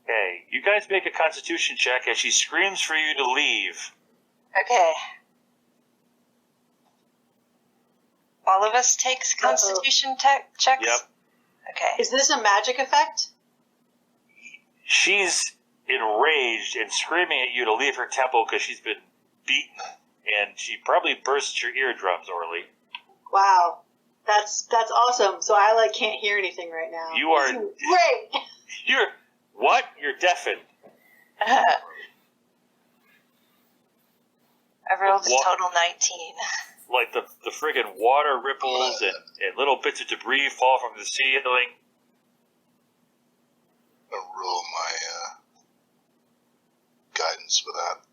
Okay, you guys make a constitution check as she screams for you to leave. Okay. All of us takes constitution checks? Yep. Okay. Is this a magic effect? She's enraged and screaming at you to leave her temple because she's been beaten, and she probably burst your eardrums, Orly. Wow. That's awesome. So I can't hear anything right now. You are... This is great! You're... What? You're deafened. I rolled a total 19. Like the friggin' water ripples and little bits of debris fall from the ceiling. I'll roll my guidance for that.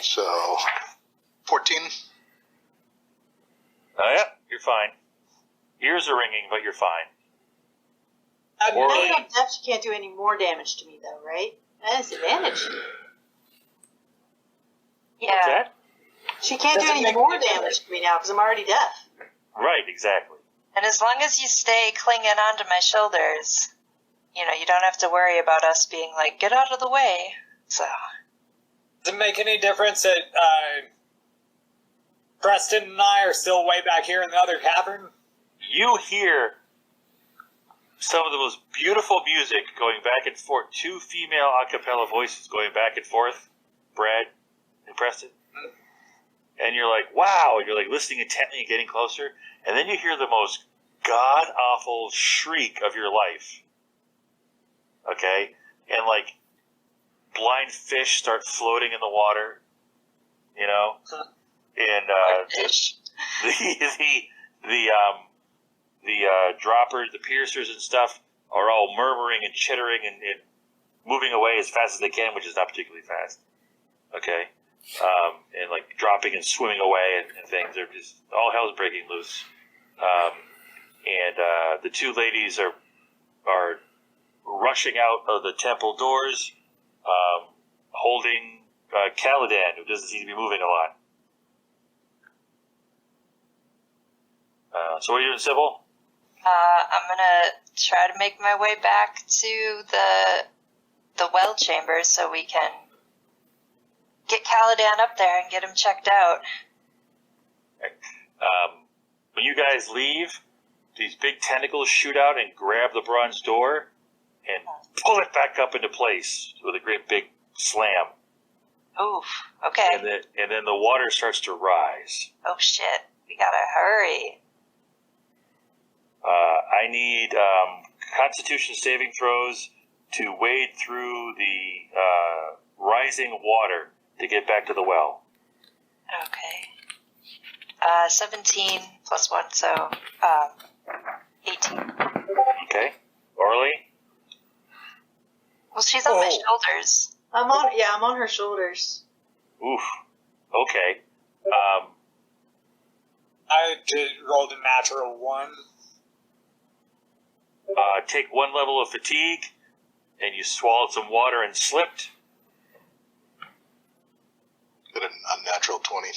So, 14. Oh, yeah, you're fine. Ears are ringing, but you're fine. Now that I'm deaf, she can't do any more damage to me, though, right? That is advantage. Yeah. What's that? She can't do any more damage to me now because I'm already deaf. Right, exactly. And as long as you stay clinging onto my shoulders, you don't have to worry about us being like, get out of the way. So. Does it make any difference that Preston and I are still way back here in the other cavern? You hear some of the most beautiful music going back and forth. 2 female a cappella voices going back and forth, Brad and Preston. And you're like, wow, and you're like listening intently and getting closer. And then you hear the most god-awful shriek of your life. Okay? And like blind fish start floating in the water, and the droppers, the piercers and stuff are all murmuring and chittering and moving away as fast as they can, which is not particularly fast. Okay? And like dropping and swimming away and things. They're just, all hell's breaking loose. And the 2 ladies are rushing out of the temple doors, holding Caladaan, who doesn't seem to be moving a lot. So what are you doing, Sybil? I'm gonna try to make my way back to the well chamber so we can get Caladaan up there and get him checked out. When you guys leave, these big tentacles shoot out and grab the bronze door and pull it back up into place with a great big slam. Oof, okay. And then the water starts to rise. Oh shit, we gotta hurry. I need Constitution saving throws to wade through the rising water to get back to the well. Okay. 17 plus 1, so 18. Okay. Orly? Well, she's on my shoulders. I'm on her shoulders. Oof. Okay. I rolled a natural 1. Take 1 level of fatigue, and you swallowed some water and slipped. Got an unnatural 20.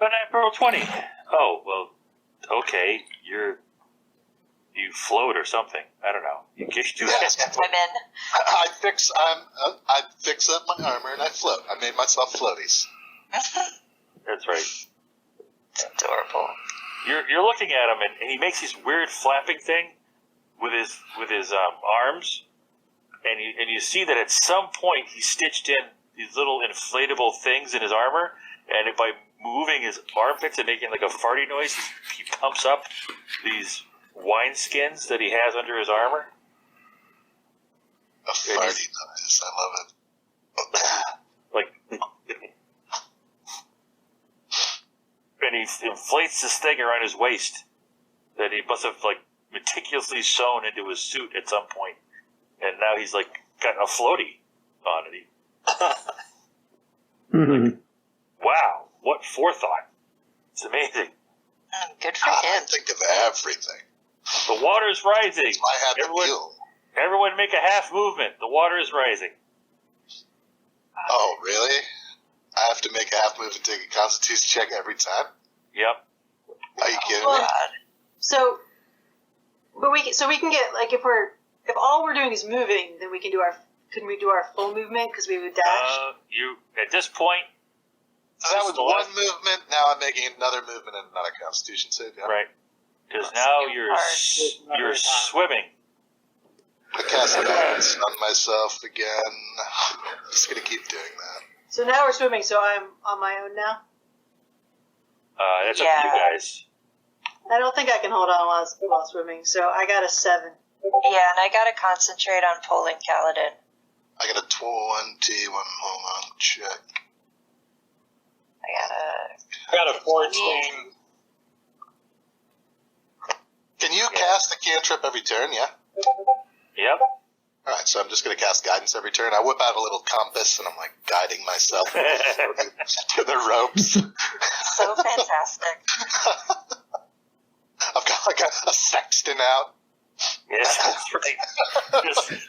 Unnatural 20. Oh, well, okay. You float or something. I don't know. You kicked two heads. Women. I fix up my armor and I float. I made myself floaties. That's right. It's adorable. You're looking at him, and he makes this weird flapping thing with his arms, and you see that at some point he stitched in these little inflatable things in his armor, and by moving his armpits and making like a farty noise, he pumps up these wine skins that he has under his armor. A farty noise, I love it. Like, and he inflates this thing around his waist that he must have like meticulously sewn into his suit at some point, and now he's like got a floaty on it. Wow, what forethought! It's amazing. Good for him. I think of everything. The water's rising. I had the deal. Everyone make a half movement. The water is rising. Oh, really? I have to make a half move and take a constitution check every time? Yep. Are you kidding me? So we can get, like, if all we're doing is moving, then we can do couldn't we do our full movement because we would dash? You at this point. So that was one movement. Now I'm making another movement and another constitution save. Yeah. Right. Because now you're swimming. I cast guidance on myself again. I'm just gonna keep doing that. So now we're swimming. So I'm on my own now. That's up to you guys. I don't think I can hold on while swimming. So I got a 7. Yeah, and I gotta concentrate on pulling Caladaan. I got a 21. Hold on, check. I got a 14. Can you cast a cantrip every turn? Yeah. Yep. All right, so I'm just going to cast guidance every turn. I whip out a little compass, and I'm like guiding myself to the ropes. So fantastic. I've got like a sextant out. Yes, that's right.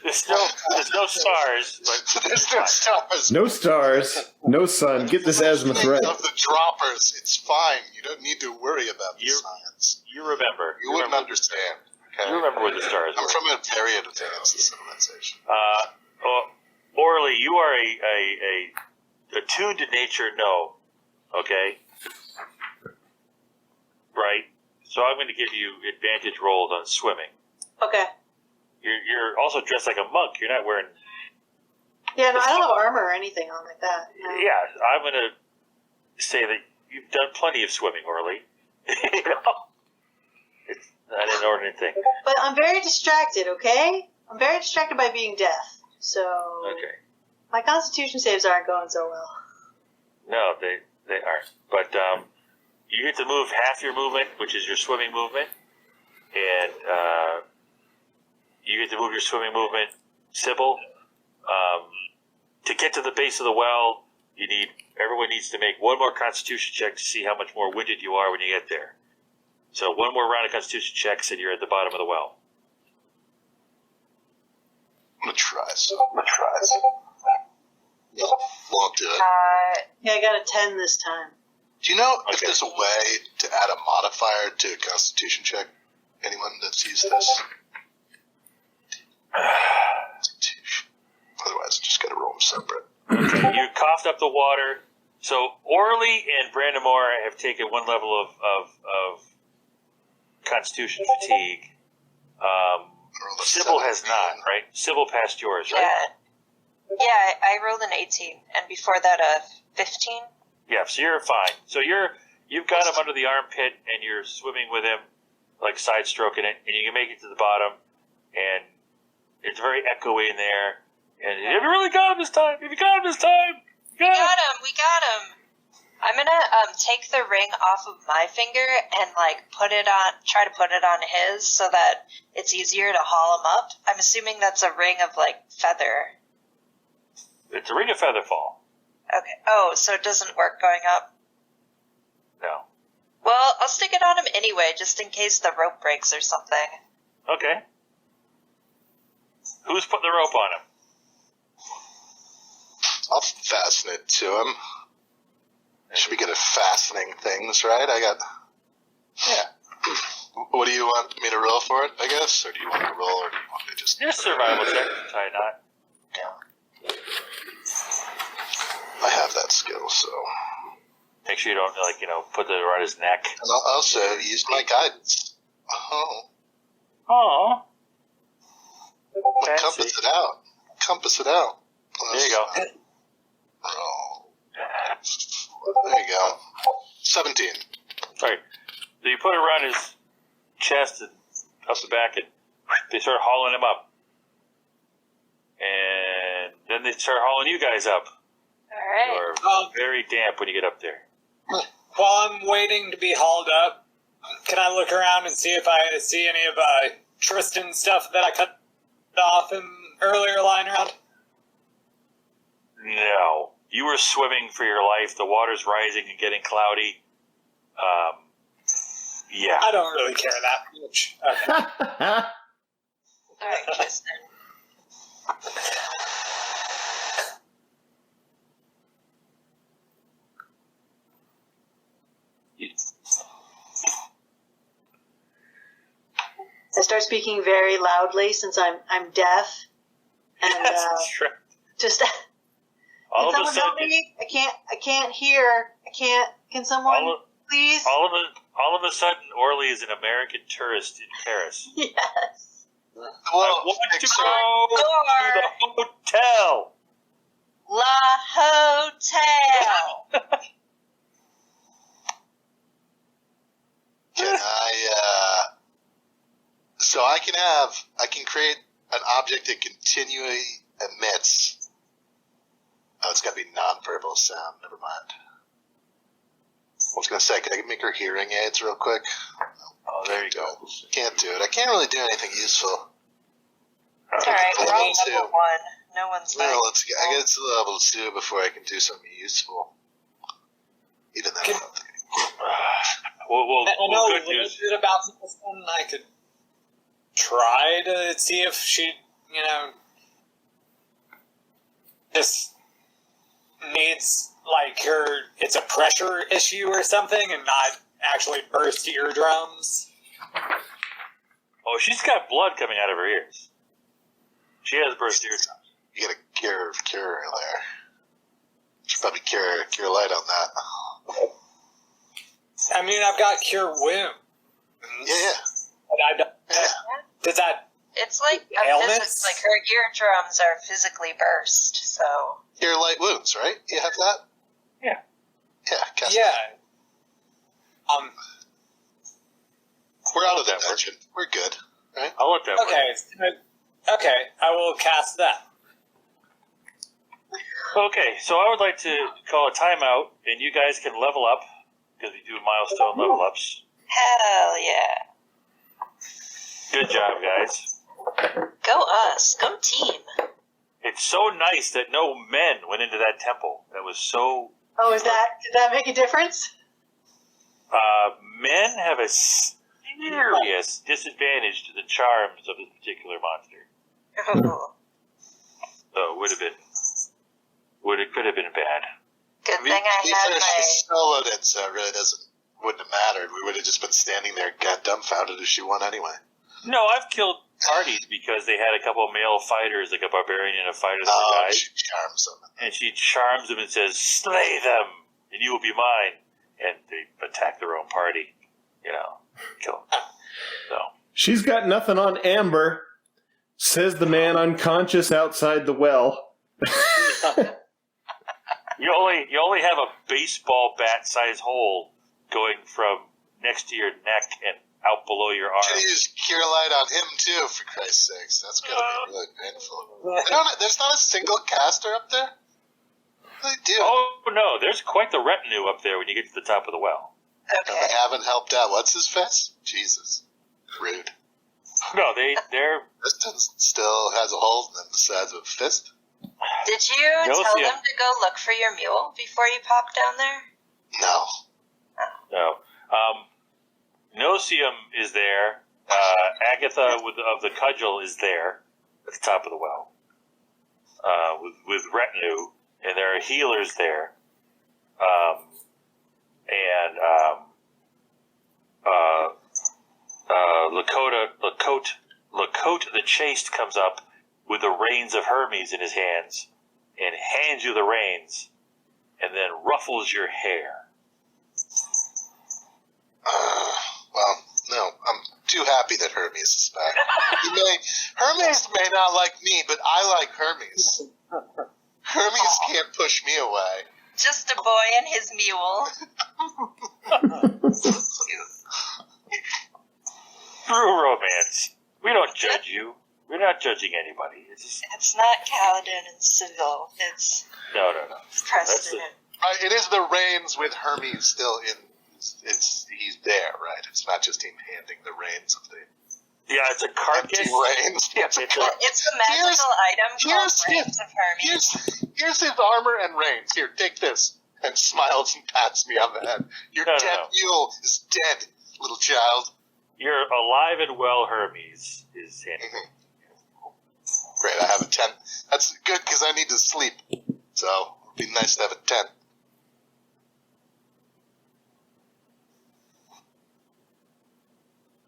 There's no stars, but There's no stars. No stars, no sun. Get this azimuth right. Of the droppers, it's fine. You don't need to worry about the science. you remember. You wouldn't understand. Okay? You remember where the stars I'm were. from a very advanced civilization. Orly, you are a attuned to nature. No, okay, right. So I'm going to give you advantage rolls on swimming. Okay. You're also dressed like a monk. You're not wearing. Yeah, no, I don't have armor or anything on like that. No. Yeah, I'm going to say that you've done plenty of swimming, Orly. You know? It's not an inordinate thing. But I'm very distracted, okay? I'm very distracted by being deaf. So Okay. my constitution saves aren't going so well. No, they aren't. But you get to move half your movement, which is your swimming movement, and you get to move your swimming movement, Sybil. To get to the base of the well, everyone needs to make one more Constitution check to see how much more winded you are when you get there. So one more round of Constitution checks, and you're at the bottom of the well. I'm going to try some. No, won't do it. Yeah, I got a 10 this time. Do you know if there's a way to add a modifier to a Constitution check? Anyone that's used this? Constitution. Otherwise, just got to roll them separate. You coughed up the water. So Orly and Brandamore have taken one level of Constitution fatigue. Sybil has not, right? Sybil passed yours, right? Yeah, I rolled an 18, and before that a 15. Yeah, so you're fine. So you've got him under the armpit, and you're swimming with him, like side stroking it, and you can make it to the bottom, and it's very echoey in there. And have you really got him this time? Have you got him this time? We got him. I'm gonna take the ring off of my finger and try to put it on his so that it's easier to haul him up. I'm assuming that's a ring of feather. It's a ring of featherfall. Okay. Oh, so it doesn't work going up? No. Well, I'll stick it on him anyway, just in case the rope breaks or something. Okay. Who's putting the rope on him? I'll fasten it to him. Should be good at fastening things, right? Yeah. What do you want me to roll for it, I guess? Or do you want me to roll, or do you want me to just... Your survival check, tie a knot. Yeah. I have that skill, so... Make sure you don't, put it around his neck. And I'll also use my guidance. Oh. Compass it out. There you go. Roll. There you go. 17. Sorry. So you put it around his chest and up the back, and they start hauling him up. And then they start hauling you guys up. All right. You're very damp when you get up there. While I'm waiting to be hauled up, can I look around and see if I see any of Tristan's stuff that I cut off him earlier lying around? No. You were swimming for your life. The water's rising and getting cloudy. Yeah. I don't really care that much. Okay. All right, Tristan. I start speaking very loudly since I'm deaf, and That's right. just All can of a someone help sudden, me? I can't hear. Can someone please? all of a sudden, Orly is an American tourist in Paris. Yes. Well, I want to go to the hotel. La Hotel. Can I, so I can create an object that continually emits. Oh, it's got to be non-verbal sound. Never mind. I was going to say, can I make her hearing aids real quick? Oh, there you go. Can't do it. I can't really do anything useful. It's alright, we're on level 1. No one's Well, like... I get to level 2 before I can do something useful. Even then, I don't think I know a little bit about this one. I could try to see if she, just needs, it's a pressure issue or something and not actually burst eardrums. Oh, she's got blood coming out of her ears. She has burst eardrums. you get a cure there. Should probably cure light on that. I mean, I've got cure wounds. Yeah. But I don't. Does that? It's like ailments? like her eardrums are physically burst, so. Cure light wounds, right? You have that? Yeah. Yeah. Cast Yeah. that. We're out of that dungeon. We're good, right? I'll let that work. Okay, I will cast that. Okay, so I would like to call a timeout, and you guys can level up, because we do milestone level ups. Hell yeah. Good job, guys. Go us. Go team. It's so nice that no men went into that temple. That was so... Oh, did that make a difference? Men have a serious disadvantage to the charms of this particular monster. Oh. So it could have been bad. Good thing I had my... soloed it, so it really wouldn't have mattered. We would have just been standing there dumbfounded if she won anyway. No, I've killed parties because they had a couple of male fighters, like a barbarian and a fighter that died. She charms them. And she charms them and says, "Slay them, and you will be mine." And they attack their own party, kill them. So She's got nothing on Amber, says the man unconscious outside the well. you only have a baseball bat size hole going from next to your neck and out below your arm. Should use cure light on him too, for Christ's sakes. That's gonna be really painful. There's not a single caster up there. What do they do? Oh no, there's quite the retinue up there when you get to the top of the well. Okay. And they haven't helped out. What's his face? Jesus, rude. No, they're. Kristen still has a hole the size of a fist. Did you tell them to go look for your mule before you popped down there? No. No. Nocium is there. Agatha of the cudgel is there at the top of the well with retinue, and there are healers there. Lacote the Chaste comes up with the reins of Hermes in his hands and hands you the reins and then ruffles your hair. Well, no. I'm too happy that Hermes is back. Hermes may not like me, but I like Hermes. Hermes can't push me away. Just a boy and his mule. True romance. We don't judge you. We're not judging anybody. It's not Caladaan and Seville. It's No. Preston. It is the reins with Hermes still in. He's there, right? It's not just him handing the reins of the. Yeah, it's a carcass. Reins. Yeah, It's a magical item called Reins of Hermes. Here's his armor and reins. Here, take this. And smiles and pats me on the head. Your dead mule is dead, little child. You're alive and well, Hermes is handing. Great, I have a 10. That's good because I need to sleep. So it'd be nice to have a 10.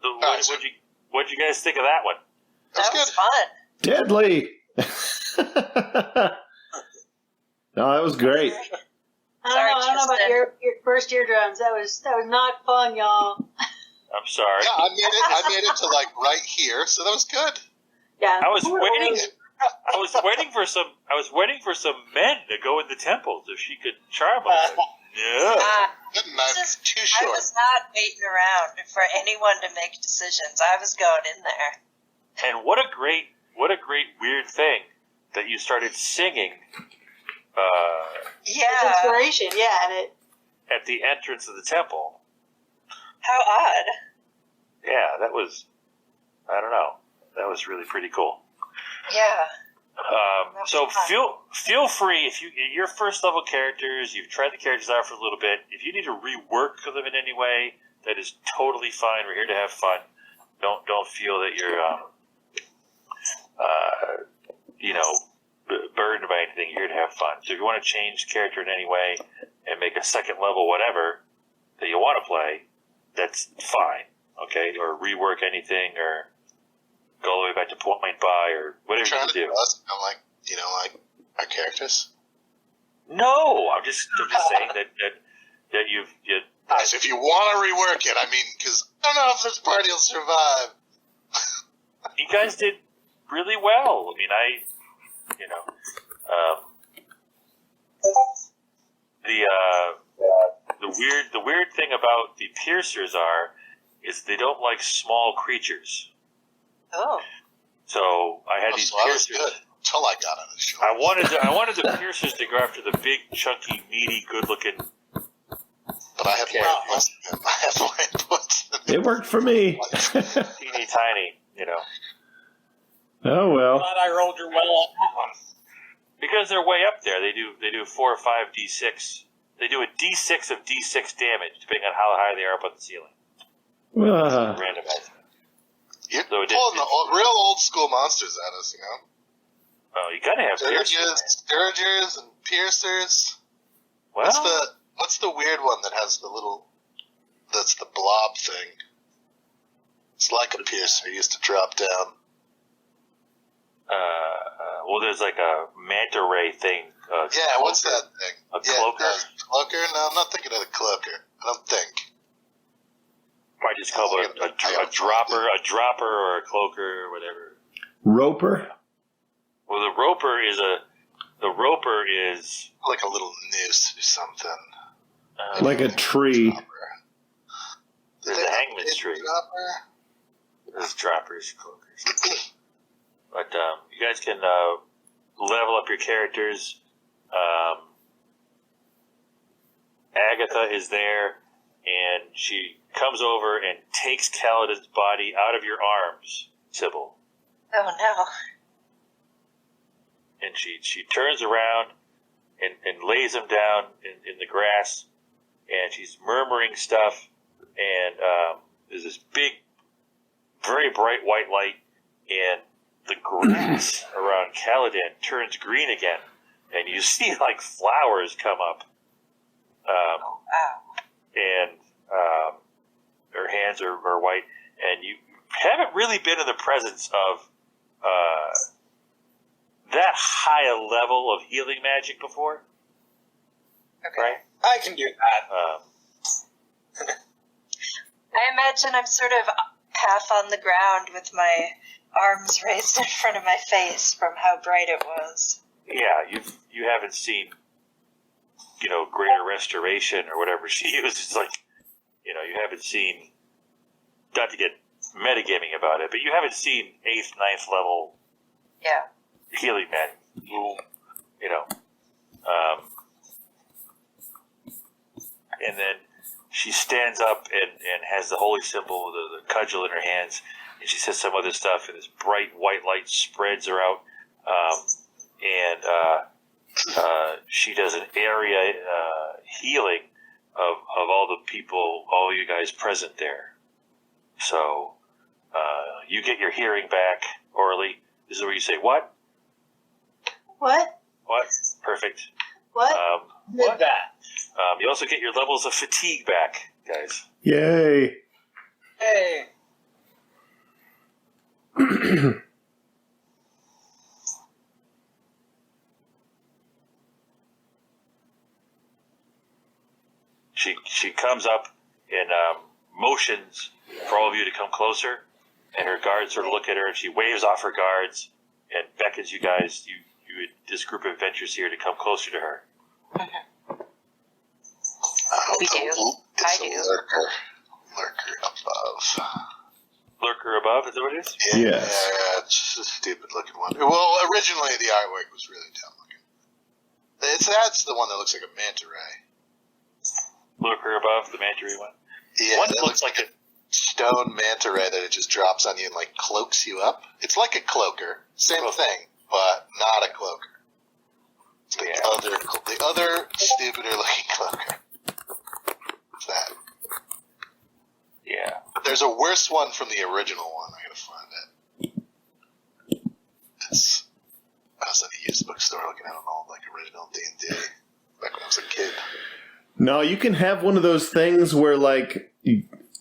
So what'd you guys think of that one? That was fun. Deadly! No, that was great. I don't know about your first eardrums. That was not fun, y'all. I'm sorry. Yeah, I made it to right here, so that was good. Yeah. I was waiting for some men to go in the temple so she could charm us. Yeah. Too short. I was not waiting around for anyone to make decisions. I was going in there. And what a great weird thing that you started singing. Yeah. It's inspiration, yeah, and it. At the entrance of the temple. How odd. Yeah, that was. I don't know. That was really pretty cool. Yeah. So feel free, if your first level characters, you've tried the characters out for a little bit. If you need to rework them in any way, that is totally fine. We're here to have fun. Don't feel that you're burdened by anything. You're here to have fun. So if you want to change character in any way and make a second level whatever that you want to play, that's fine. Okay, or rework anything, or go all the way back to point by, or whatever you do. I'm like our characters. No, I'm just saying that you've. Guys, if you want to rework it, because I don't know if this party will survive. You guys did really well. The weird thing about the piercers is they don't like small creatures. Oh. So I had these piercers. Until I got on the show. I wanted the piercers to go after the big, chunky, meaty, good-looking. But I have way points. It worked for me. Teeny tiny, Oh well. Glad I rolled your well on that one. Because they're way up there. They do 4 or 5 d6. They do a d6 of d6 damage, depending on how high they are up on the ceiling. Randomized. You're pulling the real old school monsters at us, Oh, you gotta have Scourgers and piercers. Well, what's the weird one that has that's the blob thing? It's like a piercer. It used to drop down. Well, there's like a manta ray thing. What's that thing? A cloaker? Cloaker? No, I'm not thinking of the cloaker. I don't think. Might just call it a dropper or a cloaker or whatever. Roper? Well, the roper is like a little noose or something. Like a tree. There's a hangman's tree. There's droppers, cloakers. But you guys can level up your characters. Agatha is there, and she comes over and takes Caladaan's body out of your arms, Sybil. Oh no. And she turns around and lays him down in the grass, and she's murmuring stuff, and there's this big, very bright white light, and the grass around Caladaan turns green again, and you see like flowers come up. And her hands are white, and you haven't really been in the presence of that high a level of healing magic before. Okay. Right? I can do that. I imagine I'm sort of half on the ground with my arms raised in front of my face from how bright it was. Yeah, you haven't seen, greater restoration or whatever she uses. Like, you haven't seen, not to get metagaming about it, but you haven't seen 8th, 9th level healing magic. And then she stands up and has the holy symbol, the cudgel in her hands, and she says some other stuff, and this bright white light spreads her out, and she does an area healing of all the people, all you guys present there. So you get your hearing back, Orly. This is where you say, what? What? What? Perfect. What? Did that. You also get your levels of fatigue back, guys. Yay. Hey. She comes up and motions for all of you to come closer, and her guards sort of look at her, and she waves off her guards and beckons you guys, this group of adventurers here, to come closer to her. We do. I do. Lurker above. Lurker above, is that what it is? Yeah, Yes. it's a stupid looking one. Well, originally the artwork was really dumb looking. That's the one that looks like a manta ray. Lurker above, the manta ray one? Yeah, One that looks like stone manta ray that it just drops on you and like cloaks you up. It's like a cloaker, Same thing, but not a cloaker. The other stupider looking cloaker. What's that? Yeah. There's a worse one from the original one. I gotta find it. I was at a used bookstore looking at an old, original D&D back when I was a kid. No, you can have one of those things where,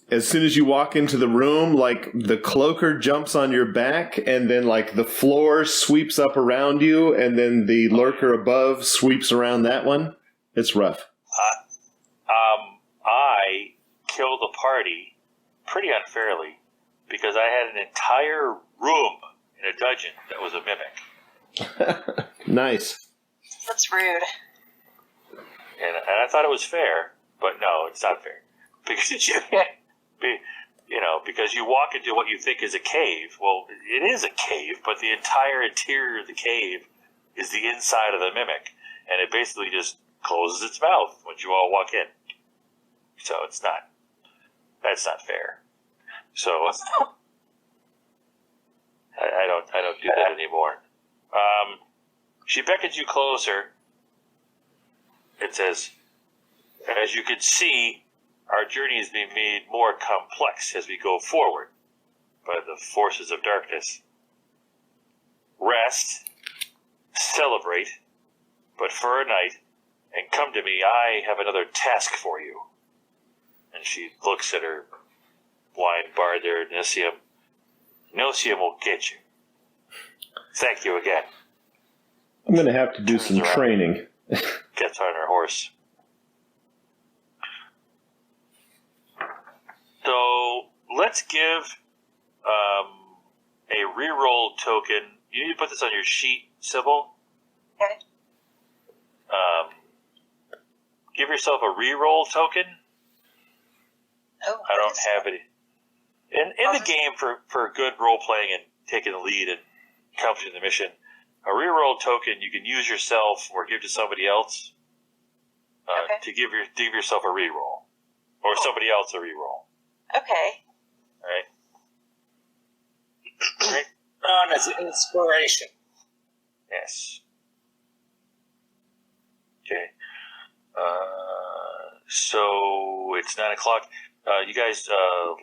as soon as you walk into the room, the cloaker jumps on your back, and then, the floor sweeps up around you, and then the lurker above sweeps around that one. It's rough. I killed a party pretty unfairly because I had an entire room in a dungeon that was a mimic. Nice. That's rude. And I thought it was fair, but no, it's not fair. Because you can't be, because you walk into what you think is a cave. Well, it is a cave, but the entire interior of the cave is the inside of the mimic. And it basically just closes its mouth when you all walk in. So that's not fair. So I don't do that anymore. She beckons you closer. It says, as you can see, our journey is being made more complex as we go forward by the forces of darkness. Rest, celebrate, but for a night, and come to me. I have another task for you. And she looks at her blind bard there, Nosium. Nosium will get you. Thank you again. I'm going to have to do some training. Gets on her horse. So let's give a reroll token. You need to put this on your sheet, Sybil. Okay. Give yourself a reroll token. Oh, I don't have it. In the game, for good role playing and taking the lead and accomplishing the mission, a reroll token you can use yourself or give to somebody else to give yourself a reroll, or somebody else a reroll. Okay. All right. On as inspiration. Yes. Okay. So it's 9 o'clock. You guys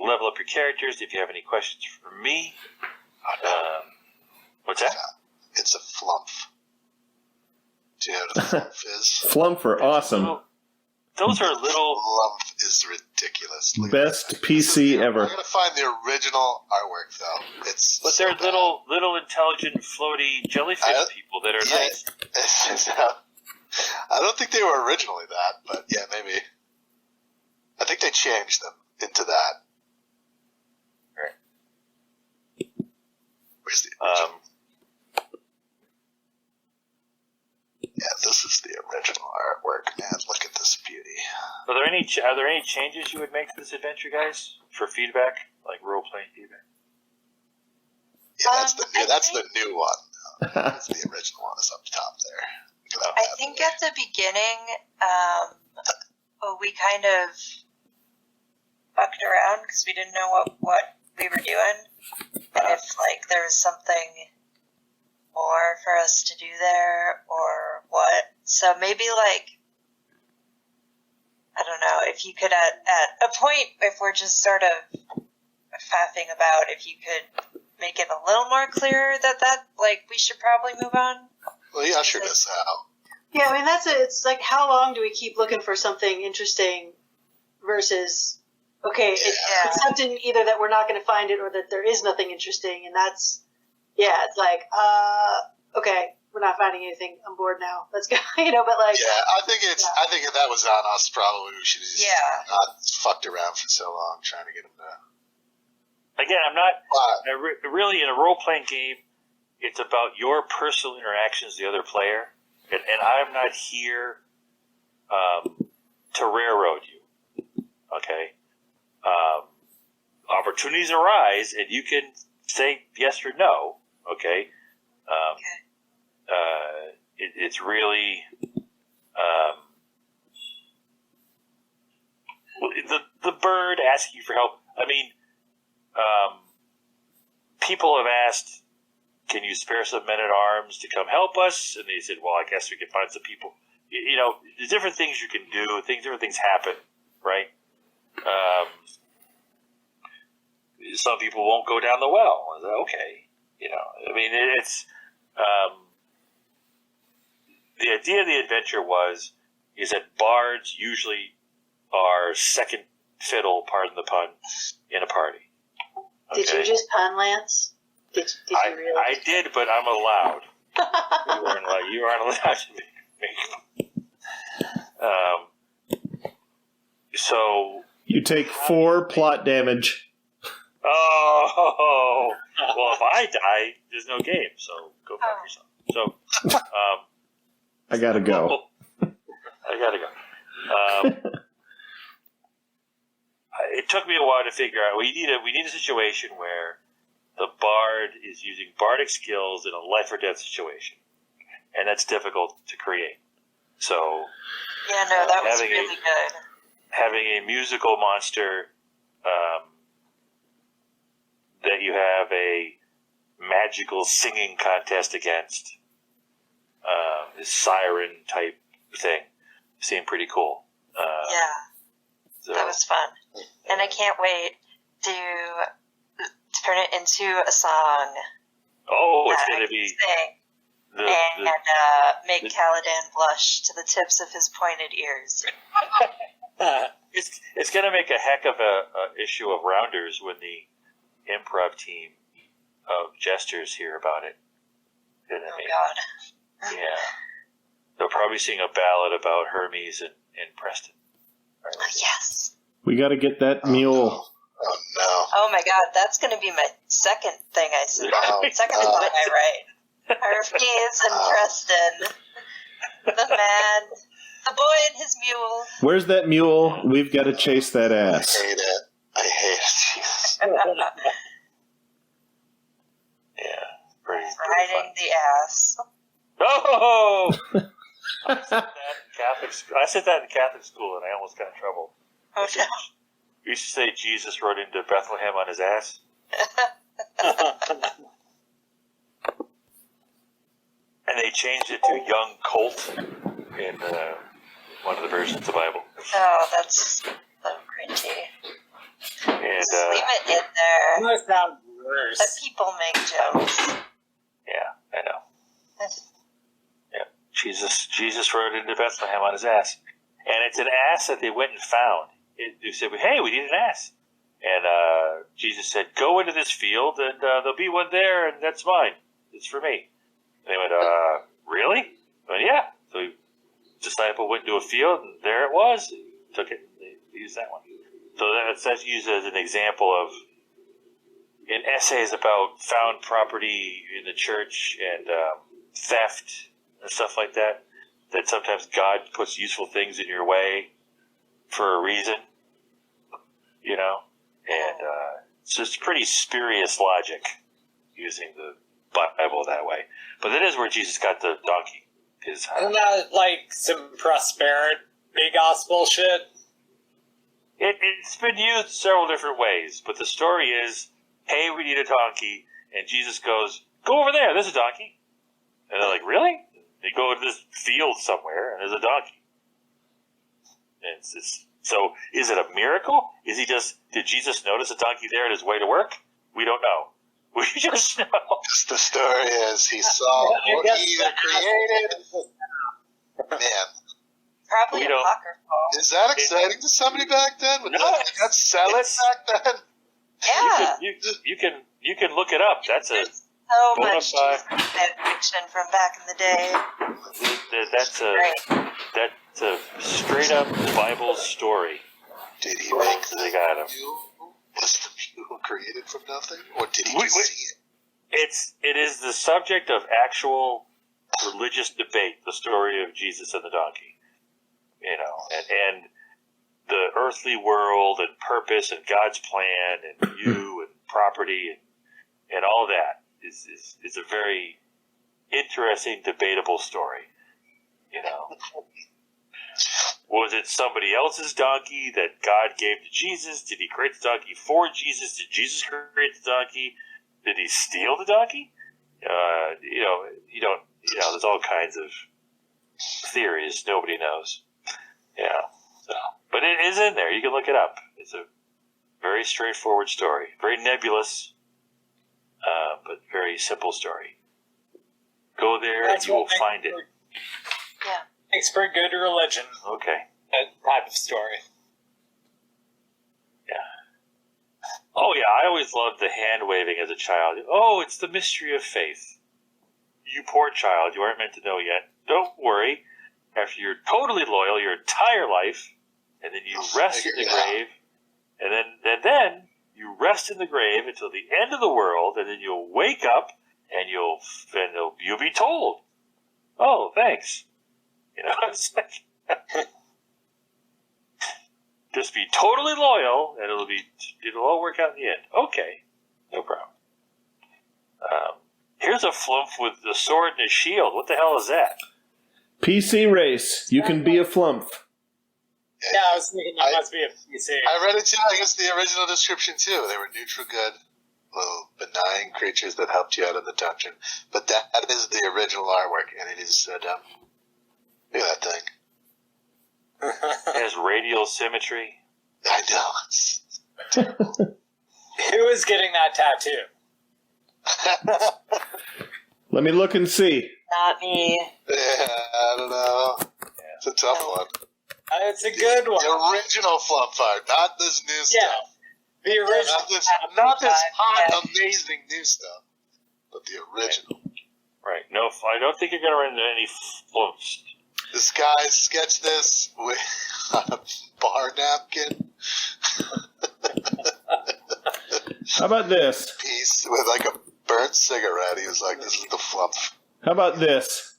level up your characters. If you have any questions for me, what's that? It's a flumph. Do you know what a flumph is? Flump are awesome. Those are little. Flumph is ridiculous. Best PC ever. I'm gonna find the original artwork though. But they're little intelligent, floaty jellyfish people that are nice. I don't think they were originally that, but yeah, maybe. I think they changed them into that. Right. Where's the original? Yeah, this is the original artwork, man. Look at this beauty. Are there any changes you would make to this adventure, guys, for feedback, like role playing feedback? Yeah, that's the new one. That's the original one. Is up top there. I think at the beginning, we kind of fucked around because we didn't know what we were doing, and if there was something more for us to do there or what. So maybe I don't know, if you could at a point, if we're just sort of faffing about, if you could make it a little more clear that we should probably move on. Well, yeah, sure does how. Yeah, I mean, it's how long do we keep looking for something interesting versus, it's something either that we're not going to find it or that there is nothing interesting, and that's, it's okay, we're not finding anything, I'm bored now, let's go, but Yeah, I think if that was on us, probably we should have not fucked around for so long trying to get them to... Again, I'm not, really in a role-playing game, it's about your personal interactions with the other player, and I'm not here to railroad you, okay? Opportunities arise, and you can say yes or no, okay? It's really the bird asking for help. I mean, people have asked can you spare some men-at-arms to come help us? And they said, well, I guess we can find some people. You know, there's different things you can do. Different things happen, right? Some people won't go down the well. I said, okay. You know, I mean, it's... the idea of the adventure is that bards usually are second fiddle, pardon the pun, in a party. Okay? Did you just pun, Lance? Did you really? I did, but I'm allowed. You aren't allowed to make so You take 4 plot damage. Oh, well, if I die, there's no game, so go fuck yourself. So, I gotta go. It took me a while to figure out. We need a situation where the bard is using bardic skills in a life or death situation, and that's difficult to create. So, yeah, no, that was really good. Having a musical monster that you have a magical singing contest against, this siren type thing, seemed pretty cool. So, that was fun. And I can't wait to turn it into a song. Oh, it's going to be... make Caladaan blush to the tips of his pointed ears. It's going to make a heck of a issue of Rounders when the improv team of jesters hear about it. God. Yeah. They'll probably sing a ballad about Hermes and Preston. Right? Yes. We got to get that mule. Oh no. Oh my God, that's going to be my second thing I say. Second thing I write. Hermes and Preston. The man. The boy and his mule. Where's that mule? We've got to chase that ass. I hate it. Jesus. Yeah. Pretty Riding the ass. Oh! I said that in Catholic school and I almost got in trouble. Oh no. You used to say Jesus rode into Bethlehem on his ass. And they changed it to young colt in one of the versions of the Bible. Oh, that's so cringy. And, Just leave it in there. It must sound worse. Let people make jokes. Yeah, I know. Yeah, Jesus rode into Bethlehem on his ass. And it's an ass that they went and found. They said, hey, we need an ass. And Jesus said, go into this field and there'll be one there and that's mine. It's for me. And they went, really? I went, yeah. So the disciple went into a field and there it was. He took it and they used that one. So that's used as an example of in essays about found property in the church and theft and stuff like that, that sometimes God puts useful things in your way for a reason, you know? And it's just pretty spurious logic using the Bible that way. But that is where Jesus got the donkey. Isn't that like some prosperity gospel shit? It's been used several different ways, but the story is, hey, we need a donkey, and Jesus goes, go over there, there's a donkey. And they're like, really? They go to this field somewhere, and there's a donkey. And so, is it a miracle? Did Jesus notice a donkey there on his way to work? We don't know. We just know. The story is he saw what he either created. Man. Probably a apocryphal. Is that exciting to somebody back then? Would that sell it back then? Yeah. You can look it up. That's a so much fan fiction from back in the day. That's a straight up Bible story. Did he make they got him? Was the mule created from nothing, or did he just see it? It is the subject of actual religious debate. The story of Jesus and the donkey, you know, and the earthly world and purpose and God's plan and you and property and all that is a very interesting, debatable story. You know, was it somebody else's donkey that God gave to Jesus? Did he create the donkey for Jesus? Did Jesus create the donkey? Did he steal the donkey? There's all kinds of theories. Nobody knows. Yeah. So, but it is in there. You can look it up. It's a very straightforward story. Very nebulous, but very simple story. Go there and you will find it. Yeah. Thanks for good religion. Okay. That type of story. Yeah. Oh, yeah, I always loved the hand-waving as a child. Oh, it's the mystery of faith. You poor child, you aren't meant to know yet. Don't worry. After you're totally loyal your entire life, and then you rest in the grave, and then you rest in the grave until the end of the world, and then you'll wake up, and you'll be told, oh, thanks. It's like, just be totally loyal, and it'll all work out in the end. Okay, no problem. Here's a flump with a sword and a shield. What the hell is that? PC race. You can be a flump. Yeah, I was thinking that must be a PC. I read it too. I guess the original description too. They were neutral good, little benign creatures that helped you out of the dungeon. But that is the original artwork, and it is dumb. Look at that thing. It has radial symmetry. I know. Who is getting that tattoo? Let me look and see. Not me. Yeah, I don't know. It's a tough one. It's a good one. The original flump art, not this new stuff. The original. Not this hot, amazing new stuff, but the original. Right. No, I don't think you're going to run into any flumps. This guy sketched this on a bar napkin. How about this? Piece with like a burnt cigarette. He was like, "This is the flump." How about this?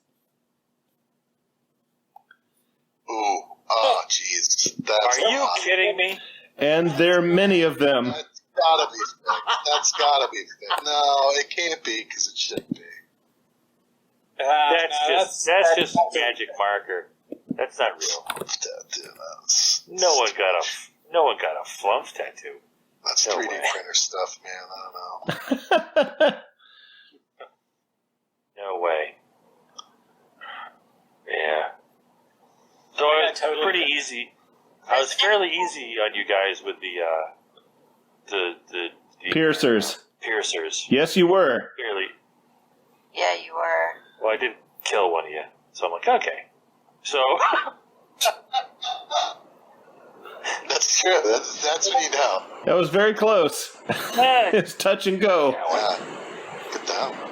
Ooh, oh, jeez. Are you kidding me? And there are many of them. That's gotta be fake. That's gotta be fake. No, it can't be because it shouldn't be. That's just magic marker. That's not real. No one got a flump tattoo. That's No 3D way. printer stuff, man. I don't know. No way. Yeah. So I was pretty easy. I was fairly easy on you guys with the Piercers. piercers. Yes, you were. Fairly. Yeah, you were. Well, I did kill one of you, so I'm like, okay. So. That's true. That's what you know. That was very close. It's touch and go. Yeah. Look at that one.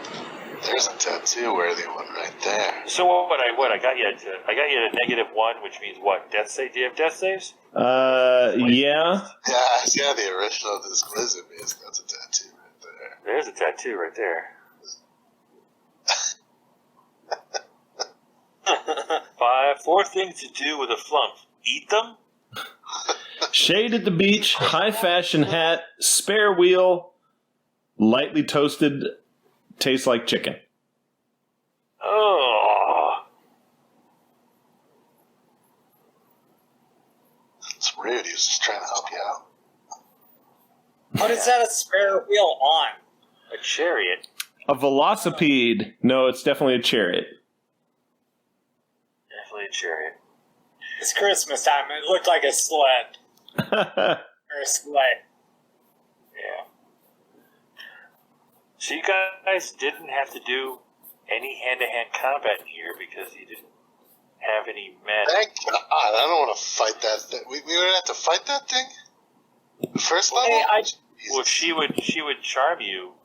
There's a tattoo-worthy one right there. So what I got you at -1, which means what? Death save? Do you have death saves? Yeah. Yeah, the original this blizzard is. That's a tattoo right there. There's a tattoo right there. 4 things to do with a flump. Eat them? Shade at the beach, high fashion hat, spare wheel, lightly toasted, tastes like chicken. Oh. It's rude. He was just trying to help you out. What is that a spare wheel on? A chariot. A velocipede. No, it's definitely a chariot. Definitely a chariot. It's Christmas time. It looked like a sled. Or a sleigh. Yeah. So you guys didn't have to do any hand-to-hand combat in here because you didn't have any men. Thank God. I don't want to fight that thing. We would have to fight that thing? The first level? Hey, Well, she would charm you,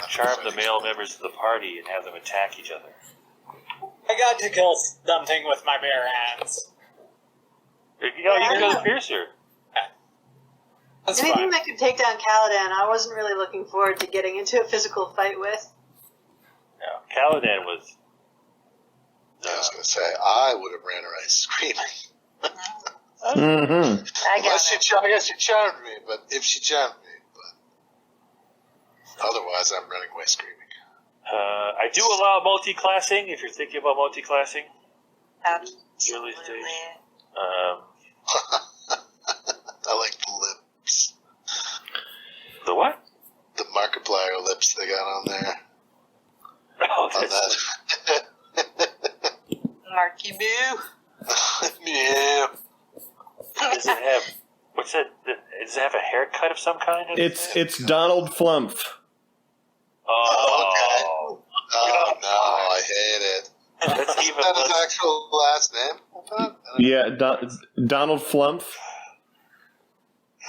charm the male members of the party, and have them attack each other. I got to kill something with my bare hands. You can go to the piercer. That's Anything fine. that could take down Caladaan, I wasn't really looking forward to getting into a physical fight with. No, Caladaan was. I was going to say, I would have ran away screaming. Mm-hmm. I got it. I guess she charmed me, but if she charmed me, but otherwise I'm running away screaming. I do allow multi-classing if you're thinking about multi-classing. Absolutely. I like the lips. The what? The Markiplier lips they got on there. Oh, on that's that. Marky Boo. Yeah. Does it have what's that? Does it have a haircut of some kind? It's Donald Flump. Oh, Oh no, I hate it. That's Is even that his less. actual last name? I thought? Yeah, Donald Flump. I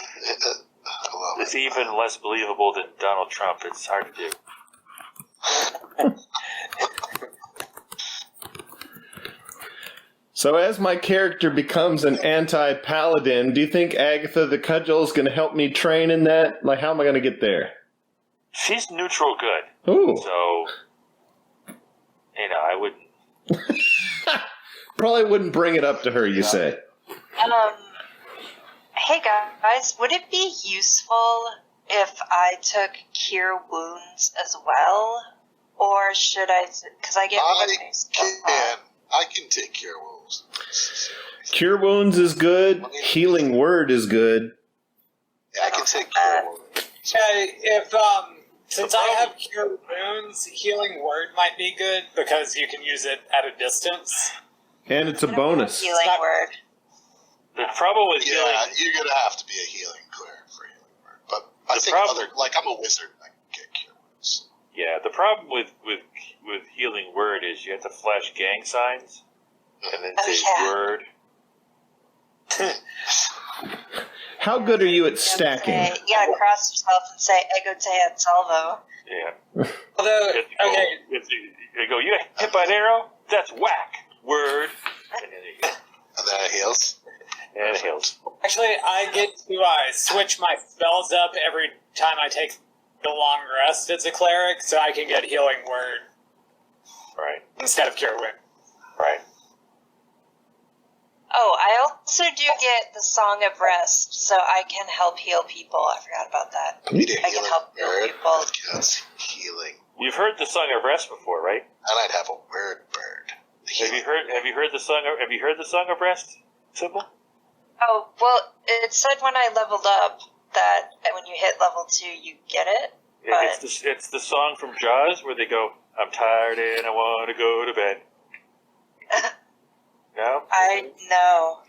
love It's it. even less believable than Donald Trump. It's hard to do. So as my character becomes an anti-paladin, do you think Agatha the Cudgel is going to help me train in that? Like, how am I going to get there? She's neutral good, Ooh. so I wouldn't. Probably wouldn't bring it up to her, you say. Hey guys, would it be useful if I took Cure Wounds as well? Or should I, because I get I can take care of wolves. Cure Wounds is good. Healing Word is good. Yeah, I can take care of wolves. If since I have Cure Wounds, Healing Word might be good because you can use it at a distance. And it's a bonus. Healing Word. The problem with Yeah, healing, you're gonna have to be a healing cleric for healing word. But I The think problem- I'm a wizard. I can get cure wounds. yeah, the problem with healing word is you have to flash gang signs and then say word. How good are you at stacking? You gotta cross yourself and say Ego Te et Salvo. Yeah. Although, okay, You go, you got hit by an arrow? That's whack. Word. And then you go. And then it heals. And it heals. actually, I get to switch my spells up every time I take a long rest as a cleric, so I can get Healing Word Right. instead of Cure Wound. Right. Oh, I also do get the Song of Rest, so I can help heal people. I forgot about that. You need a I can healing help heal bird people. that counts healing. You've heard the Song of Rest before, right? And I'd have a word bird. Have you heard the Song of Rest, Sybil? Oh, well, it said when I leveled up that when you hit level 2, you get it. Yeah, it's the song from Jaws where they go, I'm tired and I want to go to bed. No? I know.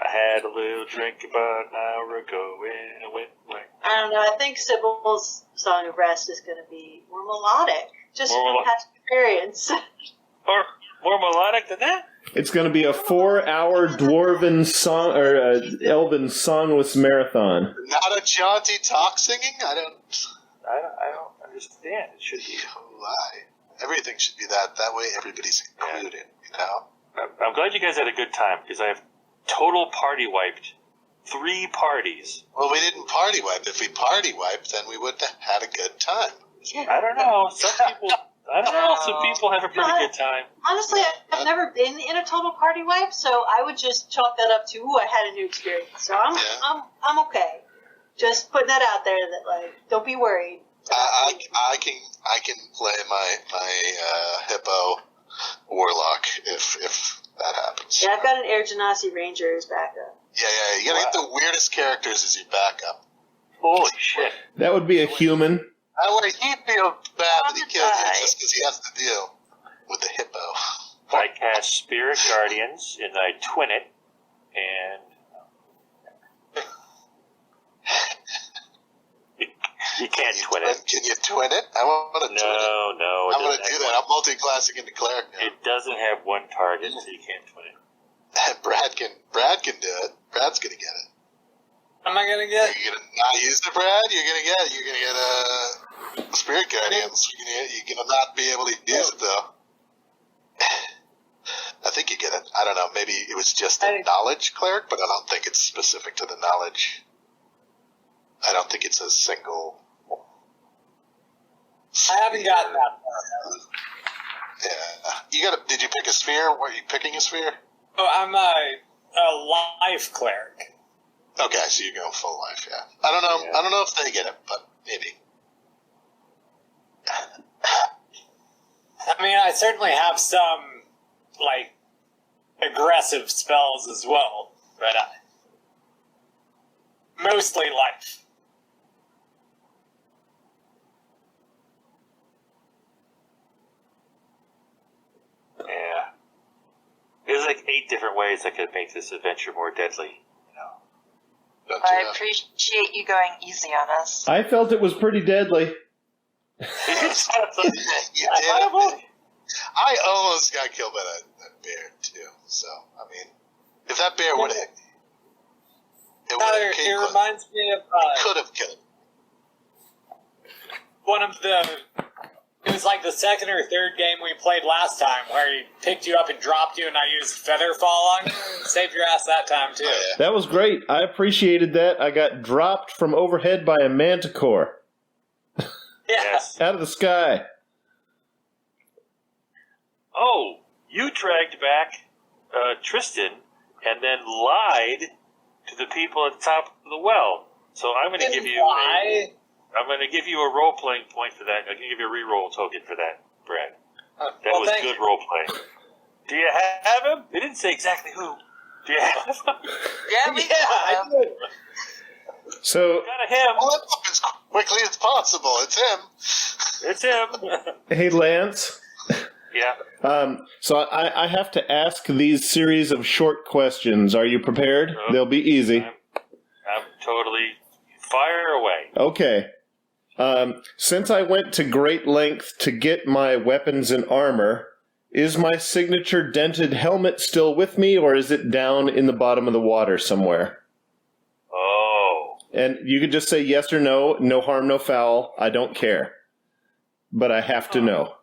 I had a little drink about an hour ago and I went away. I don't know. I think Sybil's Song of Rest is going to be more melodic, just More from past experience. Or more melodic than that? It's going to be a 4-hour dwarven song or elven songless marathon. Not a jaunty talk singing? I don't understand. It should be. lie. Everything should be that. That way everybody's included, you know? I'm glad you guys had a good time because I have total party wiped 3 parties. Well, we didn't party wipe. If we party wiped, then we would have had a good time. I don't know. Some people have a pretty good time. Honestly, I've never been in a total party wipe, so I would just chalk that up to, ooh, I had a new experience. So I'm okay. Just putting that out there that, like, don't be worried. I can play my hippo warlock if that happens. Yeah, I've got an Air Genasi Ranger as backup. Yeah. You gotta get the weirdest characters as your backup. Holy shit. That would be a human. That way he feels bad that he killed you just because he has to deal with the hippo. I cast Spirit Guardians and I twin it and you can't twin it. Can you twin it? I want to twin it. No. I'm going to do that. I'm multi-classing into cleric now. It doesn't have one target, so you can't twin it. Brad can do it. Brad's going to get it. Am I gonna get? Are you going to not use it, Brad? You're going to get Spirit Guardians. You're going to not be able to use it, though. I think you get it. I don't know. Maybe it was just a knowledge cleric, but I don't think it's specific to the knowledge. I don't think it's a single. I haven't gotten that far. Yeah. Did you pick a sphere? Were you picking a sphere? Oh, I'm a life cleric. Okay, so you're going full life, yeah. I don't know. Yeah. I don't know if they get it, but maybe. I mean, I certainly have some, like, aggressive spells as well, but mostly life. Yeah. There's like 8 different ways I could make this adventure more deadly. Don't you I know? appreciate you going easy on us. I felt it was pretty deadly. You did. I almost got killed by that bear too. So I mean, if that bear would have, It reminds me of could have killed. one of the. It was like the second or third game we played last time, where he picked you up and dropped you, and I used feather fall on you and saved your ass that time too. Oh, yeah. That was great. I appreciated that. I got dropped from overhead by a manticore Yeah. Yes. out of the sky. Oh, you dragged back Tristan and then lied to the people at the top of the well. So I'm going to give you I'm going to give you a role-playing point for that. I'm going to give you a re-roll token for that, Brad. That was good role-playing. Do you have him? They didn't say exactly who. Do you have him? Yeah, we I did. So, Got a him. Pull it up as quickly as possible. It's him. It's him. hey, Lance. Yeah. So I have to ask these series of short questions. Are you prepared? They'll be easy. I'm totally fire away. Okay. Since I went to great length to get my weapons and armor, is my signature dented helmet still with me, or is it down in the bottom of the water somewhere? Oh. And you could just say yes or no. No harm, no foul. I don't care. But I have to know.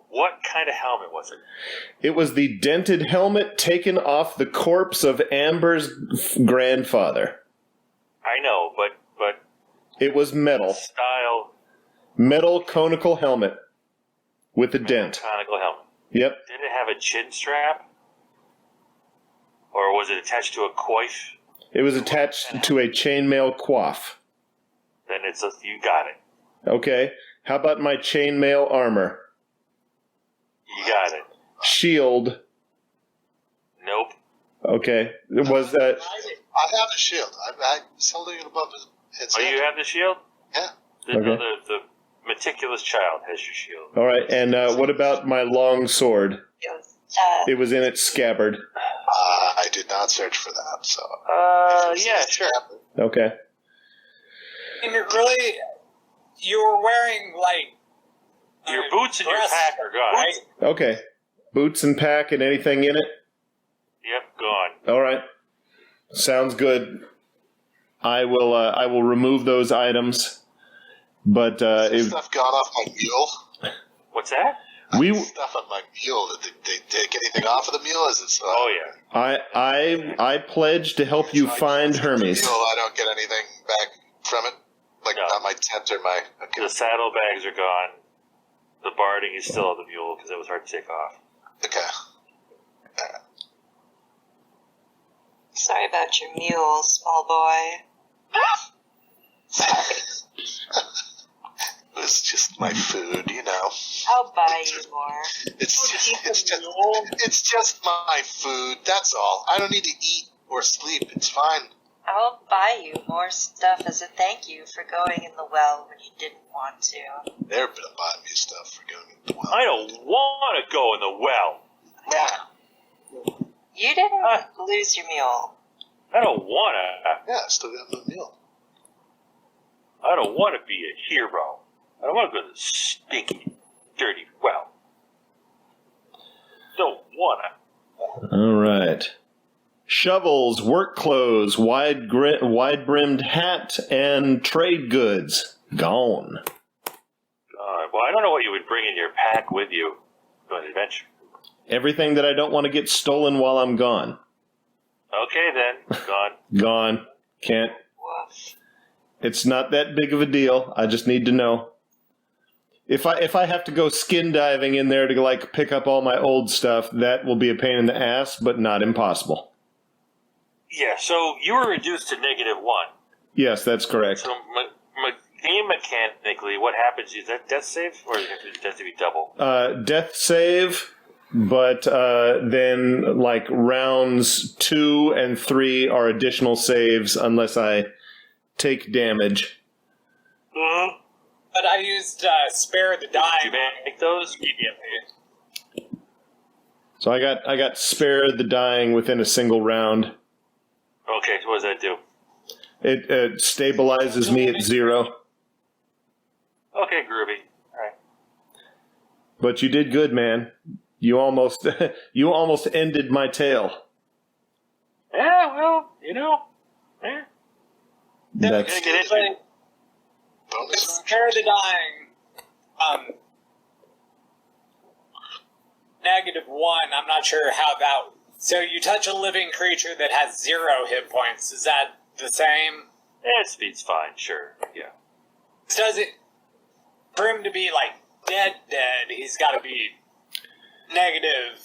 What kind of helmet was it? It was the dented helmet taken off the corpse of Amber's grandfather. I know, but It was metal. style Metal conical helmet with a dent. conical helmet. Yep. Did it have a chin strap? Or was it attached to a coif? It was attached to a chainmail coif. Then you got it. Okay. How about my chainmail armor? You got it. Shield. Nope. Okay. Was that... I have a shield. I held it above his Oh, head. you have the shield? Yeah. Okay. The meticulous child has your shield. All right. And what about my long sword? It was in its scabbard. I did not search for that. So. Yeah, sure. Okay. And you were wearing like Your boots and your dress, pack are gone. right? Okay. Boots and pack and anything in it? Yep, gone. All right. Sounds good. I will remove those items. But if Stuff got off my mule. What's that? we Stuff on my mule. Did they take anything off of the mule? Is it? Oh, yeah. I pledge to help you find Hermes. Mule, I don't get anything back from it. Like No. not my tent or my. Okay. The saddlebags are gone. The barding is still on the mule because it was hard to take off. Okay. Sorry about your mule, small boy. It was just my food, you know. I'll buy you more. It's just my food. That's all. I don't need to eat or sleep. It's fine. I'll buy you more stuff as a thank you for going in the well when you didn't want to. They're gonna buy me stuff for going in the well. I don't want to go in the well. Yeah. You didn't lose your mule. I don't want to. Yeah, I still got my meal. I don't want to be a hero. I don't want to go to the stinky, dirty well. Don't want to. All right. Shovels, work clothes, wide-brimmed hat, and trade goods. Gone. Well, I don't know what you would bring in your pack with you on an adventure. Everything that I don't want to get stolen while I'm gone. Okay, then. Gone. Gone. Can't. It's not that big of a deal. I just need to know. If I have to go skin diving in there to like pick up all my old stuff, that will be a pain in the ass, but not impossible. Yeah, so you were reduced to -1. Yes, that's correct. So game mechanically, what happens? Is that death save, or does it have to be double? Death save, but then like rounds 2 and 3 are additional saves unless I take damage. Mm-hmm. But I used Spare the Dying. Did you make those? So I got Spare the Dying within a single round. Okay, so what does that do? It stabilizes me at 0. Okay, groovy. All right. But you did good, man. You almost ended my tale. Yeah, well, you know. Yeah. That's Get into it. Bonus Spare the Dying. -1. I'm not sure how that. So you touch a living creature that has 0 hit points. Is that the same? Yeah, speed's fine, sure. Yeah. Does it? For him to be like dead, he's got to be negative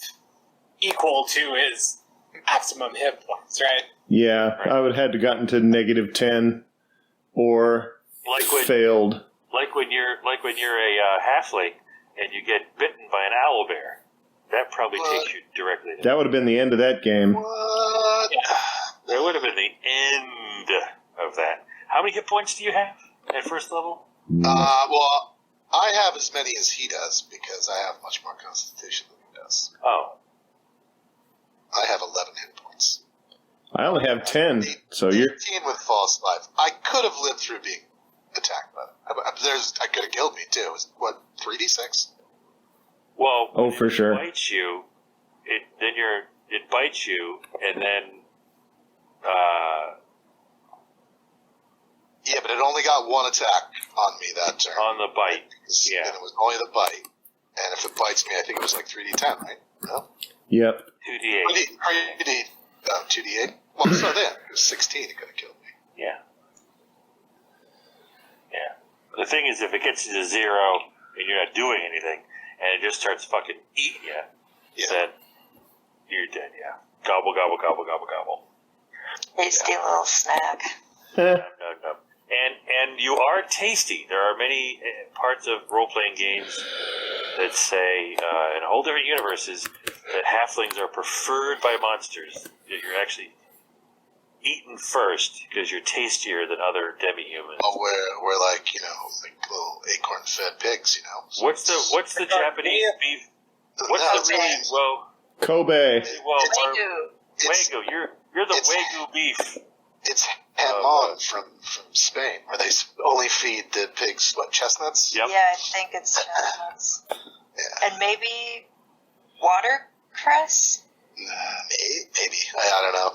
equal to his maximum hit points, right? Yeah, I would have had to gotten to -10 or failed. Like when you're a halfling and you get bitten by an owl bear. That probably takes you directly to... That would have been the end of that game. What? Yeah. That would have been the end of that. How many hit points do you have at first level? Well, I have as many as he does because I have much more constitution than he does. Oh. I have 11 hit points. I only have 10, so you're... 18 with false life. I could have lived through being attacked by them. I could have killed me too. It was, what, 3d6? Well, Oh, for sure. It bites you, it bites you, and then, Yeah, but it only got 1 attack on me that turn. on the bite. Yeah. And it was only the bite. And if it bites me, I think it was like 3d10, right? No? Yep. 2d8. 2d8? Well, so then, it was 16, it could have killed me. Yeah. Yeah. The thing is, if it gets you to 0 and you're not doing anything, and it just starts fucking eating you, then you're dead, yeah. Gobble, gobble, gobble, gobble, gobble. Tasty little snack. No. And you are tasty. There are many parts of role-playing games that say, in whole different universes, that halflings are preferred by monsters. That you're actually eaten first because you're tastier than other demi-humans. Oh, we're like, like little acorn-fed pigs, So What's the Japanese beef? What's the really Kobe. Wagyu. You're the Wagyu beef. It's Hermes from Spain, where they only feed the pigs, chestnuts? Yep. Yeah, I think it's chestnuts. Yeah. And maybe watercress? Maybe. I don't know.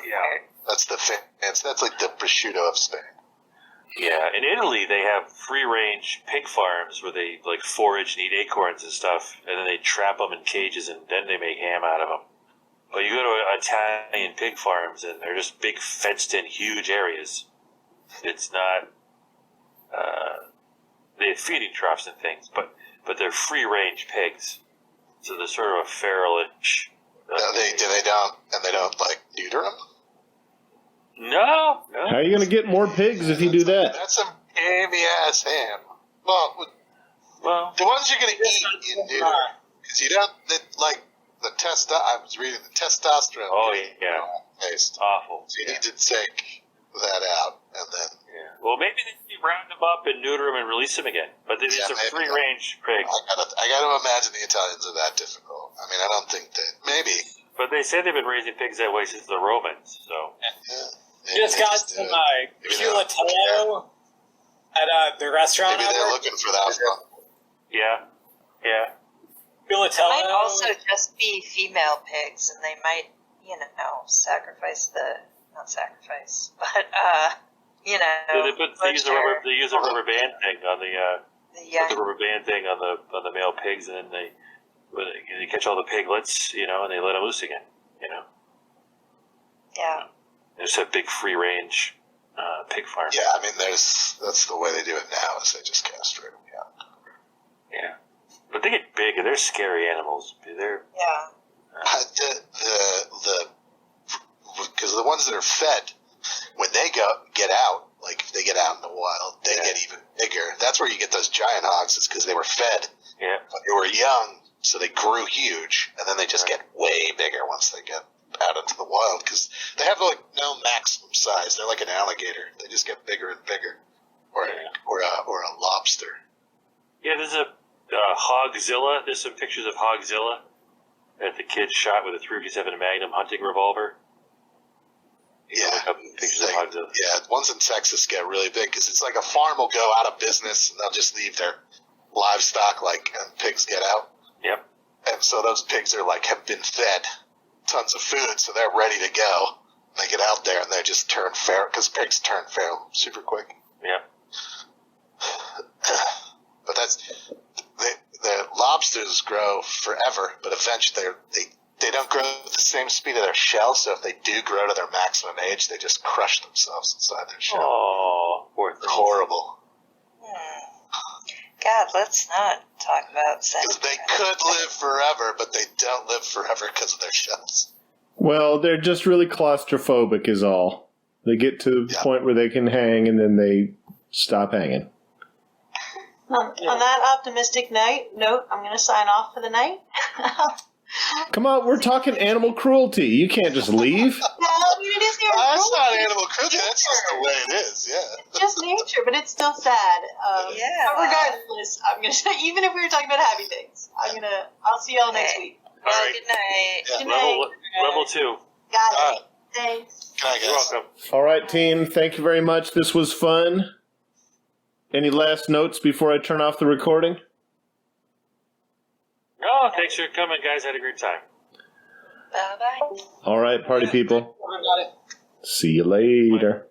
Weird. That's the fancy. That's like the prosciutto of Spain. Yeah, in Italy they have free-range pig farms where they forage and eat acorns and stuff, and then they trap them in cages and then they make ham out of them. But you go to Italian pig farms and they're just big fenced-in huge areas. It's not they have feeding troughs and things, but they're free-range pigs, so they're sort of a feralish. They don't neuter them? No. How are you going to get more pigs if you do that? That's some heavy-ass ham. Well, the ones you're going to eat, you neuter. Because you don't, I was reading the testosterone. Oh, yeah. Taste. Awful. So you need to take that out, and then... Yeah. Well, maybe they round them up and neuter them and release them again. But these are free-range pigs. I got to imagine the Italians are that difficult. I mean, I don't think that... Maybe. But they say they've been raising pigs that way since the Romans, so... Just got some culatello at the restaurant. Maybe they're looking for that one. Yeah. It might also just be female pigs, and they might, sacrifice not sacrifice, but, They use a rubber band thing on the rubber band thing on the male pigs, and then they catch all the piglets, and they let them loose again, Yeah. There's a big free range pig farm. Yeah, I mean, that's the way they do it now, is they just castrate them, Yeah. But they get big, and they're scary animals. Because the ones that are fed, when they get out, if they get out in the wild, they get even bigger. That's where you get those giant hogs, is because they were fed when they were young, so they grew huge, and then they just get way bigger once they get out into the wild, because they have no maximum size. They're like an alligator. They just get bigger and bigger. or a lobster. Yeah, there's a Hogzilla. There's some pictures of Hogzilla that the kid shot with a .357 Magnum hunting revolver. Yeah, pictures of Hogzilla. Yeah, ones in Texas get really big because it's like a farm will go out of business and they'll just leave their livestock, and pigs get out. Yep. And so those pigs are have been fed tons of food, so they're ready to go. They get out there and they just turn feral because pigs turn feral super quick. Yep. But the lobsters grow forever, but eventually they don't grow at the same speed of their shell. So if they do grow to their maximum age, they just crush themselves inside their shell. Oh, poor thing. Horrible. God, let's not talk about sex. Because they could live forever, but they don't live forever because of their shells. Well, they're just really claustrophobic is all. They get to the point where they can hang, and then they stop hanging. On that optimistic note, I'm going to sign off for the night. Come on, we're talking animal cruelty. You can't just leave. Well, it is animal That's cruelty. not animal cruelty. That's just the way it is, yeah. It's just nature, but it's still sad. Yeah. But regardless, I'm going to say, even if we were talking about happy things, I'll see y'all next week. Well, All right. good night. Yeah. Good night. Level 2. Got it. All right. Thanks. Good night, guys. You're welcome. All right, team. Thank you very much. This was fun. Any last notes before I turn off the recording? Oh, thanks for coming, guys. Had a great time. Bye-bye. All right, party people. Got it. See you later.